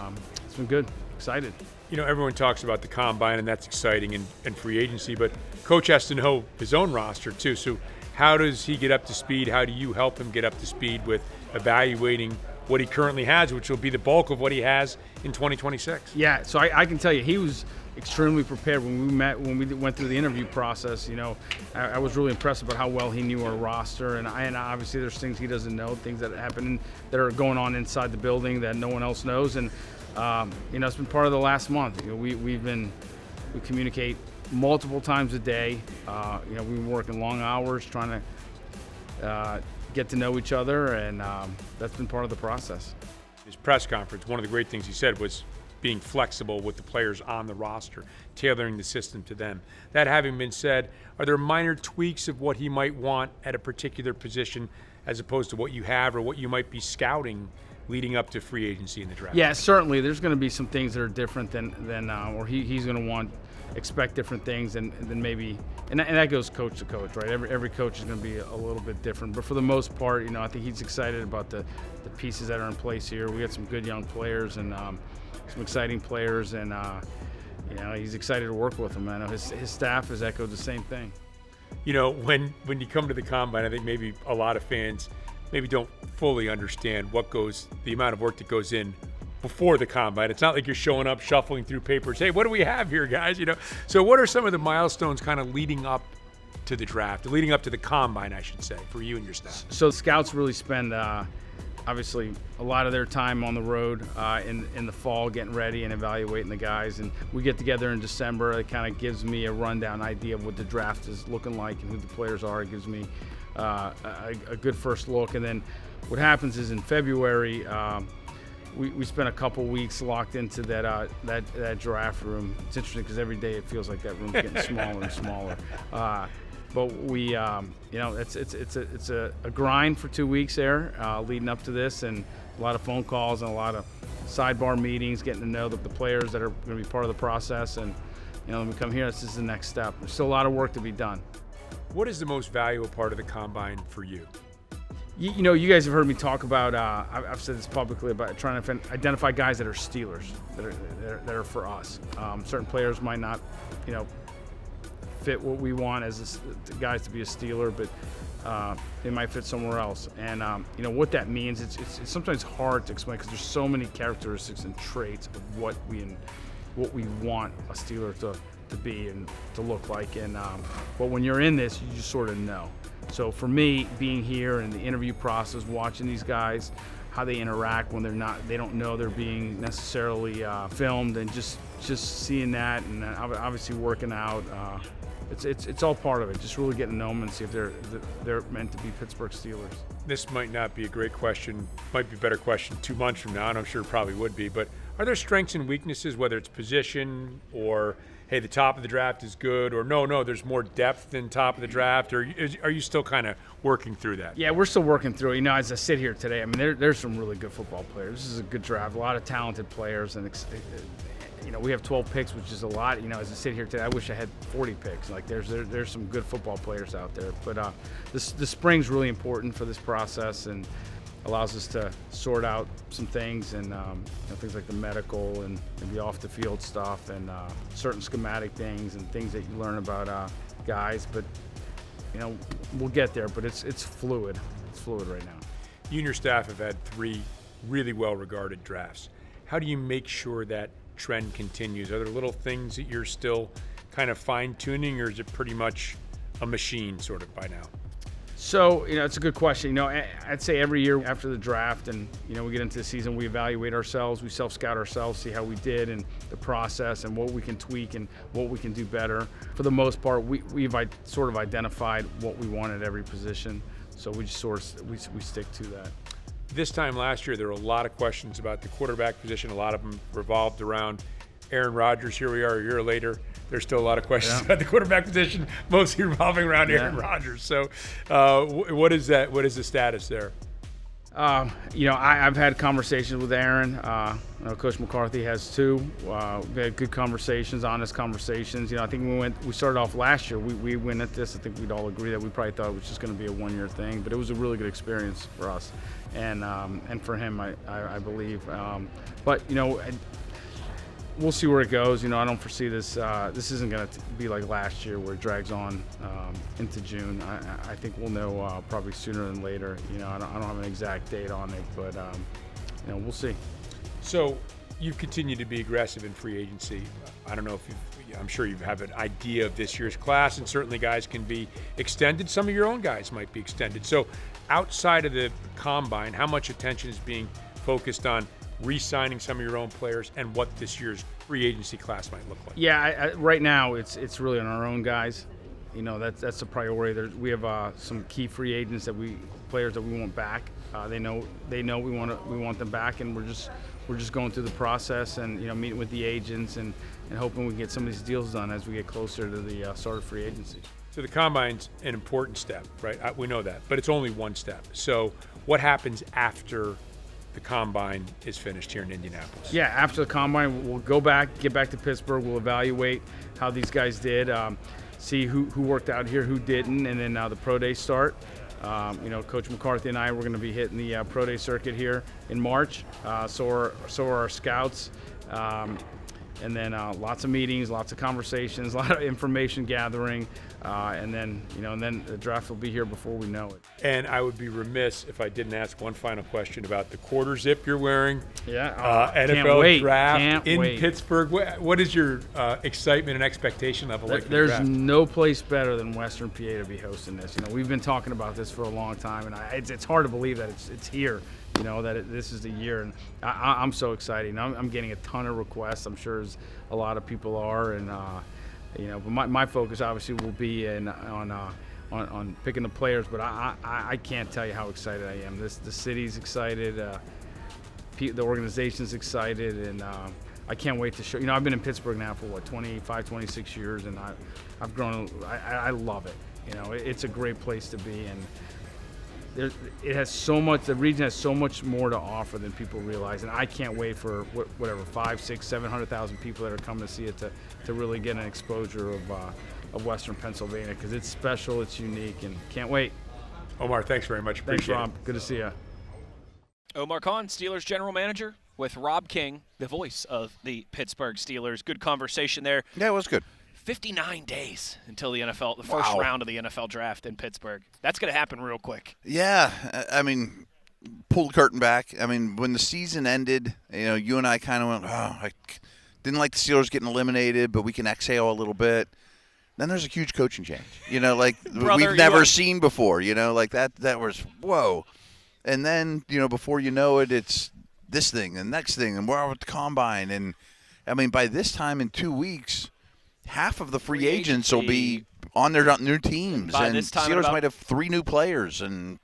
good. Excited. Everyone talks about the Combine, and that's exciting, and free agency, but Coach has to know his own roster too. So how does he get up to speed? How do you help him get up to speed with evaluating what he currently has, which will be the bulk of what he has in 2026? Yeah, so I can tell you, he was extremely prepared when we went through the interview process. I was really impressed about how well he knew our roster, and obviously there's things he doesn't know, things that happen that are going on inside the building that no one else knows, and it's been part of the last month. We communicate multiple times a day. We've been working long hours trying to get to know each other, and that's been part of the process. His press conference, one of the great things he said was being flexible with the players on the roster, tailoring the system to them. That having been said, are there minor tweaks of what he might want at a particular position as opposed to what you have or what you might be scouting leading up to free agency in the draft? Yeah, certainly. There's going to be some things that are different than or he's going to expect different things than maybe, and that goes coach to coach, right? Every coach is going to be a little bit different, but for the most part, I think he's excited about the pieces that are in place here. We got some good young players and some exciting players, and he's excited to work with them. I know his staff has echoed the same thing. when you come to the combine, I think maybe a lot of fans maybe don't fully understand the amount of work that goes in before the combine. It's not like you're showing up, shuffling through papers. Hey, what do we have here, guys? So what are some of the milestones kind of leading up to the draft, leading up to the combine, I should say, for you and your staff? So scouts really spend obviously a lot of their time on the road in the fall, getting ready and evaluating the guys. And we get together in December. It kind of gives me a rundown idea of what the draft is looking like and who the players are. It gives me a good first look. And then what happens is in February, we spent a couple weeks locked into that draft room. It's interesting because every day it feels like that room's getting smaller and smaller. But we, it's a grind for 2 weeks there, leading up to this, and a lot of phone calls and a lot of sidebar meetings, getting to know the players that are going to be part of the process. And when we come here, this is the next step. There's still a lot of work to be done. What is the most valuable part of the combine for you? You guys have heard me talk about. I've said this publicly about trying to identify guys that are Steelers, that are for us. Certain players might not, fit what we want as guys to be a Steeler, but they might fit somewhere else. And what that means, it's sometimes hard to explain because there's so many characteristics and traits of what we want a Steeler to be and to look like. And but when you're in this, you just sort of know. So for me, being here in the interview process, watching these guys, how they interact when they don't know they're being necessarily filmed, and just seeing that, and obviously working out, it's all part of it. Just really getting to know them and see if they're meant to be Pittsburgh Steelers. This might not be a great question, might be a better question 2 months from now, and I'm sure it probably would be, but are there strengths and weaknesses, whether it's position or, hey, the top of the draft is good, or no, there's more depth than top of the draft, or are you still kind of working through that? Yeah, we're still working through it. As I sit here today, I mean, there's some really good football players. This is a good draft, a lot of talented players, and we have 12 picks, which is a lot. As I sit here today, I wish I had 40 picks. Like there's some good football players out there, but the spring's really important for this process and allows us to sort out some things and things like the medical and the off the field stuff and certain schematic things and things that you learn about guys. But we'll get there. But it's fluid. It's fluid right now. You and your staff have had 3 really well-regarded drafts. How do you make sure that trend continues? Are there little things that you're still kind of fine-tuning, or is it pretty much a machine sort of by now? So, it's a good question. I'd say every year after the draft and, we get into the season, we evaluate ourselves, we self-scout ourselves, see how we did and the process and what we can tweak and what we can do better. For the most part, we've sort of identified what we want at every position, so we just we stick to that. This time last year, there were a lot of questions about the quarterback position. A lot of them revolved around Aaron Rodgers. Here we are a year later. There's still a lot of questions about the quarterback position, mostly revolving around Aaron Rodgers. So what is that? What is the status there? I've had conversations with Aaron. Coach McCarthy has too. We had good conversations, honest conversations. I think we started off last year. We went at this. I think we'd all agree that we probably thought it was just going to be a one-year thing, but it was a really good experience for us and for him, I believe. But we'll see where it goes. I don't foresee this. This isn't going to be like last year where it drags on into June. I think we'll know probably sooner than later. I don't have an exact date on it, but we'll see. So you've continued to be aggressive in free agency. I don't know if I'm sure you have an idea of this year's class, and certainly guys can be extended. Some of your own guys might be extended. So outside of the combine, how much attention is being focused on re-signing some of your own players and what this year's free agency class might look like? Yeah, right now it's really on our own guys. That's a priority. We have some key free agents players that we want back. They know we want them back, and we're just going through the process and meeting with the agents and hoping we can get some of these deals done as we get closer to the start of free agency. So the combine's an important step, right? We know that, but it's only one step. So what happens after the combine is finished here in Indianapolis? Yeah, after the combine, we'll get back to Pittsburgh. We'll evaluate how these guys did, see who worked out here, who didn't, and then the pro days start. Coach McCarthy and I, we're going to be hitting the pro day circuit here in March. So are our scouts. and then lots of meetings, lots of conversations, a lot of information gathering, and then the draft will be here before we know it. And I would be remiss if I didn't ask one final question about the quarter zip you're wearing. Yeah, NFL draft in Pittsburgh. What is your excitement and expectation level like? There's no place better than Western PA to be hosting this. We've been talking about this for a long time, and it's hard to believe that it's here. This is the year, and I'm so excited. I'm getting a ton of requests. I'm sure as a lot of people are, and but my focus obviously will be on picking the players. But I can't tell you how excited I am. The city's excited, the organization's excited, and I can't wait to show. I've been in Pittsburgh now for 25, 26 years, and I've grown. I love it. It's a great place to be, and it has so much. The region has so much more to offer than people realize, and I can't wait for whatever 500,000, 600,000, 700,000 people that are coming to see it to really get an exposure of Western Pennsylvania, because it's special, it's unique, and can't wait. Omar, thanks very much. Appreciate it. Rob. Good to see you. Omar Khan, Steelers general manager, with Rob King, the voice of the Pittsburgh Steelers. Good conversation there. Yeah, it was good. 59 days until the first round of the NFL draft in Pittsburgh. That's going to happen real quick. Yeah, I mean, pull the curtain back. I mean, when the season ended, you and I kind of went, I didn't like the Steelers getting eliminated, but we can exhale a little bit. Then there's a huge coaching change, Brother, we've never seen before, like that was, whoa. And then, before you know it, it's this thing and next thing, and we're out at the combine. And, I mean, by this time in 2 weeks, half of the free agents will be on their new teams, and Steelers might have 3 new players, and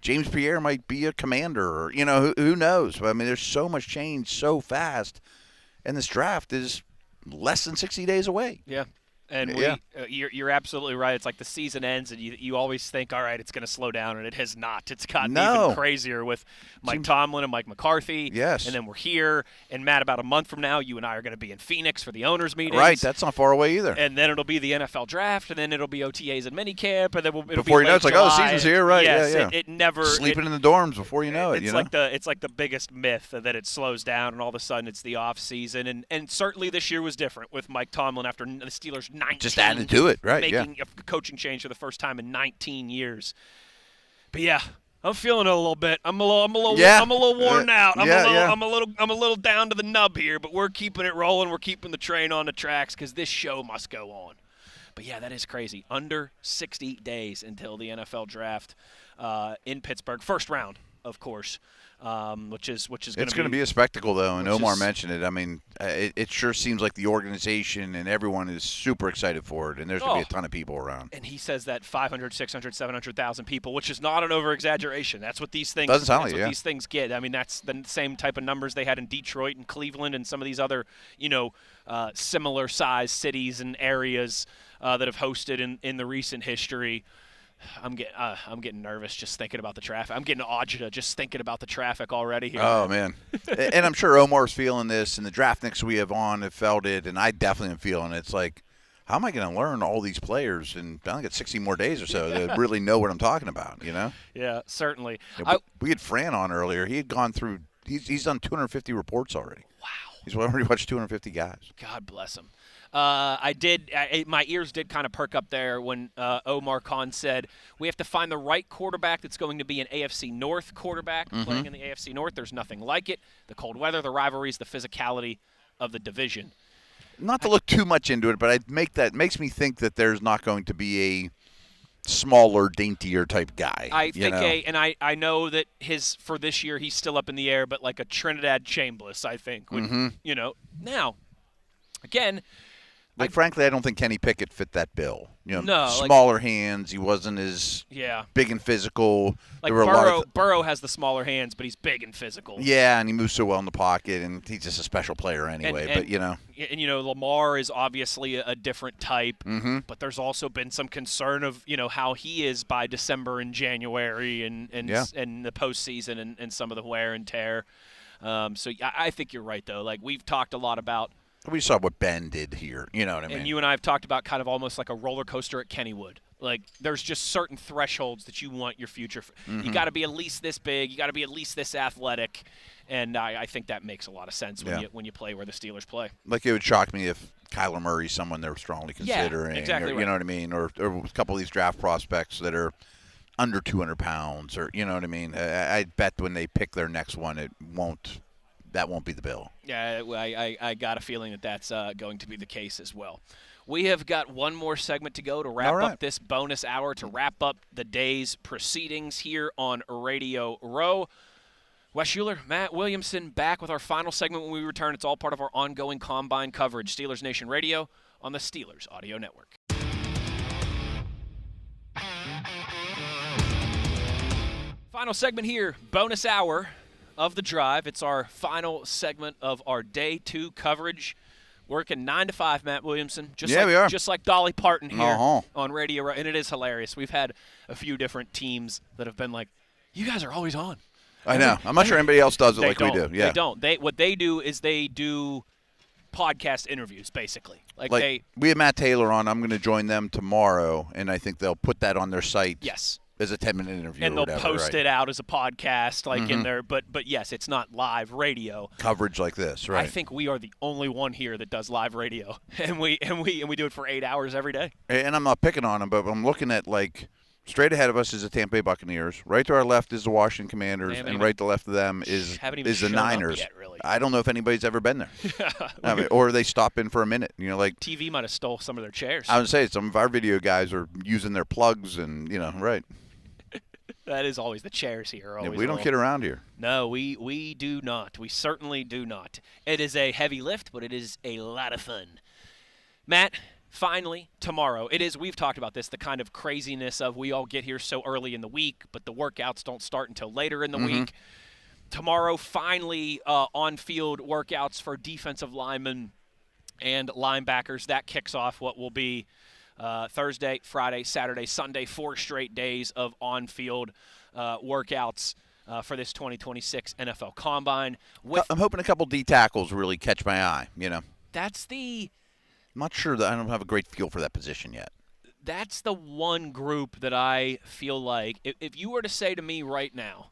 James Pierre might be a commander, or who knows? But I mean, there's so much change so fast, and this draft is less than 60 days away. Yeah. And you're absolutely right. It's like the season ends, and you always think, all right, it's going to slow down, and it has not. It's gotten even crazier with Mike Tomlin and Mike McCarthy. Yes. And then we're here. And, Matt, about a month from now, you and I are going to be in Phoenix for the owners' meetings. Right. That's not far away either. And then it'll be the NFL draft, and then it'll be OTAs and minicamp, and then it'll before be you know, it's like, July. the season's here, right? Yes, yeah. It never sleeping in the dorms before you know it. It's like the biggest myth that it slows down, and all of a sudden it's the off season. And certainly this year was different with Mike Tomlin after the Steelers 19. Just added to it, right? Making a coaching change for the first time in 19 years. But yeah, I'm feeling it a little bit. I'm a little worn out. I'm a little down to the nub here, but we're keeping it rolling. We're keeping the train on the tracks because this show must go on. But yeah, that is crazy. Under 60 days until the NFL draft in Pittsburgh, first round, of course. Which is it's going to be a spectacle, though, and Omar mentioned it. I mean, it sure seems like the organization and everyone is super excited for it, and there's going to be a ton of people around. And he says that 500, 600, 700,000 people, which is not an over-exaggeration. That's what these things. Doesn't sound like these things get. I mean, that's the same type of numbers they had in Detroit and Cleveland and some of these other, similar-sized cities and areas that have hosted in the recent history. I'm getting nervous just thinking about the traffic. I'm getting agita just thinking about the traffic already here. Oh, man. And I'm sure Omar's feeling this, and the draftniks we have on have felt it, and I definitely am feeling it. It's like, how am I going to learn all these players? And I only got 60 more days or so to really know what I'm talking about, Yeah, certainly. We had Fran on earlier. He had gone through – he's done 250 reports already. Wow. He's already watched 250 guys. God bless him. My ears did kind of perk up there when Omar Khan said we have to find the right quarterback that's going to be an AFC North quarterback playing in the AFC North. There's nothing like it. The cold weather, the rivalries, the physicality of the division. Not to look too much into it, but makes me think that there's not going to be a smaller, daintier type guy. I think I know that for this year he's still up in the air, but like a Trinidad Chambliss, I think. Now, again. Frankly, I don't think Kenny Pickett fit that bill. Smaller hands. He wasn't as big and physical. Like Burrow has the smaller hands, but he's big and physical. Yeah, and he moves so well in the pocket, and he's just a special player anyway. And Lamar is obviously a different type, but there's also been some concern of how he is by December and January and the postseason and some of the wear and tear. So I think you're right though. Like we've talked a lot about. We saw what Ben did here. You know what I mean? And you and I have talked about kind of almost like a roller coaster at Kennywood. Like, there's just certain thresholds that you want your future. You got to be at least this big. You got to be at least this athletic. And I think that makes a lot of sense when you play where the Steelers play. Like, it would shock me if Kyler Murray's someone they're strongly considering. Yeah, exactly You know what I mean? Or a couple of these draft prospects that are under 200 pounds, or you know what I mean? I bet when they pick their next one, that won't be the bill. Yeah, I got a feeling that's going to be the case as well. We have got one more segment to go to wrap up this bonus hour, to wrap up the day's proceedings here on Radio Row. Wes Uhler, Matt Williamson, back with our final segment when we return. It's all part of our ongoing Combine coverage. Steelers Nation Radio on the Steelers Audio Network. Final segment here, bonus hour of the drive. It's our final segment of our day 2 coverage. Working 9 to 5, Matt Williamson. We are. Just like Dolly Parton here on Radio Row. And it is hilarious. We've had a few different teams that have been like, you guys are always on. I know. I'm not sure anybody else does it like we do. Yeah. They don't. What they do is they do podcast interviews, basically. We have Matt Taylor on. I'm going to join them tomorrow, and I think they'll put that on their site. Yes. As a 10-minute interview, and they'll post it out as a podcast, in there. But yes, it's not live radio coverage like this, right? I think we are the only one here that does live radio, and we do it for 8 hours every day. And I'm not picking on them, but I'm looking at straight ahead of us is the Tampa Bay Buccaneers. Right to our left is the Washington Commanders, and right to left of them is the Niners. Yet, really. I don't know if anybody's ever been there, or they stop in for a minute. TV might have stole some of their chairs. I would say some of our video guys are using their plugs, and right. That is always the chairs here. We don't kid around here. No, we do not. We certainly do not. It is a heavy lift, but it is a lot of fun. Matt, finally, tomorrow. We've talked about this, the kind of craziness of we all get here so early in the week, but the workouts don't start until later in the week. Tomorrow, finally, on-field workouts for defensive linemen and linebackers. That kicks off what will be Thursday, Friday, Saturday, Sunday, 4 straight days of on-field workouts for this 2026 NFL Combine. I'm hoping a couple D tackles really catch my eye, That's the – I'm not sure that I don't have a great feel for that position yet. That's the one group that I feel like if you were to say to me right now,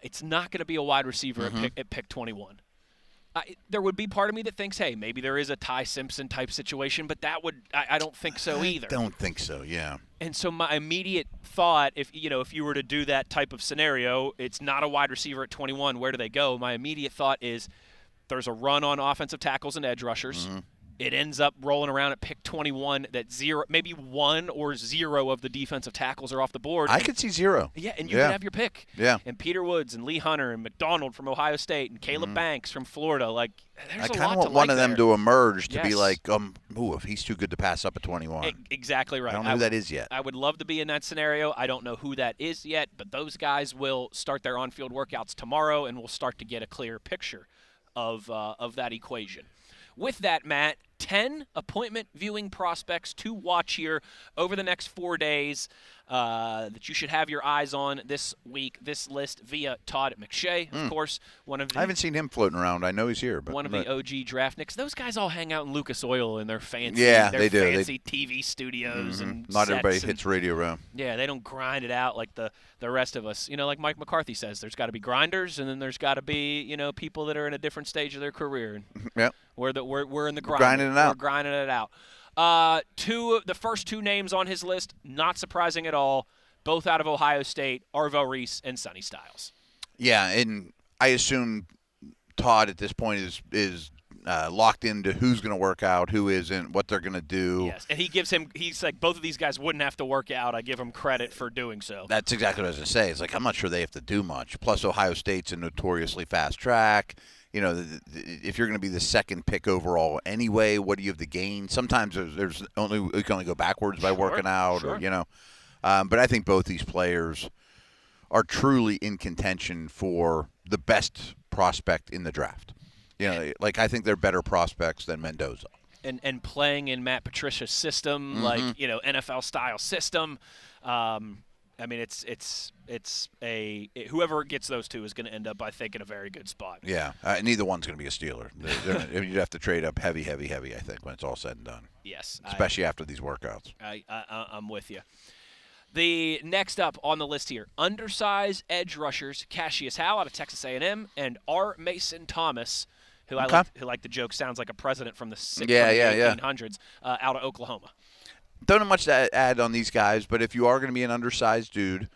it's not going to be a wide receiver at pick 21. There would be part of me that thinks, hey, maybe there is a Ty Simpson type situation, but I don't think so either. I don't think so, yeah. And so my immediate thought, if you were to do that type of scenario, it's not a wide receiver at 21, where do they go? My immediate thought is there's a run on offensive tackles and edge rushers. It ends up rolling around at pick 21 that maybe 1 or 0 of the defensive tackles are off the board. I could see 0. Yeah, and you can have your pick. Yeah. And Peter Woods and Lee Hunter and McDonald from Ohio State and Caleb Banks from Florida. There's a lot to like. I kind of want one of them to emerge to be like, if he's too good to pass up at 21. Exactly right. I don't know who that is yet. I would love to be in that scenario. I don't know who that is yet, but those guys will start their on-field workouts tomorrow, and we'll start to get a clear picture of that equation. With that, Matt, 10 appointment viewing prospects to watch here over the next 4 days that you should have your eyes on this week. This list via Todd McShay, of course. I haven't seen him floating around. I know he's here. One of the OG draftniks. Those guys all hang out in Lucas Oil in their fancy, fancy TV studios. And not everybody hits Radio Row. Yeah, they don't grind it out like the rest of us. Like Mike McCarthy says, there's got to be grinders, and then there's got to be people that are in a different stage of their career. Yep. We're in the grind. We're grinding it out. The first 2 names on his list, not surprising at all, both out of Ohio State, Arvo Reese and Sonny Styles. Yeah, and I assume Todd at this point is locked into who's going to work out, who isn't, what they're going to do. Yes, and he's like, both of these guys wouldn't have to work out. I give him credit for doing so. That's exactly what I was going to say. It's like, I'm not sure they have to do much. Plus, Ohio State's a notoriously fast track. If you're going to be the second pick overall anyway, what do you have to gain? Sometimes you can only go backwards by working out, but I think both these players are truly in contention for the best prospect in the draft. I think they're better prospects than Mendoza. And playing in Matt Patricia's system, NFL style system. I mean, whoever gets those two is going to end up, I think, in a very good spot. Yeah, neither one's going to be a Steeler. You'd have to trade up heavy, I think, when it's all said and done. Yes. Especially after these workouts. I'm with you. The next up on the list here, undersized edge rushers, Cassius Howe out of Texas A&M, and R. Mason Thomas, who I like the joke sounds like a president from the 1800s, out of Oklahoma. Don't have much to add on these guys, but if you are going to be an undersized dude,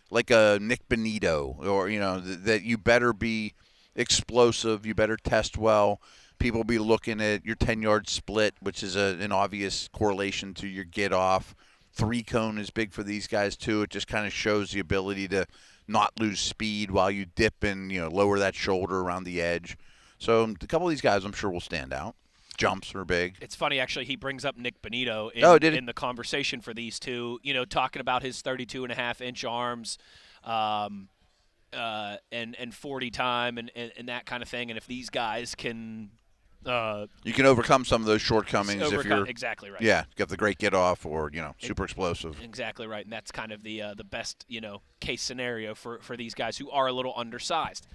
like a Nick Benito, or that you better be explosive, you better test well. People will be looking at your 10-yard split, which is an obvious correlation to your get off. 3-cone is big for these guys too. It just kind of shows the ability to not lose speed while you dip and lower that shoulder around the edge. So a couple of these guys I'm sure will stand out. Jumps are big. It's funny, actually, he brings up Nick Benito in the conversation for these two, talking about his 32.5-inch arms and 40 time and that kind of thing. And if these guys can you can overcome some of those shortcomings if you're exactly right. Yeah, you have the great get off or super explosive. Exactly right, and that's kind of the best case scenario for these guys who are a little undersized.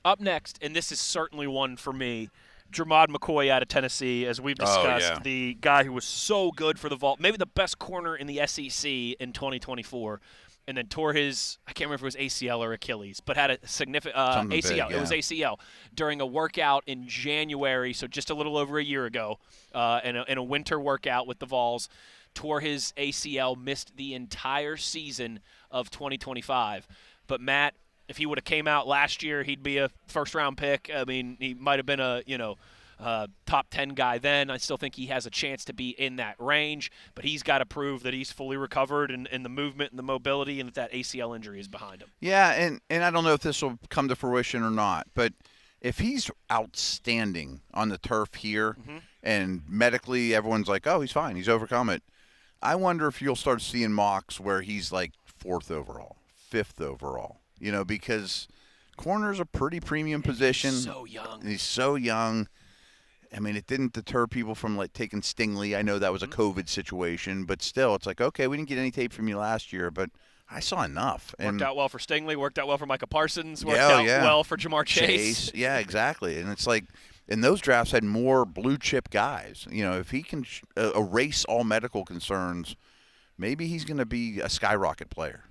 Up next, and this is certainly one for me, Jermod McCoy out of Tennessee, as we've discussed, the guy who was so good for the Vault, maybe the best corner in the SEC in 2024, and then tore his, I can't remember if it was ACL or Achilles, but had a significant ACL. Big, yeah. It was ACL during a workout in January, so just a little over a year ago, in a winter workout with the Vols. Tore his ACL, missed the entire season of 2025. But Matt, if he would have came out last year, he'd be a first-round pick. I mean, he might have been a top 10 guy then. I still think he has a chance to be in that range, but he's got to prove that he's fully recovered and the movement and the mobility, and that ACL injury is behind him. Yeah, and I don't know if this will come to fruition or not, but if he's outstanding on the turf here and medically everyone's like, oh, he's fine, he's overcome it, I wonder if you'll start seeing mocks where he's like 4th overall, 5th overall. Because corner's a pretty premium position. He's so young. I mean, it didn't deter people from taking Stingley. I know that was a COVID situation, but still, it's like, okay, we didn't get any tape from you last year, but I saw enough. Worked out well for Stingley. Worked out well for Micah Parsons. Worked out well for Jamar Chase. Yeah, exactly. And it's like, and those drafts had more blue chip guys. If he can erase all medical concerns, maybe he's going to be a skyrocket player.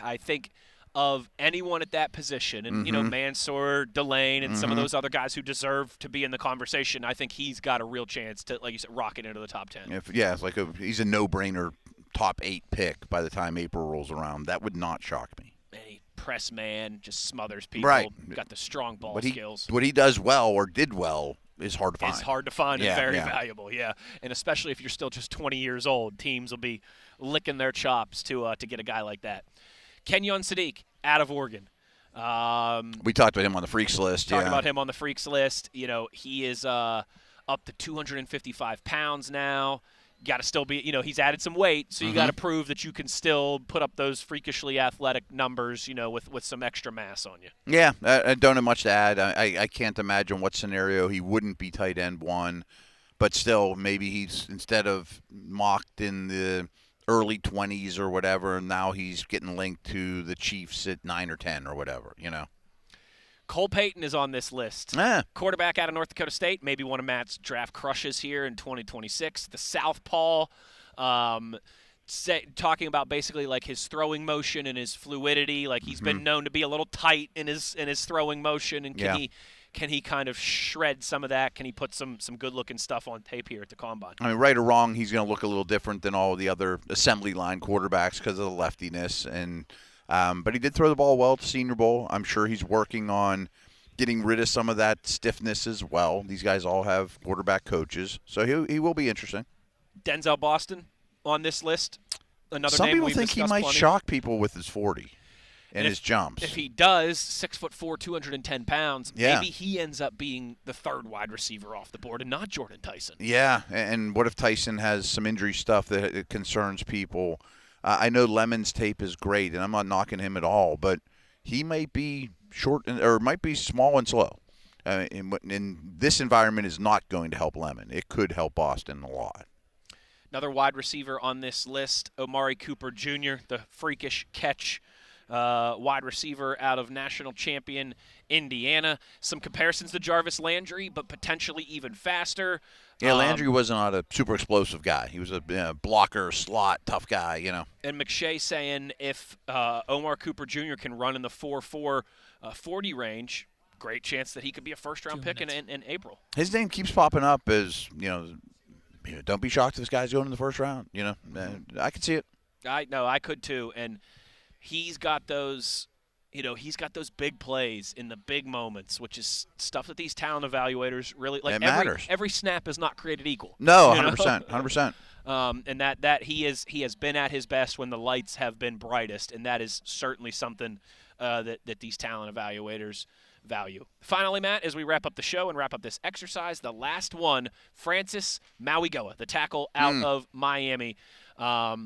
I think of anyone at that position, and Mansour, Delane, and some of those other guys who deserve to be in the conversation, I think he's got a real chance to, like you said, rocket into the top 10. It's like he's a no-brainer top 8 pick by the time April rolls around. That would not shock me. Any press man just smothers people. Right. Got the strong ball skills. What he does well or did well is hard to find. It's hard to find and very valuable, and especially if you're still just 20 years old, teams will be licking their chops to get a guy like that. Kenyon Sadiq out of Oregon. We talked about him on the freaks list. Talked about him on the freaks list. He is up to 255 pounds now. Got to still be, he's added some weight, so you got to prove that you can still put up those freakishly athletic numbers, with some extra mass on you. Yeah, I don't have much to add. I can't imagine what scenario he wouldn't be tight end 1, but still maybe he's, instead of mocked in the early 20s or whatever, and now he's getting linked to the Chiefs at 9 or 10 or whatever, Cole Payton is on this list. Quarterback out of North Dakota State, maybe one of Matt's draft crushes here in 2026. The southpaw, talking about basically like his throwing motion and his fluidity. Like he's been known to be a little tight in his throwing motion, and can he kind of shred some of that? Can he put some good-looking stuff on tape here at the Combine? I mean, right or wrong, he's going to look a little different than all the other assembly line quarterbacks because of the leftiness. But he did throw the ball well at the Senior Bowl. I'm sure he's working on getting rid of some of that stiffness as well. These guys all have quarterback coaches, so he will be interesting. Denzel Boston on this list. Some people think he might shock people with his 40. And his jumps. If he does, 6'4", 210 pounds, maybe he ends up being the 3rd wide receiver off the board and not Jordan Tyson. Yeah, and what if Tyson has some injury stuff that concerns people? I know Lemon's tape is great, and I'm not knocking him at all, but he might be short or might be small and slow. And this environment is not going to help Lemon. It could help Boston a lot. Another wide receiver on this list, Omar Cooper Jr., the freakish catch wide receiver out of national champion Indiana. Some comparisons to Jarvis Landry, but potentially even faster. Yeah, Landry was not a super explosive guy. He was a blocker, slot, tough guy, And McShay saying if Omar Cooper Jr. can run in the 4.4 40 range, great chance that he could be a first-round pick in April. His name keeps popping up as, don't be shocked if this guy's going in the first round. I could see it. I could too. And he's got those, he's got those big plays in the big moments, which is stuff that these talent evaluators really like. It matters. Every snap is not created equal. No, 100%, 100%. And that he has been at his best when the lights have been brightest, and that is certainly something that these talent evaluators value. Finally, Matt, as we wrap up the show and wrap up this exercise, the last one, Francis Mauigoa, the tackle out of Miami. I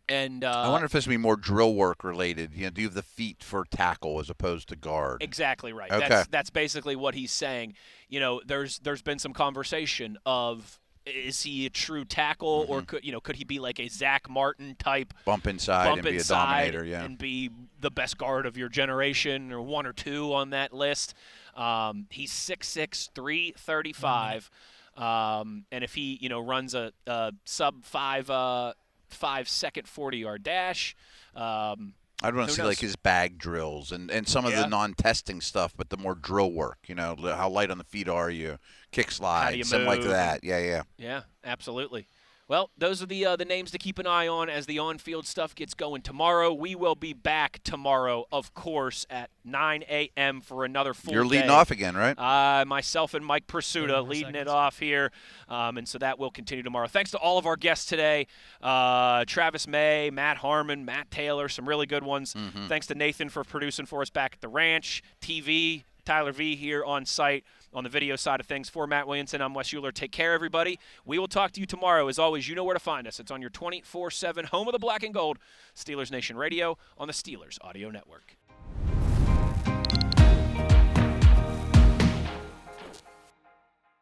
wonder if this would be more drill work related. Do you have the feet for tackle as opposed to guard? Exactly right. Okay. That's basically what he's saying. There's been some conversation of, is he a true tackle, or could he be like a Zach Martin type, bump inside and be a dominator, and be the best guard of your generation, or one or two on that list? He's 6'6", 335, and if he runs a sub 5 second 40-yard dash. I'd want to see like his bag drills and some of the non-testing stuff, but the more drill work. How light on the feet are you? Kick slide, something like that. Yeah. Yeah, absolutely. Well, those are the names to keep an eye on as the on-field stuff gets going tomorrow. We will be back tomorrow, of course, at 9 a.m. for another full day. You're leading off again, right? Myself and Mike Pursuta leading it off here, and so that will continue tomorrow. Thanks to all of our guests today, Travis May, Matt Harmon, Matt Taylor, some really good ones. Thanks to Nathan for producing for us back at the ranch, TV, Tyler V here on site on the video side of things. For Matt Williamson, I'm Wes Uhler. Take care, everybody. We will talk to you tomorrow. As always, you know where to find us. It's on your 24/7 home of the black and gold, Steelers Nation Radio on the Steelers Audio Network.